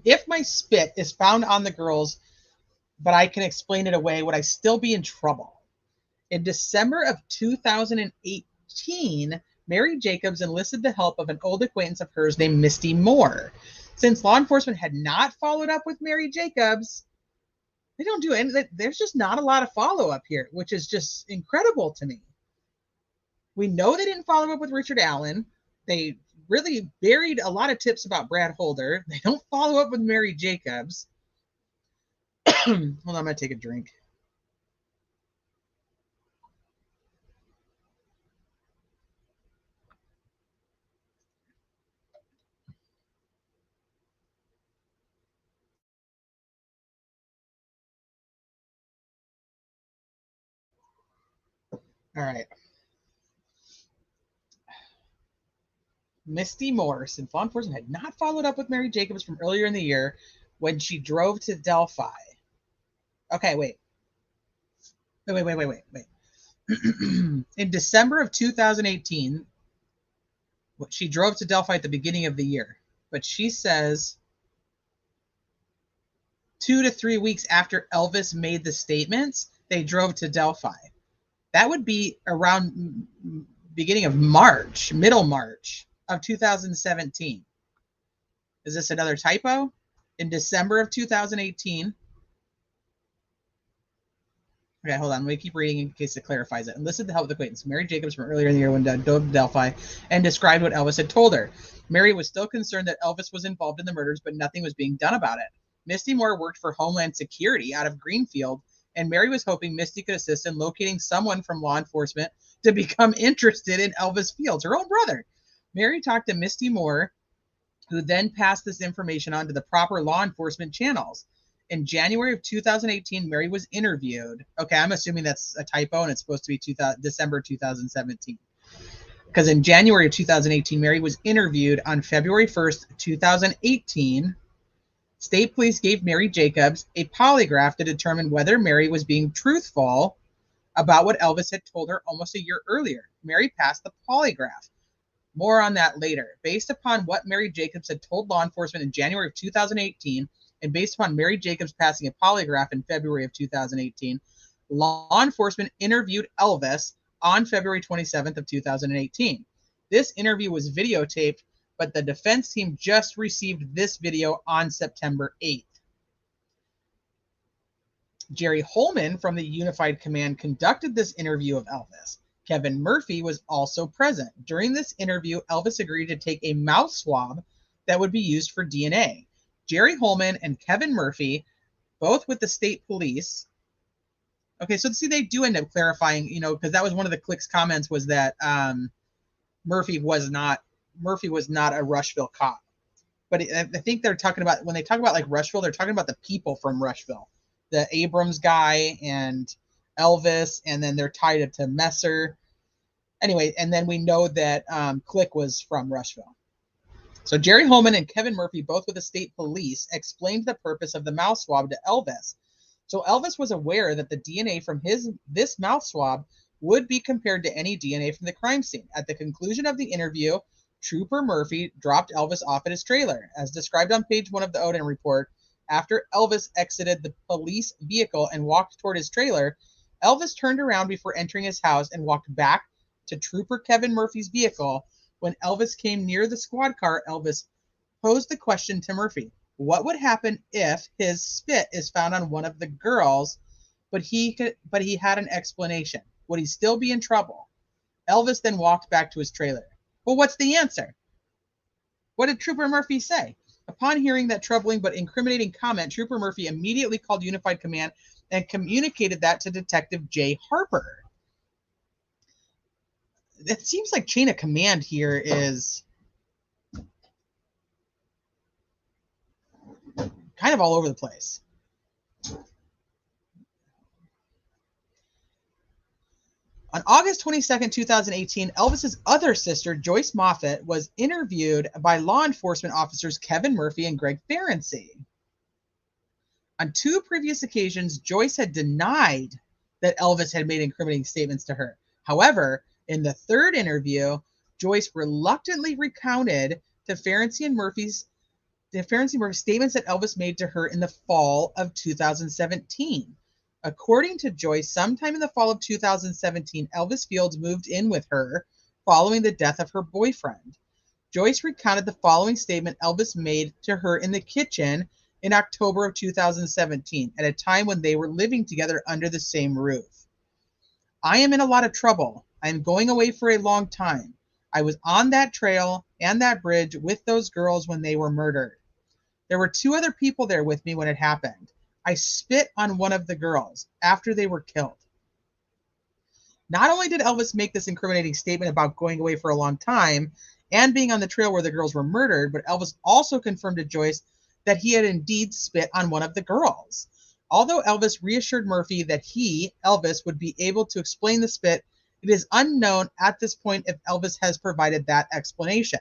If my spit is found on the girls, but I can explain it away, would I still be in trouble? In December of 2018, Mary Jacobs enlisted the help of an old acquaintance of hers named Misty Moore. Since law enforcement had not followed up with Mary Jacobs, they don't do anything. There's just not a lot of follow-up here, which is just incredible to me. We know they didn't follow up with Richard Allen. They really buried a lot of tips about Brad Holder. They don't follow up with Mary Jacobs. Hold on, I'm going to take a drink. All right. Misty Moore, since law enforcement had not followed up with Mary Jacobs from earlier in the year when she drove to Delphi. Okay, wait. In December of 2018, she drove to Delphi at the beginning of the year. But she says 2 to 3 weeks after Elvis made the statements, they drove to Delphi. That would be around beginning of March, middle March of 2017. Is this another typo? In December of 2018. Okay, hold on. Let me keep reading in case it clarifies it. Enlisted the help of the acquaintance, Mary Jacobs, from earlier in the year when dove to Delphi and described what Elvis had told her. Mary was still concerned that Elvis was involved in the murders, but nothing was being done about it. Misty Moore worked for Homeland Security out of Greenfield, and Mary was hoping Misty could assist in locating someone from law enforcement to become interested in Elvis Fields, her own brother. Mary talked to Misty Moore, who then passed this information on to the proper law enforcement channels. In January of 2018, Mary was interviewed. Okay, I'm assuming that's a typo and it's supposed to be December 2017. Because in January of 2018, Mary was interviewed on February 1st, 2018. State police gave Mary Jacobs a polygraph to determine whether Mary was being truthful about what Elvis had told her almost a year earlier. Mary passed the polygraph. More on that later. Based upon what Mary Jacobs had told law enforcement in January of 2018, and based upon Mary Jacobs passing a polygraph in February of 2018, law enforcement interviewed Elvis on February 27th of 2018. This interview was videotaped, but the defense team just received this video on September 8th. Jerry Holman from the Unified Command conducted this interview of Elvis. Kevin Murphy was also present. During this interview, Elvis agreed to take a mouth swab that would be used for DNA. Jerry Holman and Kevin Murphy, both with the state police. Okay, so see, they do end up clarifying, because that was one of the clicks comments was that Murphy was not a Rushville cop. But I think they're talking about, when they talk about like Rushville, they're talking about the people from Rushville, the Abrams guy and Elvis, and then they're tied it to Messer. Anyway, and then we know that Click was from Rushville. So Jerry Holman and Kevin Murphy, both with the state police, explained the purpose of the mouth swab to Elvis. So Elvis was aware that the DNA from this mouth swab would be compared to any DNA from the crime scene. At the conclusion of the interview, Trooper Murphy dropped Elvis off at his trailer. As described on page 1 of the Odin report, after Elvis exited the police vehicle and walked toward his trailer, Elvis turned around before entering his house and walked back to Trooper Kevin Murphy's vehicle. When Elvis came near the squad car, Elvis posed the question to Murphy: what would happen if his spit is found on one of the girls, but he had an explanation? Would he still be in trouble? Elvis then walked back to his trailer. Well, what's the answer? What did Trooper Murphy say? Upon hearing that troubling but incriminating comment, Trooper Murphy immediately called Unified Command and communicated that to Detective Jay Harper. it seems like chain of command here is kind of all over the place. On August 22nd, 2018, Elvis's other sister, Joyce Moffett, was interviewed by law enforcement officers Kevin Murphy and Greg Ferenczi. On 2 previous occasions, Joyce had denied that Elvis had made incriminating statements to her. However, in the 3rd interview, Joyce reluctantly recounted to Ferenczi and Murphy's statements that Elvis made to her in the fall of 2017. According to Joyce, sometime in the fall of 2017, Elvis Fields moved in with her following the death of her boyfriend. Joyce recounted the following statement Elvis made to her in the kitchen in October of 2017, at a time when they were living together under the same roof. I am in a lot of trouble. I am going away for a long time. I was on that trail and that bridge with those girls when they were murdered. There were 2 other people there with me when it happened. I spit on one of the girls after they were killed. Not only did Elvis make this incriminating statement about going away for a long time and being on the trail where the girls were murdered, but Elvis also confirmed to Joyce that he had indeed spit on one of the girls. Although Elvis reassured Murphy that he, Elvis, would be able to explain the spit, it is unknown at this point if Elvis has provided that explanation.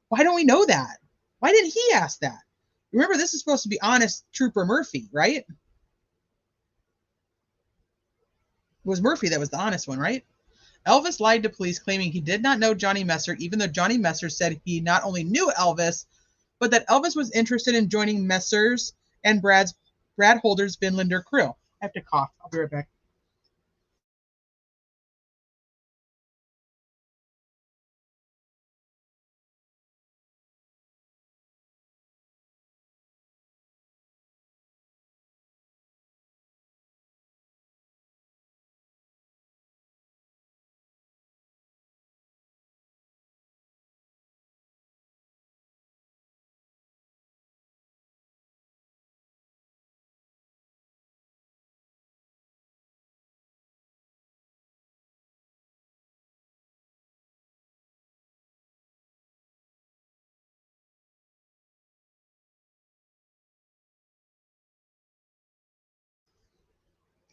Why don't we know that? Why didn't he ask that? Remember, this is supposed to be honest Trooper Murphy, right? It was Murphy that was the honest one, right? Elvis lied to police, claiming he did not know Johnny Messer, even though Johnny Messer said he not only knew Elvis, but that Elvis was interested in joining Messer's and Brad Holder's Vinlander crew. I have to cough. I'll be right back.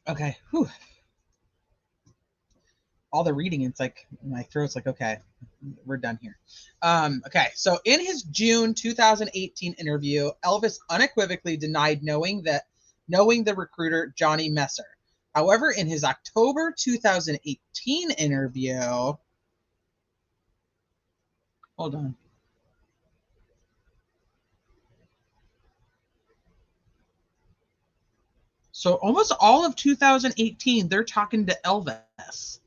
Okay. Whew. All the reading, it's like my throat's like, okay, we're done here. Okay, so in his June 2018 interview, Elvis unequivocally denied knowing the recruiter Johnny Messer. However, in his October 2018 interview, hold on. So almost all of 2018, they're talking to Elvis.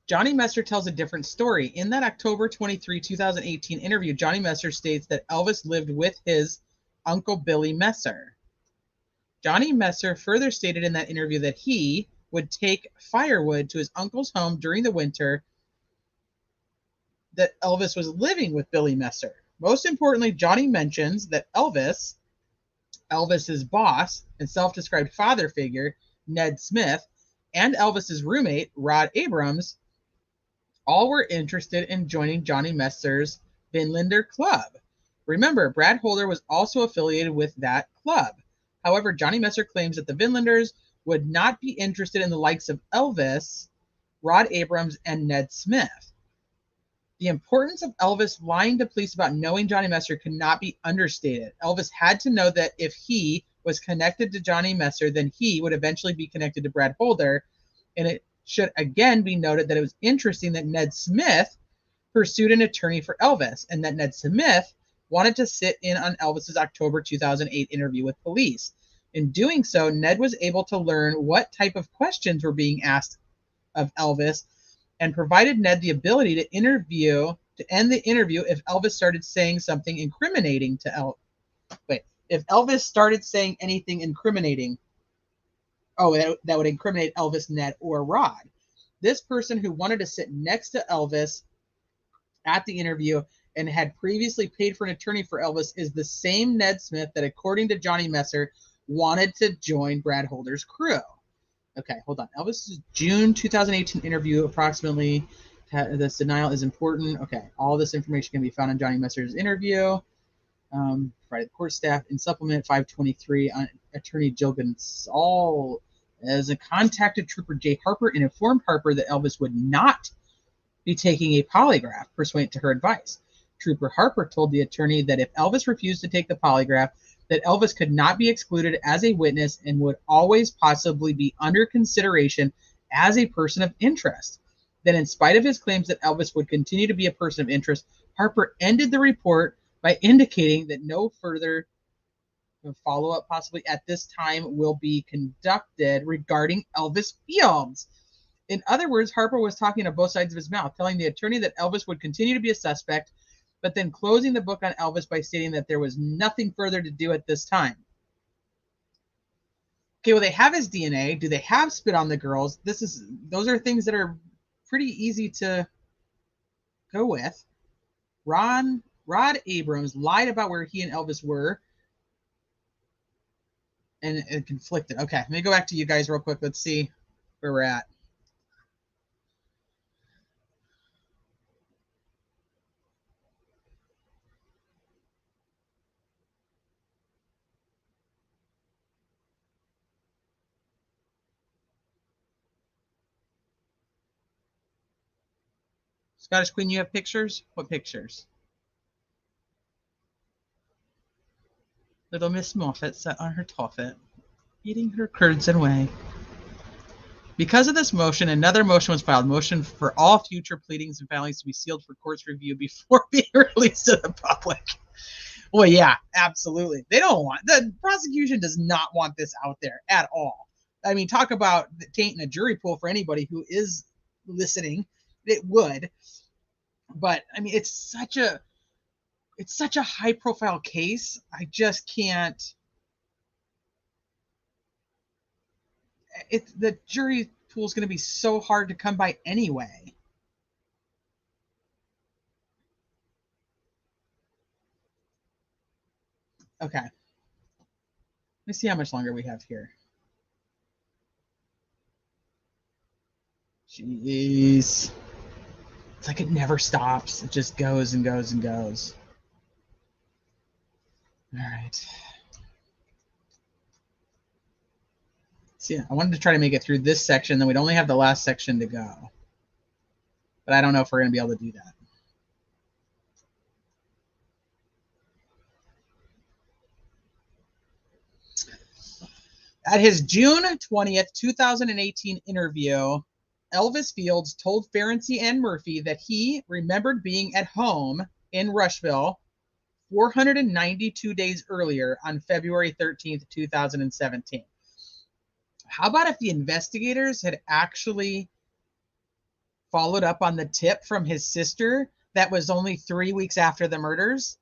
Johnny Messer tells a different story. In that October 23, 2018 interview, Johnny Messer states that Elvis lived with his uncle Billy Messer. Johnny Messer further stated in that interview that he would take firewood to his uncle's home during the winter, that Elvis was living with Billy Messer. Most importantly, Johnny mentions that Elvis's boss and self-described father figure, Ned Smith, and Elvis's roommate, Rod Abrams, all were interested in joining Johnny Messer's Vinlander Club. Remember, Brad Holder was also affiliated with that club. However, Johnny Messer claims that the Vinlanders would not be interested in the likes of Elvis, Rod Abrams, and Ned Smith. The importance of Elvis lying to police about knowing Johnny Messer cannot be understated. Elvis had to know that if he was connected to Johnny Messer, then he would eventually be connected to Brad Holder, and it should again be noted that it was interesting that Ned Smith pursued an attorney for Elvis, and that Ned Smith wanted to sit in on Elvis's October 2008 interview with police. In doing so, Ned was able to learn what type of questions were being asked of Elvis, and provided Ned the ability to end the interview if Elvis started saying something incriminating to if Elvis started saying anything incriminating. Oh, that would incriminate Elvis, Ned, or Rod. This person who wanted to sit next to Elvis at the interview and had previously paid for an attorney for Elvis is the same Ned Smith that, according to Johnny Messer, wanted to join Brad Holder's crew. Okay, hold on. Elvis's June 2018 interview, approximately. This denial is important. Okay, all this information can be found in Johnny Messer's interview. Friday the court staff in supplement 523 on attorney Jill Gonzalez as a contacted Trooper Jay Harper and informed Harper that Elvis would not be taking a polygraph pursuant to her advice. Trooper Harper told the attorney that if Elvis refused to take the polygraph, that Elvis could not be excluded as a witness and would always possibly be under consideration as a person of interest. Then, in spite of his claims that Elvis would continue to be a person of interest, Harper ended the report by indicating that no further follow-up possibly at this time will be conducted regarding Elvis Fields. In other words, Harper was talking on both sides of his mouth, telling the attorney that Elvis would continue to be a suspect, but then closing the book on Elvis by stating that there was nothing further to do at this time. Okay, well, they have his DNA. Do they have spit on the girls? Those are things that are pretty easy to go with. Rod Abrams lied about where he and Elvis were and conflicted. Okay, let me go back to you guys real quick. Let's see where we're at. Scottish Queen, you have pictures? What pictures? Little Miss Moffat sat on her toffet, eating her curds and whey. Because of this motion, another motion was filed. Motion for all future pleadings and filings to be sealed for court's review before being released to the public. Well, yeah, absolutely. They don't want, the prosecution does not want this out there at all. I mean, talk about tainting a jury pool for anybody who is listening. It would. But I mean, it's such a high profile case. I just can't. The jury pool is going to be so hard to come by anyway. Okay. Let me see how much longer we have here. Jeez. It's like it never stops. It just goes and goes and goes. All right. So yeah, I wanted to try to make it through this section, then we'd only have the last section to go. But I don't know if we're going to be able to do that. At his June 20th, 2018 interview, Elvis Fields told Ferenczi and Murphy that he remembered being at home in Rushville 492 days earlier on February 13th, 2017. How about if the investigators had actually followed up on the tip from his sister that was only 3 weeks after the murders?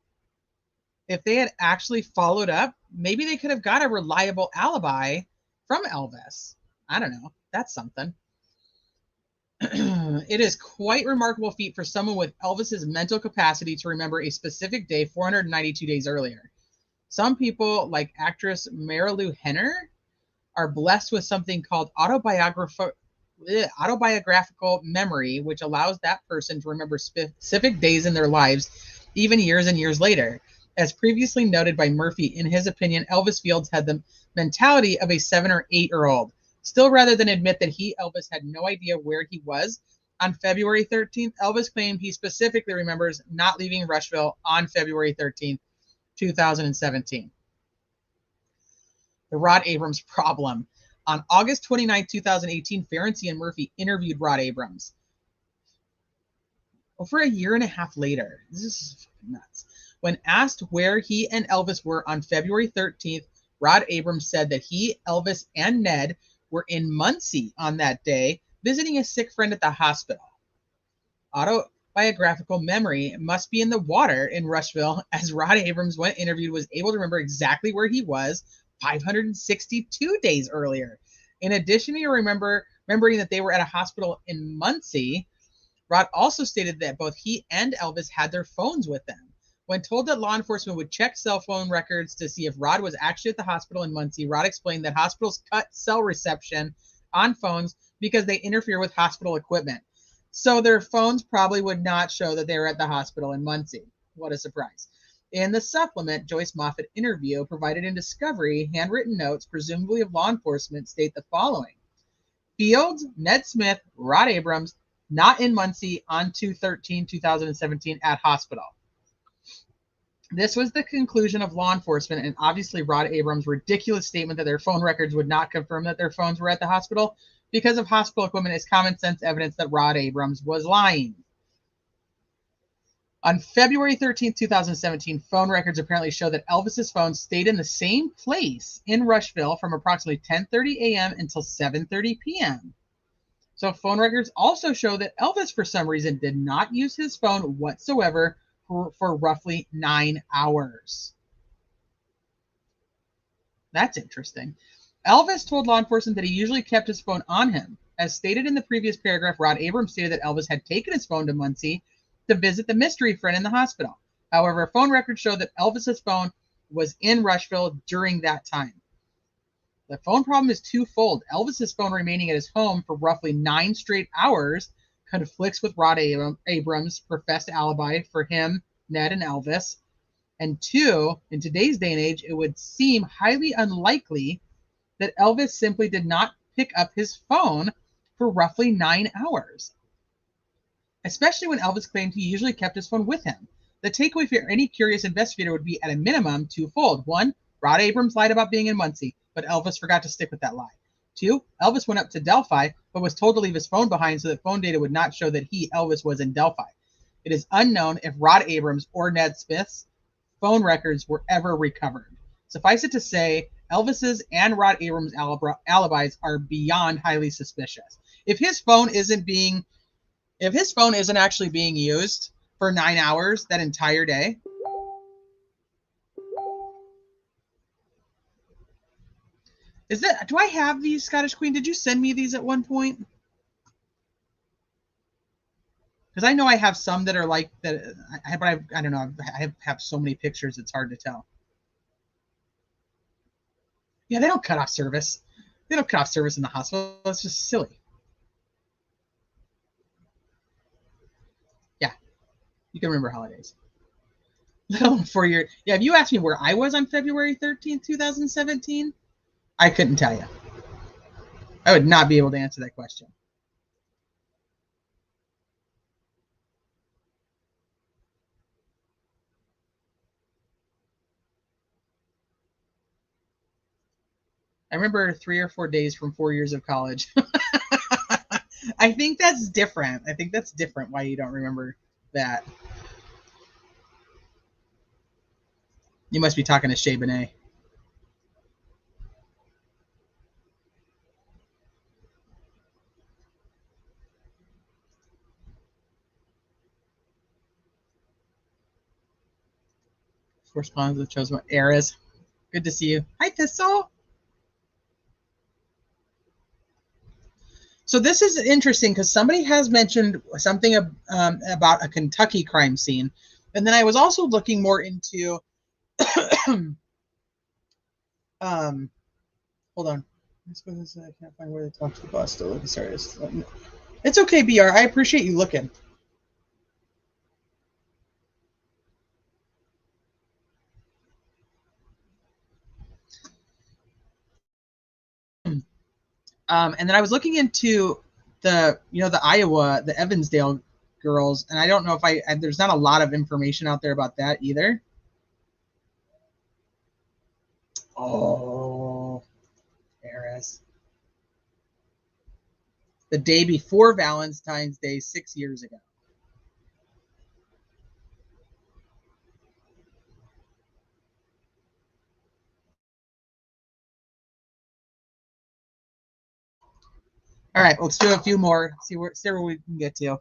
If they had actually followed up, maybe they could have got a reliable alibi from Elvis. I don't know. That's something. It is quite a remarkable feat for someone with Elvis's mental capacity to remember a specific day 492 days earlier. Some people, like actress Marilu Henner, are blessed with something called autobiographical memory, which allows that person to remember specific days in their lives, even years and years later. As previously noted by Murphy, in his opinion, Elvis Fields had the mentality of a 7 or 8-year-old. Still, rather than admit that he, Elvis, had no idea where he was on February 13th, Elvis claimed he specifically remembers not leaving Rushville on February 13th, 2017. The Rod Abrams problem. On August 29, 2018, Ferenczi and Murphy interviewed Rod Abrams. Over a year and a half later, this is nuts. When asked where he and Elvis were on February 13th, Rod Abrams said that he, Elvis, and Ned were in Muncie on that day, visiting a sick friend at the hospital. Autobiographical memory must be in the water in Rushville, as Rod Abrams, when interviewed, was able to remember exactly where he was 562 days earlier. In addition to remembering that they were at a hospital in Muncie, Rod also stated that both he and Elvis had their phones with them. When told that law enforcement would check cell phone records to see if Rod was actually at the hospital in Muncie, Rod explained that hospitals cut cell reception on phones because they interfere with hospital equipment. So their phones probably would not show that they were at the hospital in Muncie. What a surprise. In the supplement, Joyce Moffat interview provided in Discovery, handwritten notes, presumably of law enforcement, state the following. Fields, Ned Smith, Rod Abrams, not in Muncie on 2/13/2017 at hospital. This was the conclusion of law enforcement, and obviously Rod Abrams' ridiculous statement that their phone records would not confirm that their phones were at the hospital because of hospital equipment is common sense evidence that Rod Abrams was lying. On February 13th, 2017, phone records apparently show that Elvis's phone stayed in the same place in Rushville from approximately 10:30 a.m. until 7:30 p.m. So phone records also show that Elvis, for some reason, did not use his phone whatsoever for roughly 9 hours. That's interesting. Elvis told law enforcement that he usually kept his phone on him. As stated in the previous paragraph, Rod Abrams stated that Elvis had taken his phone to Muncie to visit the mystery friend in the hospital. However, phone records show that Elvis's phone was in Rushville during that time. The phone problem is twofold. Elvis's phone remaining at his home for roughly 9 straight hours conflicts with Rod Abrams' professed alibi for him, Ned, and Elvis. And 2, in today's day and age, it would seem highly unlikely that Elvis simply did not pick up his phone for roughly 9 hours, especially when Elvis claimed he usually kept his phone with him. The takeaway for any curious investigator would be, at a minimum, twofold. 1, Rod Abrams lied about being in Muncie, but Elvis forgot to stick with that lie. 2, Elvis went up to Delphi, but was told to leave his phone behind so that phone data would not show that he, Elvis, was in Delphi. It is unknown if Rod Abrams or Ned Smith's phone records were ever recovered. Suffice it to say, Elvis's and Rod Abrams' alibis are beyond highly suspicious. If his phone isn't actually being used for 9 hours that entire day, do I have these, Scottish Queen? Did you send me these at one point? Because I know I have some that are like that, but I don't know. I have so many pictures, it's hard to tell. Yeah, they don't cut off service. They don't cut off service in the hospital. It's just silly. Yeah, you can remember holidays. Little for your yeah. If you asked me where I was on February 13th, 2017, I couldn't tell you. I would not be able to answer that question. I remember 3 or 4 days from 4 years of college. I think that's different. I think that's different why you don't remember that. You must be talking to Shay Benet. Correspondence with chosen eras. Good to see you. Hi, Thistle. So this is interesting because somebody has mentioned something about a Kentucky crime scene. And then I was also looking more into, hold on. I can't find where they talk to the bus. Still, sorry. It's okay, BR. I appreciate you looking. And then I was looking into the Iowa, the Evansdale girls, and I don't know if there's not a lot of information out there about that either. Oh, Eris. The day before Valentine's Day 6 years ago. All right, let's do a few more. See where we can get to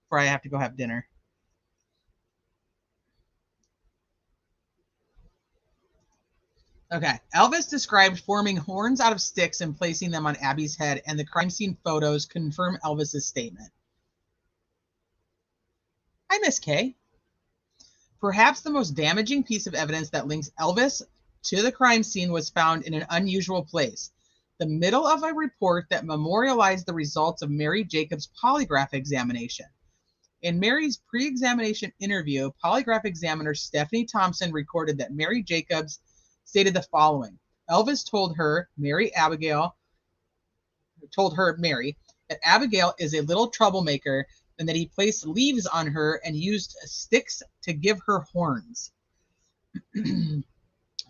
before I have to go have dinner. Okay. Elvis described forming horns out of sticks and placing them on Abby's head, and the crime scene photos confirm Elvis's statement. Hi, Miss Kay. Perhaps the most damaging piece of evidence that links Elvis to the crime scene was found in an unusual place. the middle of a report that memorialized the results of Mary Jacobs' polygraph examination. In Mary's pre-examination interview, polygraph examiner Stephanie Thompson recorded that Mary Jacobs stated the following. Elvis told her, Mary, that Abigail is a little troublemaker and that he placed leaves on her and used sticks to give her horns.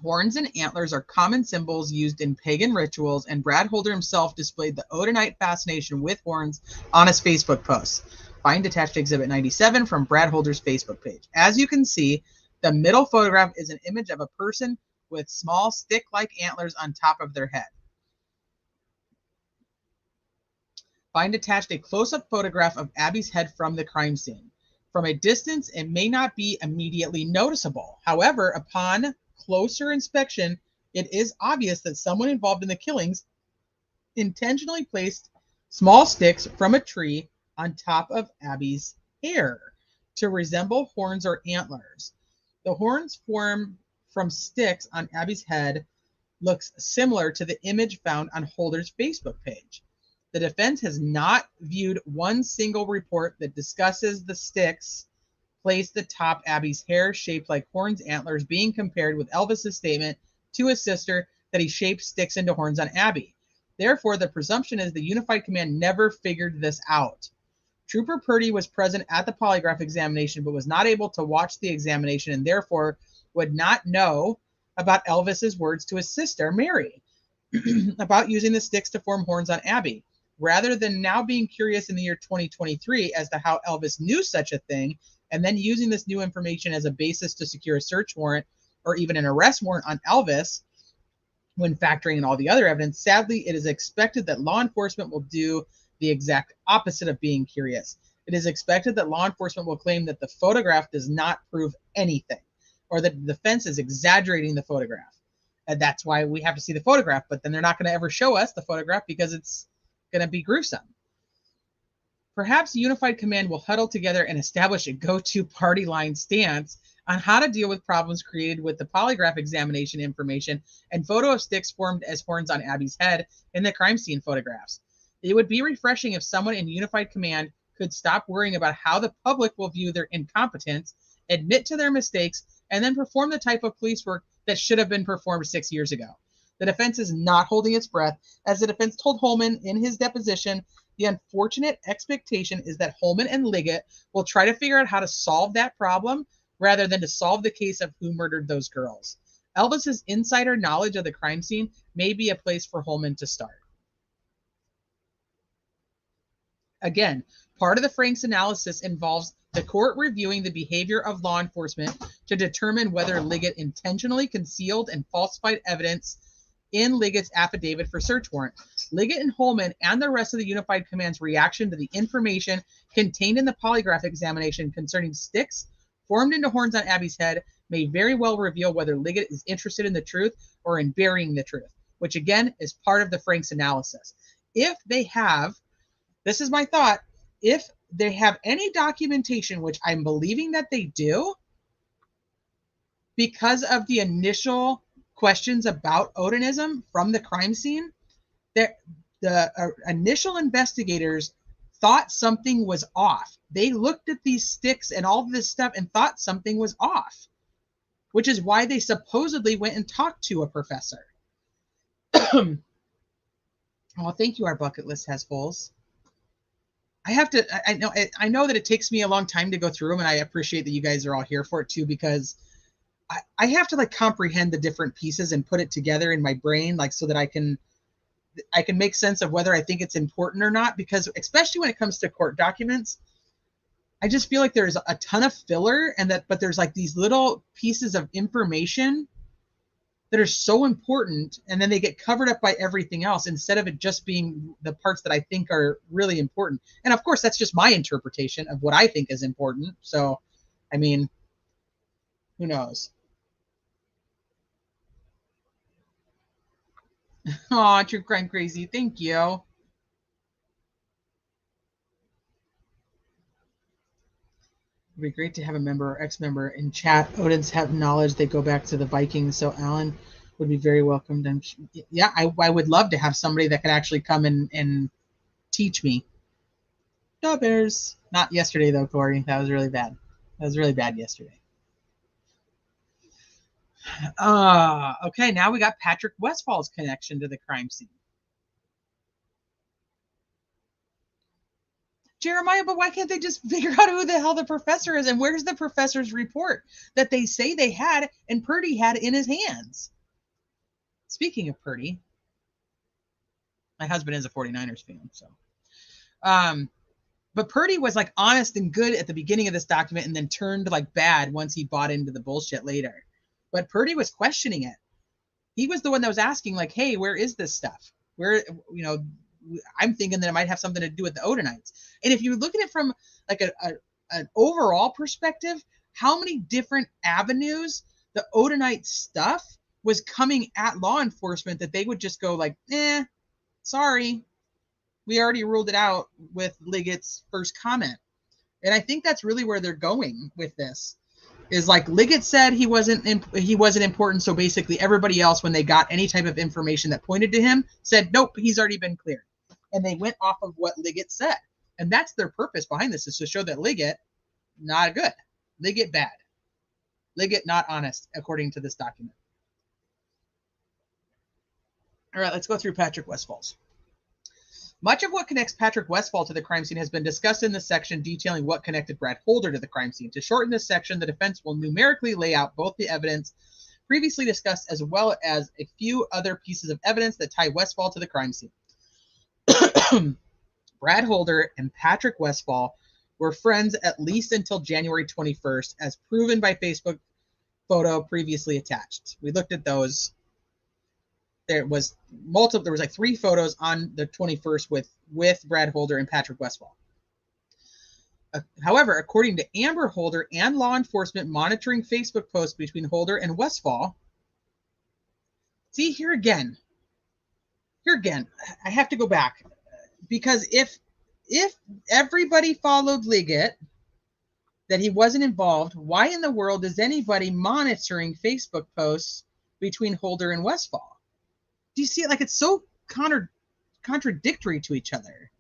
Horns and antlers are common symbols used in pagan rituals, and Brad Holder himself displayed the Odinite fascination with horns on his Facebook posts. Find attached Exhibit 97 from Brad Holder's Facebook page. As you can see, the middle photograph is an image of a person with small stick-like antlers on top of their head. Find attached a close-up photograph of Abby's head from the crime scene. From a distance, it may not be immediately noticeable. However, upon closer inspection, it is obvious that someone involved in the killings intentionally placed small sticks from a tree on top of Abby's hair to resemble horns or antlers. The horns formed from sticks on Abby's head looks similar to the image found on Holder's Facebook page. The defense has not viewed one single report that discusses the sticks placed atop Abby's hair shaped like horns antlers being compared with Elvis's statement to his sister that he shaped sticks into horns on Abby. Therefore, the presumption is the Unified Command never figured this out. Trooper Purdy was present at the polygraph examination but was not able to watch the examination and therefore would not know about Elvis's words to his sister, Mary, about using the sticks to form horns on Abby. Rather than now being curious in the year 2023 as to how Elvis knew such a thing, and then using this new information as a basis to secure a search warrant or even an arrest warrant on Elvis, when factoring in all the other evidence, sadly, it is expected that law enforcement will do the exact opposite of being curious. It is expected that law enforcement will claim that the photograph does not prove anything, or that the defense is exaggerating the photograph. And that's why we have to see the photograph, but then they're not going to ever show us the photograph because it's going to be gruesome. Perhaps the Unified Command will huddle together and establish a go-to party line stance on how to deal with problems created with the polygraph examination information and photo of sticks formed as horns on Abby's head in the crime scene photographs. It would be refreshing if someone in Unified Command could stop worrying about how the public will view their incompetence, admit to their mistakes, and then perform the type of police work that should have been performed 6 years ago. The defense is not holding its breath. As the defense told Holman in his deposition, the unfortunate expectation is that Holman and Liggett will try to figure out how to solve that problem rather than to solve the case of who murdered those girls. Elvis's insider knowledge of the crime scene may be a place for Holman to start. Again, part of the Franks analysis involves the court reviewing the behavior of law enforcement to determine whether Liggett intentionally concealed and falsified evidence in Liggett's affidavit for search warrant. Liggett and Holman and the rest of the Unified Command's reaction to the information contained in the polygraph examination concerning sticks formed into horns on Abby's head may very well reveal whether Liggett is interested in the truth or in burying the truth, which again is part of the Franks analysis. If they have, this is my thought, if they have any documentation, which I'm believing that they do, because of the initial questions about Odinism from the crime scene, that the initial investigators thought something was off. They looked at these sticks and all this stuff and thought something was off, which is why they supposedly went and talked to a professor. Oh, thank you. Our bucket list has holes. I know that it takes me a long time to go through them, and I appreciate that you guys are all here for it too, because I have to like comprehend the different pieces and put it together in my brain, like so that I can make sense of whether I think it's important or not, because especially when it comes to court documents, I just feel like there's a ton of filler but there's like these little pieces of information that are so important, and then they get covered up by everything else instead of it just being the parts that I think are really important. And of course, that's just my interpretation of what I think is important. So, I mean, who knows? Oh, true crime crazy. Thank you. It'd be great to have a member or ex-member in chat. Odins have knowledge. They go back to the Vikings. So Alan would be very welcomed. Yeah, I would love to have somebody that could actually come and teach me. No bears. Not yesterday though, Corey. That was really bad. That was really bad yesterday. Okay, now we got Patrick Westfall's connection to the crime scene. Jeremiah, but why can't they just figure out who the hell the professor is? And where's the professor's report that they say they had and Purdy had in his hands? Speaking of Purdy, my husband is a 49ers fan, so. But Purdy was like honest and good at the beginning of this document and then turned like bad once he bought into the bullshit later. But Purdy was questioning it. He was the one that was asking like, hey, where is this stuff? Where, you know, I'm thinking that it might have something to do with the Odinites. And if you look at it from like an overall perspective, how many different avenues the Odinite stuff was coming at law enforcement that they would just go like, sorry, we already ruled it out with Liggett's first comment. And I think that's really where they're going with this. Is like Liggett said he wasn't important, so basically everybody else, when they got any type of information that pointed to him, said nope, he's already been cleared, and they went off of what Liggett said, and that's their purpose behind this, is to show that Liggett not good, Liggett bad, Liggett not honest, according to this document. All right, let's go through Patrick Westfall's. Much of what connects Patrick Westfall to the crime scene has been discussed in this section detailing what connected Brad Holder to the crime scene. To shorten this section, the defense will numerically lay out both the evidence previously discussed as well as a few other pieces of evidence that tie Westfall to the crime scene. Brad Holder and Patrick Westfall were friends at least until January 21st, as proven by Facebook photo previously attached. We looked at those. There was like 3 photos on the 21st with Brad Holder and Patrick Westfall. However, according to Amber Holder and law enforcement monitoring Facebook posts between Holder and Westfall, see here again, I have to go back, because if everybody followed Liggett, that he wasn't involved, why in the world is anybody monitoring Facebook posts between Holder and Westfall? Do you see it? Like, it's so contradictory to each other.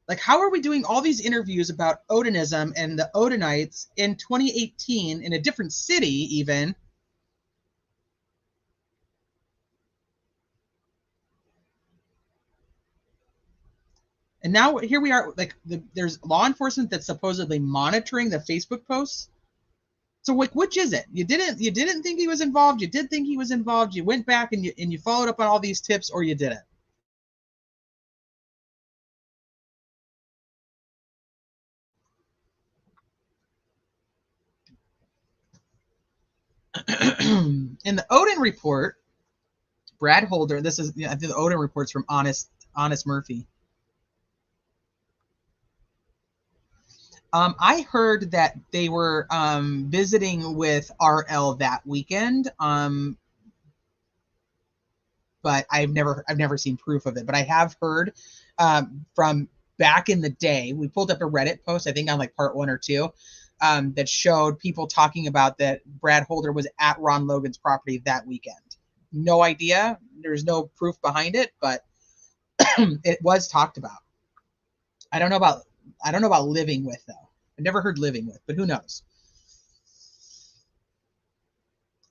Like, how are we doing all these interviews about Odinism and the Odinites in 2018 in a different city even? And now here we are, like, there's law enforcement that's supposedly monitoring the Facebook posts. So, like, which is it? You didn't think he was involved. You did think he was involved. You went back and you followed up on all these tips, or you didn't. In the Odin report, Brad Holder. This is, I think the Odin report's from Honest Murphy. I heard that they were visiting with RL that weekend, but I've never seen proof of it. But I have heard from back in the day. We pulled up a Reddit post, I think on like part 1 or 2, that showed people talking about that Brad Holder was at Ron Logan's property that weekend. No idea. There's no proof behind it, but it was talked about. I don't know about living with, though. I've never heard living with, but who knows?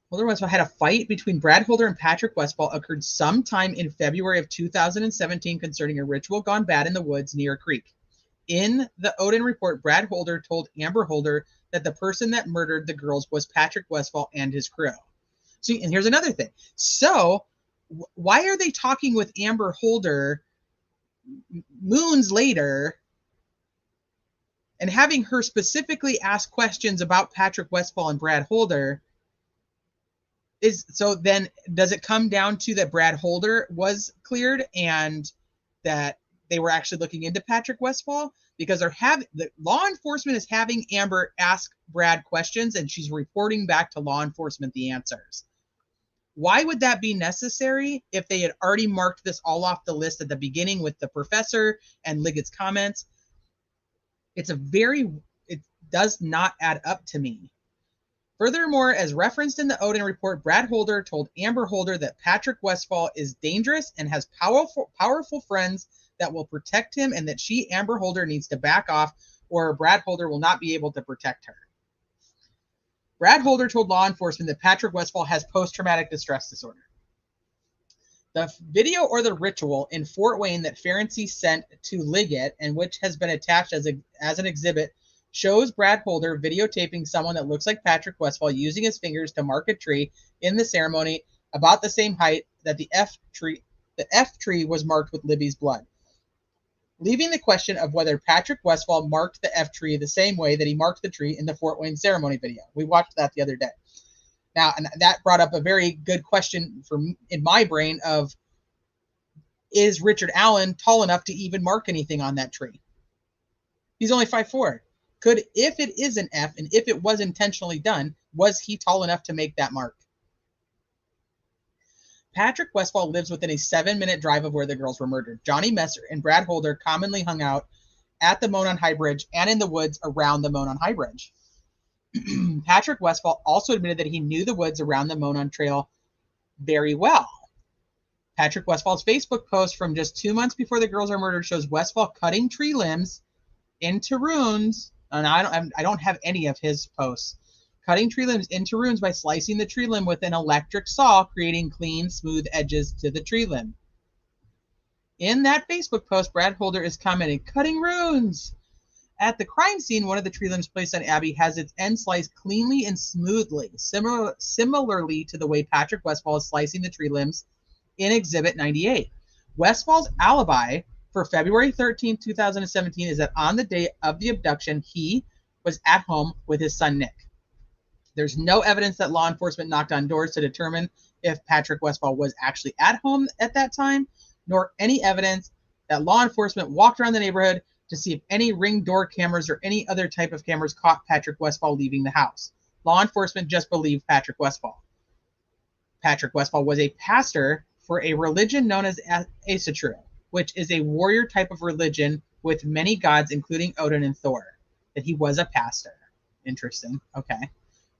Holder Westfall had a fight between Brad Holder and Patrick Westfall occurred sometime in February of 2017 concerning a ritual gone bad in the woods near a creek. In the Odin report, Brad Holder told Amber Holder that the person that murdered the girls was Patrick Westfall and his crew. See, and here's another thing. So why are they talking with Amber Holder moons later and having her specifically ask questions about Patrick Westfall and Brad Holder? So then does it come down to that Brad Holder was cleared and that they were actually looking into Patrick Westfall? Because the law enforcement is having Amber ask Brad questions and she's reporting back to law enforcement the answers. Why would that be necessary if they had already marked this all off the list at the beginning with the professor and Liggett's comments? It does not add up to me. Furthermore, as referenced in the Odin report, Brad Holder told Amber Holder that Patrick Westfall is dangerous and has powerful friends that will protect him, and that she, Amber Holder, needs to back off or Brad Holder will not be able to protect her. Brad Holder told law enforcement that Patrick Westfall has post-traumatic distress disorder. The video or the ritual in Fort Wayne that Ferenczi sent to Liggett and which has been attached as an exhibit shows Brad Holder videotaping someone that looks like Patrick Westfall using his fingers to mark a tree in the ceremony about the same height that the F tree was marked with Libby's blood, leaving the question of whether Patrick Westfall marked the F tree the same way that he marked the tree in the Fort Wayne ceremony video. We watched that the other day. Now, and that brought up a very good question in my brain of, is Richard Allen tall enough to even mark anything on that tree? He's only 5'4". If it is an F and if it was intentionally done, was he tall enough to make that mark? Patrick Westfall lives within a 7-minute drive of where the girls were murdered. Johnny Messer and Brad Holder commonly hung out at the Monon High Bridge and in the woods around the Monon High Bridge. Patrick Westfall also admitted that he knew the woods around the Monon Trail very well. Patrick Westfall's Facebook post from just 2 months before the girls are murdered shows Westfall cutting tree limbs into runes, and I don't have any of his posts. Cutting tree limbs into runes by slicing the tree limb with an electric saw, creating clean, smooth edges to the tree limb. In that Facebook post, Brad Holder is commenting, "Cutting runes." At the crime scene, one of the tree limbs placed on Abby has its end sliced cleanly and smoothly, similarly to the way Patrick Westfall is slicing the tree limbs in Exhibit 98. Westfall's alibi for February 13, 2017 is that on the day of the abduction, he was at home with his son, Nick. There's no evidence that law enforcement knocked on doors to determine if Patrick Westfall was actually at home at that time, nor any evidence that law enforcement walked around the neighborhood to see if any Ring door cameras or any other type of cameras caught Patrick Westfall leaving the house. Law enforcement just believed Patrick Westfall. Patrick Westfall was a pastor for a religion known as Asatru, which is a warrior type of religion with many gods, including Odin and Thor. That he was a pastor. Interesting. Okay.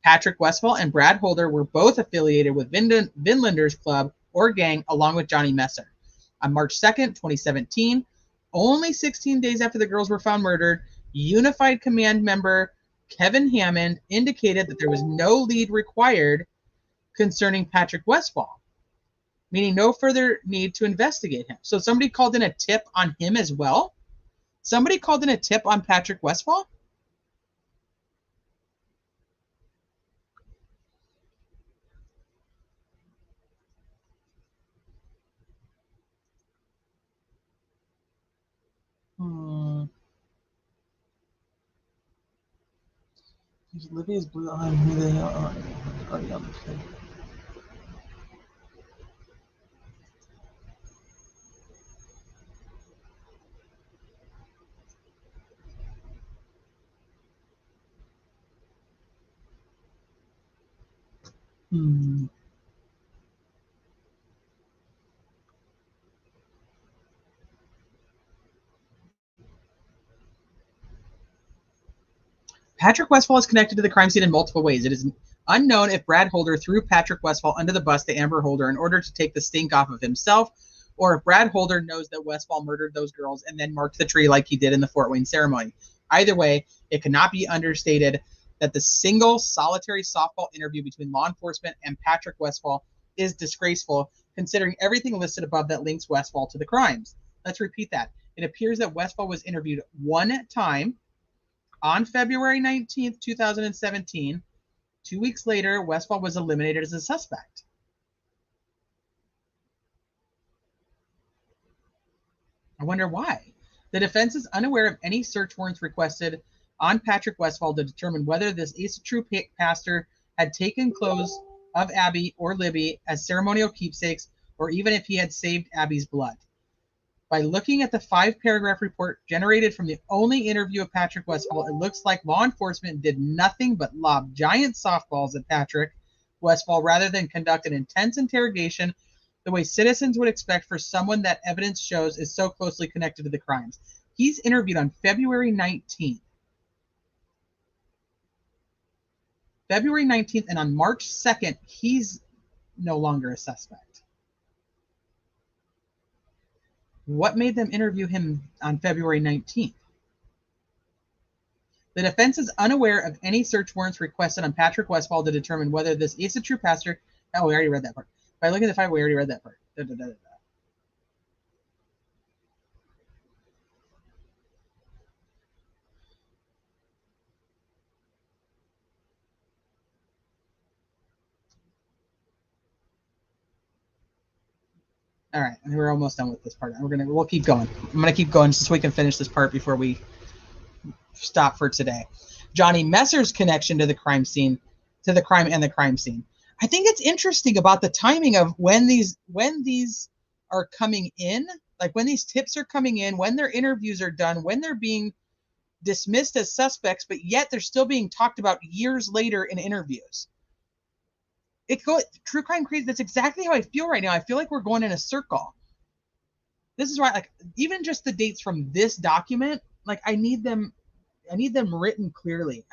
Patrick Westfall and Brad Holder were both affiliated with Vinlanders Club or gang, along with Johnny Messer. On March 2nd, 2017, only 16 days after the girls were found murdered, Unified Command member Kevin Hammond indicated that there was no lead required concerning Patrick Westfall, meaning no further need to investigate him. So somebody called in a tip on him as well? Somebody called in a tip on Patrick Westfall? Libya's blue on who they are. Already on the kid. Patrick Westfall is connected to the crime scene in multiple ways. It is unknown if Brad Holder threw Patrick Westfall under the bus to Amber Holder in order to take the stink off of himself, or if Brad Holder knows that Westfall murdered those girls and then marked the tree like he did in the Fort Wayne ceremony. Either way, it cannot be understated that the single solitary softball interview between law enforcement and Patrick Westfall is disgraceful, considering everything listed above that links Westfall to the crimes. Let's repeat that. It appears that Westfall was interviewed one time on February 19th, 2017. 2 weeks later, Westfall was eliminated as a suspect. I wonder why. The defense is unaware of any search warrants requested on Patrick Westfall to determine whether this Asatru pastor had taken clothes of Abby or Libby as ceremonial keepsakes, or even if he had saved Abby's blood. By looking at the 5-paragraph report generated from the only interview of Patrick Westfall, it looks like law enforcement did nothing but lob giant softballs at Patrick Westfall rather than conduct an intense interrogation the way citizens would expect for someone that evidence shows is so closely connected to the crimes. He's interviewed on February 19th. February 19th, and on March 2nd, he's no longer a suspect. What made them interview him on February 19th? The defense is unaware of any search warrants requested on Patrick Westfall to determine whether this is a true pastor. Oh, we already read that part. By looking at the file, we already read that part. Da, da, da, da. All right, we're almost done with this part. We'll keep going. I'm gonna keep going so we can finish this part before we stop for today. Johnny Messer's connection to the crime scene, to the crime and the crime scene. I think it's interesting about the timing of when these are coming in, like when these tips are coming in, when their interviews are done, when they're being dismissed as suspects, but yet they're still being talked about years later in interviews. True crime crazy. That's exactly how I feel right now. I feel like we're going in a circle. This is why, like, even just the dates from this document, like, I need them written clearly.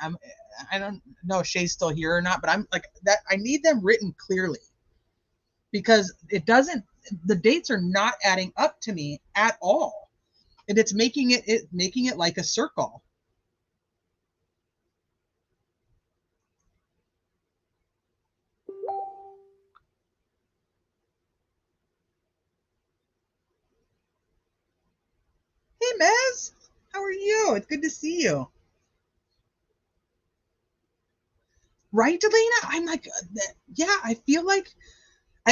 I don't know if Shay's still here or not, but I'm like that. I need them written clearly because the dates are not adding up to me at all. And it's making it like a circle. Hey, Mez, how are you? It's good to see you. Right, Delana? I'm like, yeah, I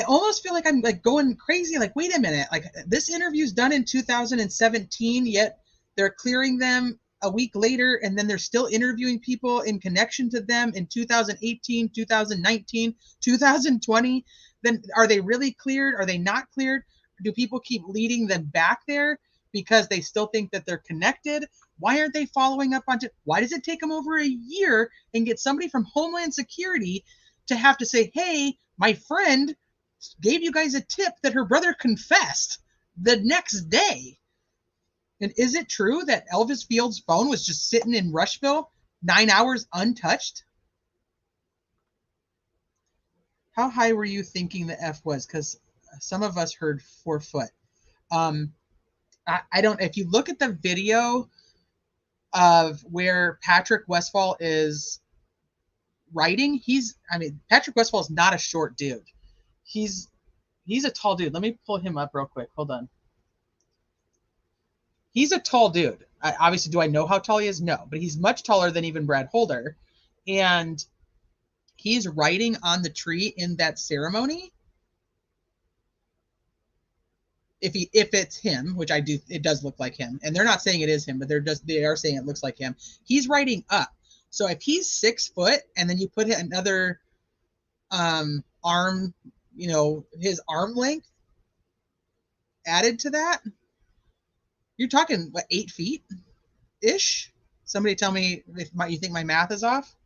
almost feel like I'm like going crazy. Like, wait a minute. Like, this interview's done in 2017, yet they're clearing them a week later, and then they're still interviewing people in connection to them in 2018, 2019, 2020. Then are they really cleared? Are they not cleared? Do people keep leading them back there because they still think that they're connected? Why aren't they following up on it? Why does it take them over a year and get somebody from Homeland Security to have to say, hey, my friend gave you guys a tip that her brother confessed the next day? And is it true that Elvis Fields' phone was just sitting in Rushville 9 hours untouched? How high were you thinking the F was? Because some of us heard 4 foot. I don't, if you look at the video of where Patrick Westfall is writing, Patrick Westfall is not a short dude. He's a tall dude. Let me pull him up real quick. Hold on. He's a tall dude. Obviously, do I know how tall he is? No, but he's much taller than even Brad Holder. And he's writing on the tree in that ceremony. If it's him, which it does look like him. And they're not saying it is him, but they are saying it looks like him. He's writing up. So if he's 6 foot and then you put another arm, his arm length added to that, you're talking, what, 8 feet ish? Somebody tell me if you think my math is off.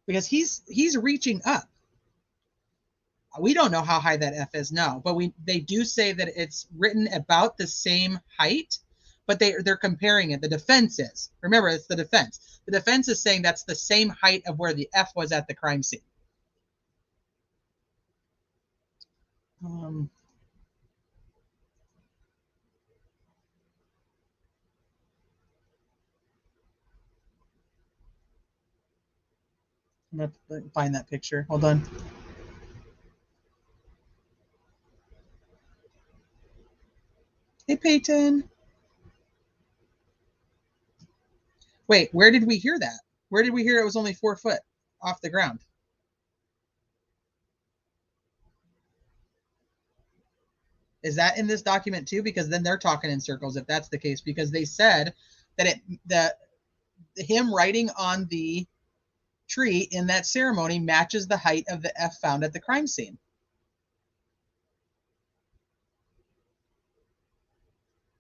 Because he's reaching up. We don't know how high that F is now, but they do say that it's written about the same height, but they're comparing it. The defense is. Remember, it's the defense. The defense is saying that's the same height of where the F was at the crime scene. I'm going to find that picture. Hold on. Hey, Peyton. Wait, where did we hear that? Where did we hear it was only 4 foot off the ground? Is that in this document too? Because then they're talking in circles if that's the case, because they said that him writing on the tree in that ceremony matches the height of the F found at the crime scene.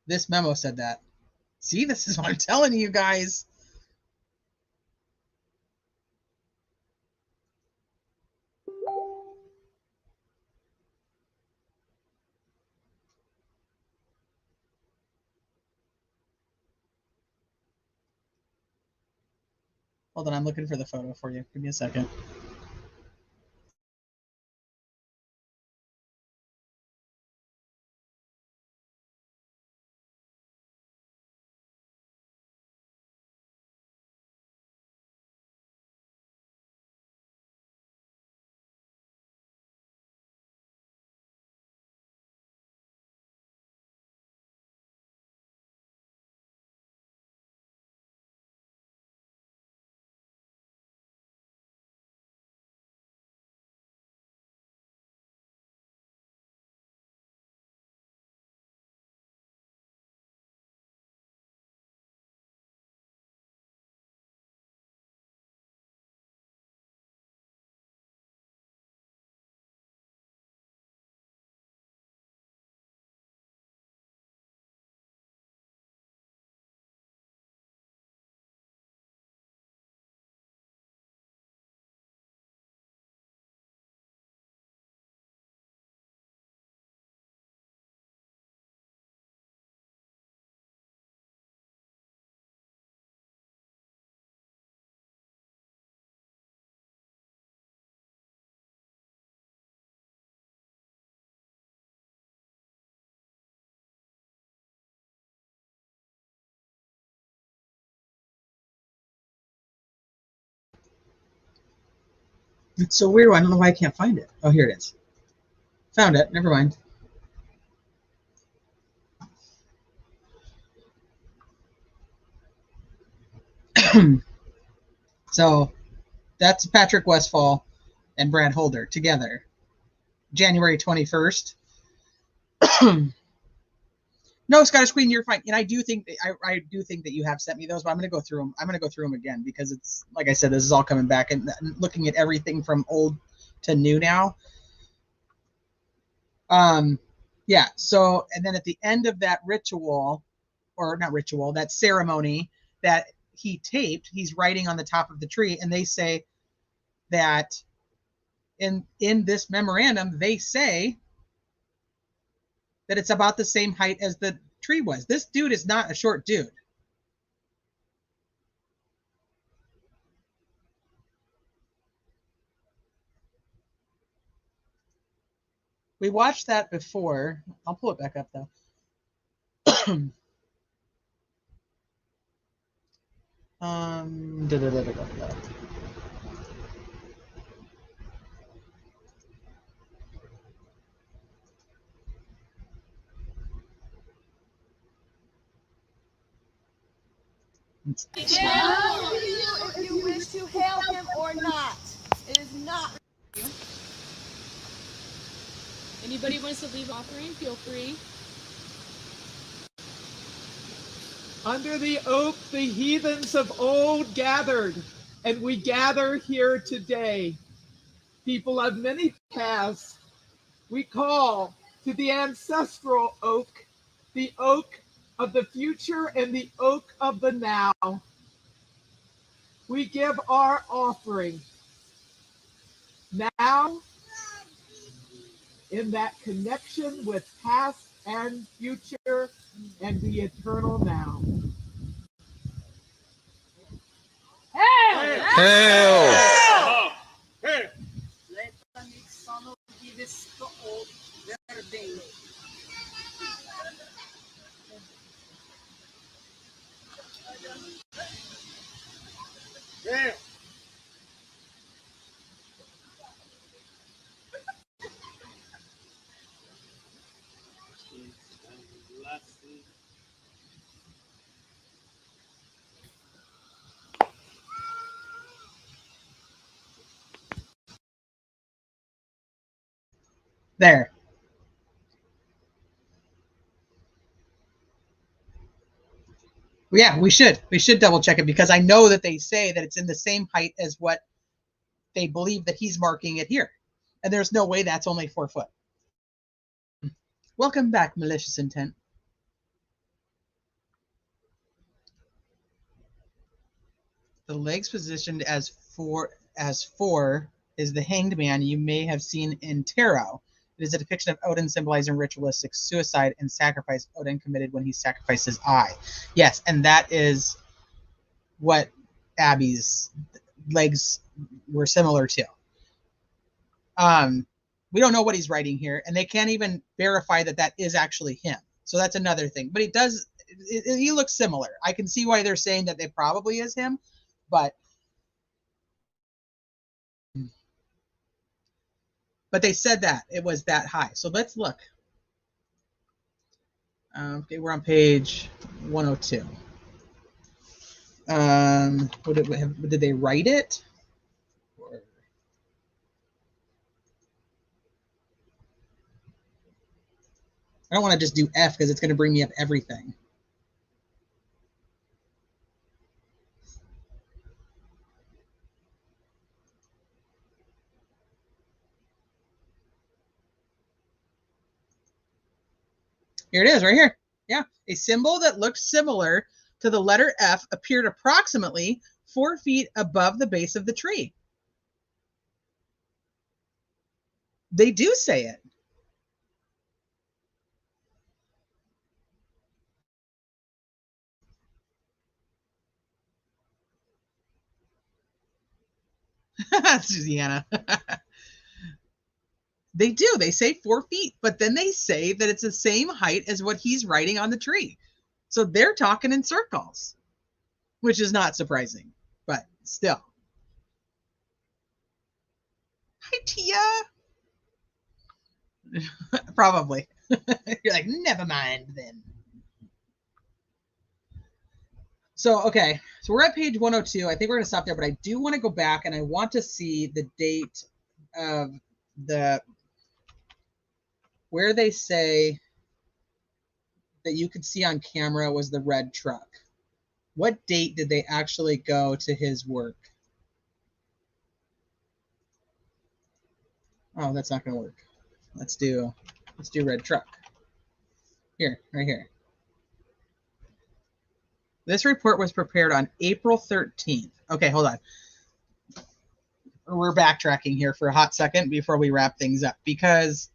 This memo said that. See, this is what I'm telling you guys. Hold on, I'm looking for the photo for you. Give me a second. It's so weird. I don't know why I can't find it. Oh, here it is. Found it. Never mind. So that's Patrick Westfall and Brad Holder together. January 21st. No, Scottish Queen, you're fine. And I do think that you have sent me those, but I'm going to go through them. I'm going to go through them again because it's, like I said, this is all coming back and looking at everything from old to new now. Yeah. So, and then at the end of that ritual, or not ritual, that ceremony that he taped, he's writing on the top of the tree, and they say that in this memorandum, they say that it's about the same height as the tree was. This dude is not a short dude. We watched that before. I'll pull it back up though. Da, da, da, da, da, da. If you wish to hail him or not. It is not. Anybody wants to leave offering, feel free. Under the oak, the heathens of old gathered, and we gather here today. People of many paths, we call to the ancestral oak, the oak of the future and the oak of the now. We give our offering now in that connection with past and future and the eternal now. Hail! Hail! Let the son of this old day. Hail! There. Yeah, we should double check it because I know that they say that it's in the same height as what they believe that he's marking it here. And there's no way that's only 4 foot. Welcome back, malicious intent. The legs positioned as four is the hanged man you may have seen in tarot. It is a depiction of Odin symbolizing ritualistic suicide and sacrifice Odin committed when he sacrificed his eye. Yes, and that is what Abby's legs were similar to. We don't know what he's writing here, and they can't even verify that that is actually him. So that's another thing. But he looks similar. I can see why they're saying that it probably is him, but they said that it was that high. So let's look. Okay, we're on page 102. Did they write it? I don't want to just do F because it's going to bring me up everything. Here it is, right here. Yeah, a symbol that looked similar to the letter F appeared approximately 4 feet above the base of the tree. They do say it. Susanna. They do. They say 4 feet, but then they say that it's the same height as what he's writing on the tree. So they're talking in circles, which is not surprising, but still. Hi, Tia. Probably. You're like, never mind then. So, okay. So we're at page 102. I think we're going to stop there, but I do want to go back and I want to see the date of where they say that you could see on camera was the red truck. What date did they actually go to his work? Oh, that's not going to work. Let's do red truck. Here, right here. This report was prepared on April 13th. Okay, hold on. We're backtracking here for a hot second before we wrap things up because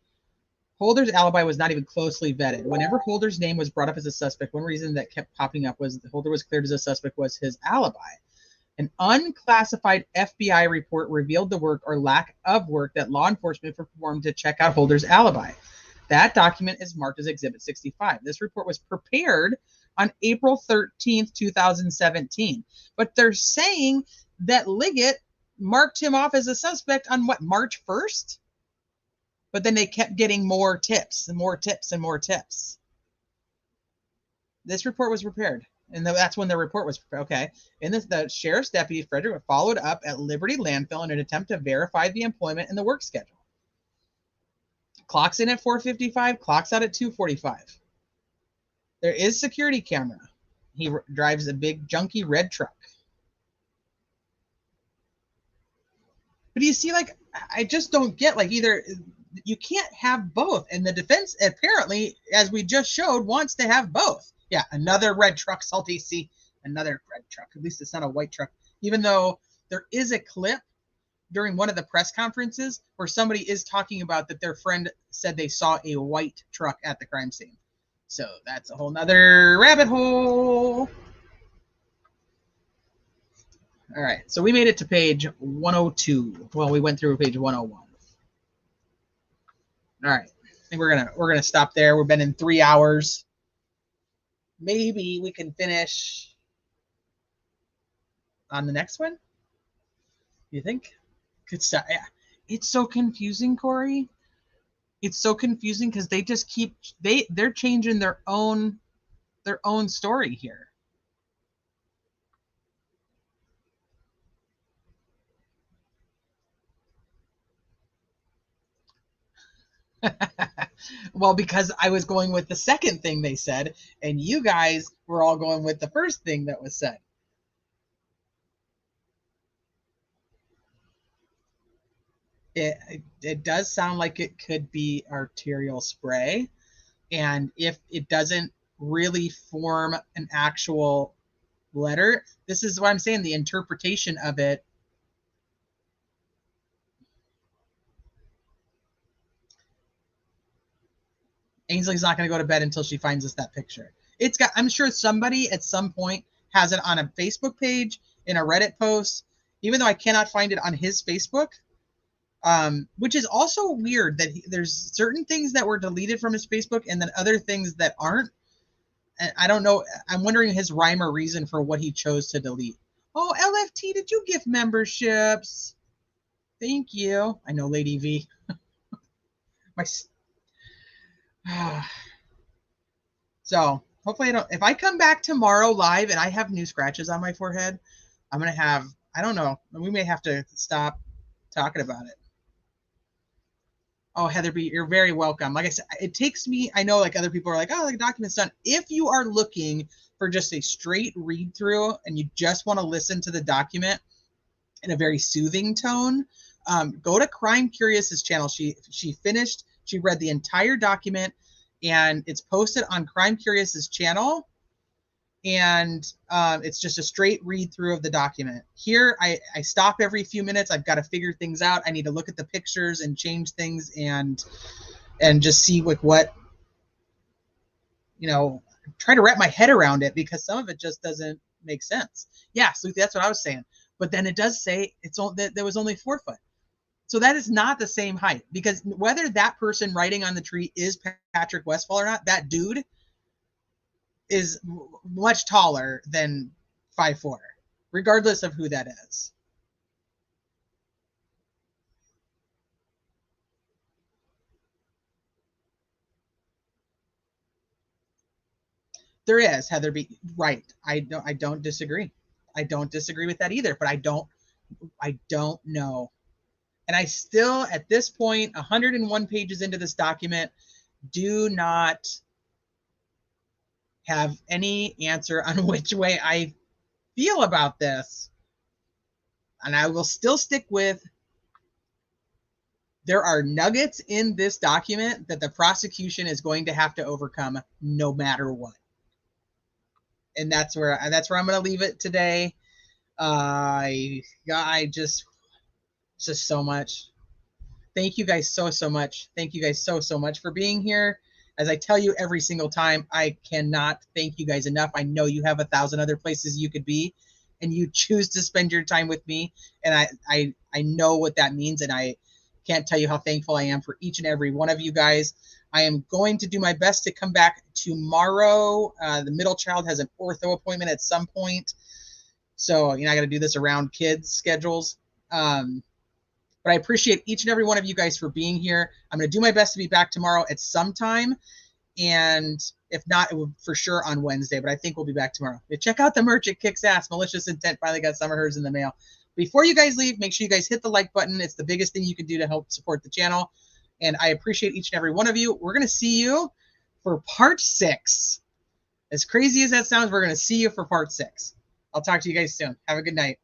Holder's alibi was not even closely vetted. Whenever Holder's name was brought up as a suspect, one reason that kept popping up was that Holder was cleared as a suspect was his alibi. An unclassified FBI report revealed the work or lack of work that law enforcement performed to check out Holder's alibi. That document is marked as Exhibit 65. This report was prepared on April 13th, 2017. But they're saying that Liggett marked him off as a suspect on what, March 1st? But then they kept getting more tips and more tips and more tips. This report was prepared. And that's when the report was prepared. Okay. And the sheriff's deputy, Frederick, followed up at Liberty Landfill in an attempt to verify the employment and the work schedule. Clocks in at 4:55, clocks out at 2:45. There is security camera. He drives a big junky red truck. But you see, like, I just don't get, like, either you can't have both. And the defense apparently, as we just showed, wants to have both. Yeah, another red truck, Salty. See, another red truck. At least it's not a white truck. Even though there is a clip during one of the press conferences where somebody is talking about that their friend said they saw a white truck at the crime scene. So that's a whole nother rabbit hole. All right, so we made it to page 102. Well, we went through page 101. All right, I think we're gonna stop there. We've been in 3 hours. Maybe we can finish on the next one. You think? Good stuff. Yeah, it's so confusing, Corey. It's so confusing because they just keep they're changing their own story here. Well, because I was going with the second thing they said, and you guys were all going with the first thing that was said. It does sound like it could be arterial spray, and if it doesn't really form an actual letter, this is what I'm saying, the interpretation of it. Ainsley's not going to go to bed until she finds us that picture. I'm sure somebody at some point has it on a Facebook page in a Reddit post, even though I cannot find it on his Facebook, which is also weird that there's certain things that were deleted from his Facebook and then other things that aren't. And I don't know. I'm wondering his rhyme or reason for what he chose to delete. Oh, LFT, did you gift memberships? Thank you. I know, Lady V. My. So hopefully I don't. If I come back tomorrow live and I have new scratches on my forehead, I'm gonna have. I don't know. We may have to stop talking about it. Oh, Heather B, you're very welcome. Like I said, it takes me. I know, like other people are like, oh, the document's done. If you are looking for just a straight read through and you just want to listen to the document in a very soothing tone, go to Crime Curious's channel. She finished. She read the entire document, and it's posted on Crime Curious's channel. And it's just a straight read through of the document. Here, I stop every few minutes. I've got to figure things out. I need to look at the pictures and change things and just see what try to wrap my head around it, because some of it just doesn't make sense. Yeah, Sleuth, that's what I was saying. But then it does say that there was only 4 foot. So that is not the same height, because whether that person writing on the tree is Patrick Westfall or not, that dude is much taller than 5'4", regardless of who that is. There is, Heather B. Right. I don't disagree. I don't disagree with that either, but I don't know. And I still, at this point, 101 pages into this document, do not have any answer on which way I feel about this. And I will still stick with, there are nuggets in this document that the prosecution is going to have to overcome no matter what. And that's where I'm going to leave it today. I just so much. Thank you guys so much. Thank you guys so much for being here. As I tell you every single time, I cannot thank you guys enough. I know you have 1,000 other places you could be, and you choose to spend your time with me. And I know what that means, and I can't tell you how thankful I am for each and every one of you guys. I am going to do my best to come back tomorrow. The middle child has an ortho appointment at some point, so I got to do this around kids' schedules. But I appreciate each and every one of you guys for being here. I'm going to do my best to be back tomorrow at some time. And if not, it will for sure on Wednesday, but I think we'll be back tomorrow. Check out the merch. It kicks ass. Malicious Intent finally got some of hers in the mail. Before you guys leave, make sure you guys hit the like button. It's the biggest thing you can do to help support the channel. And I appreciate each and every one of you. We're going to see you for part 6. As crazy as that sounds, we're going to see you for part 6. I'll talk to you guys soon. Have a good night.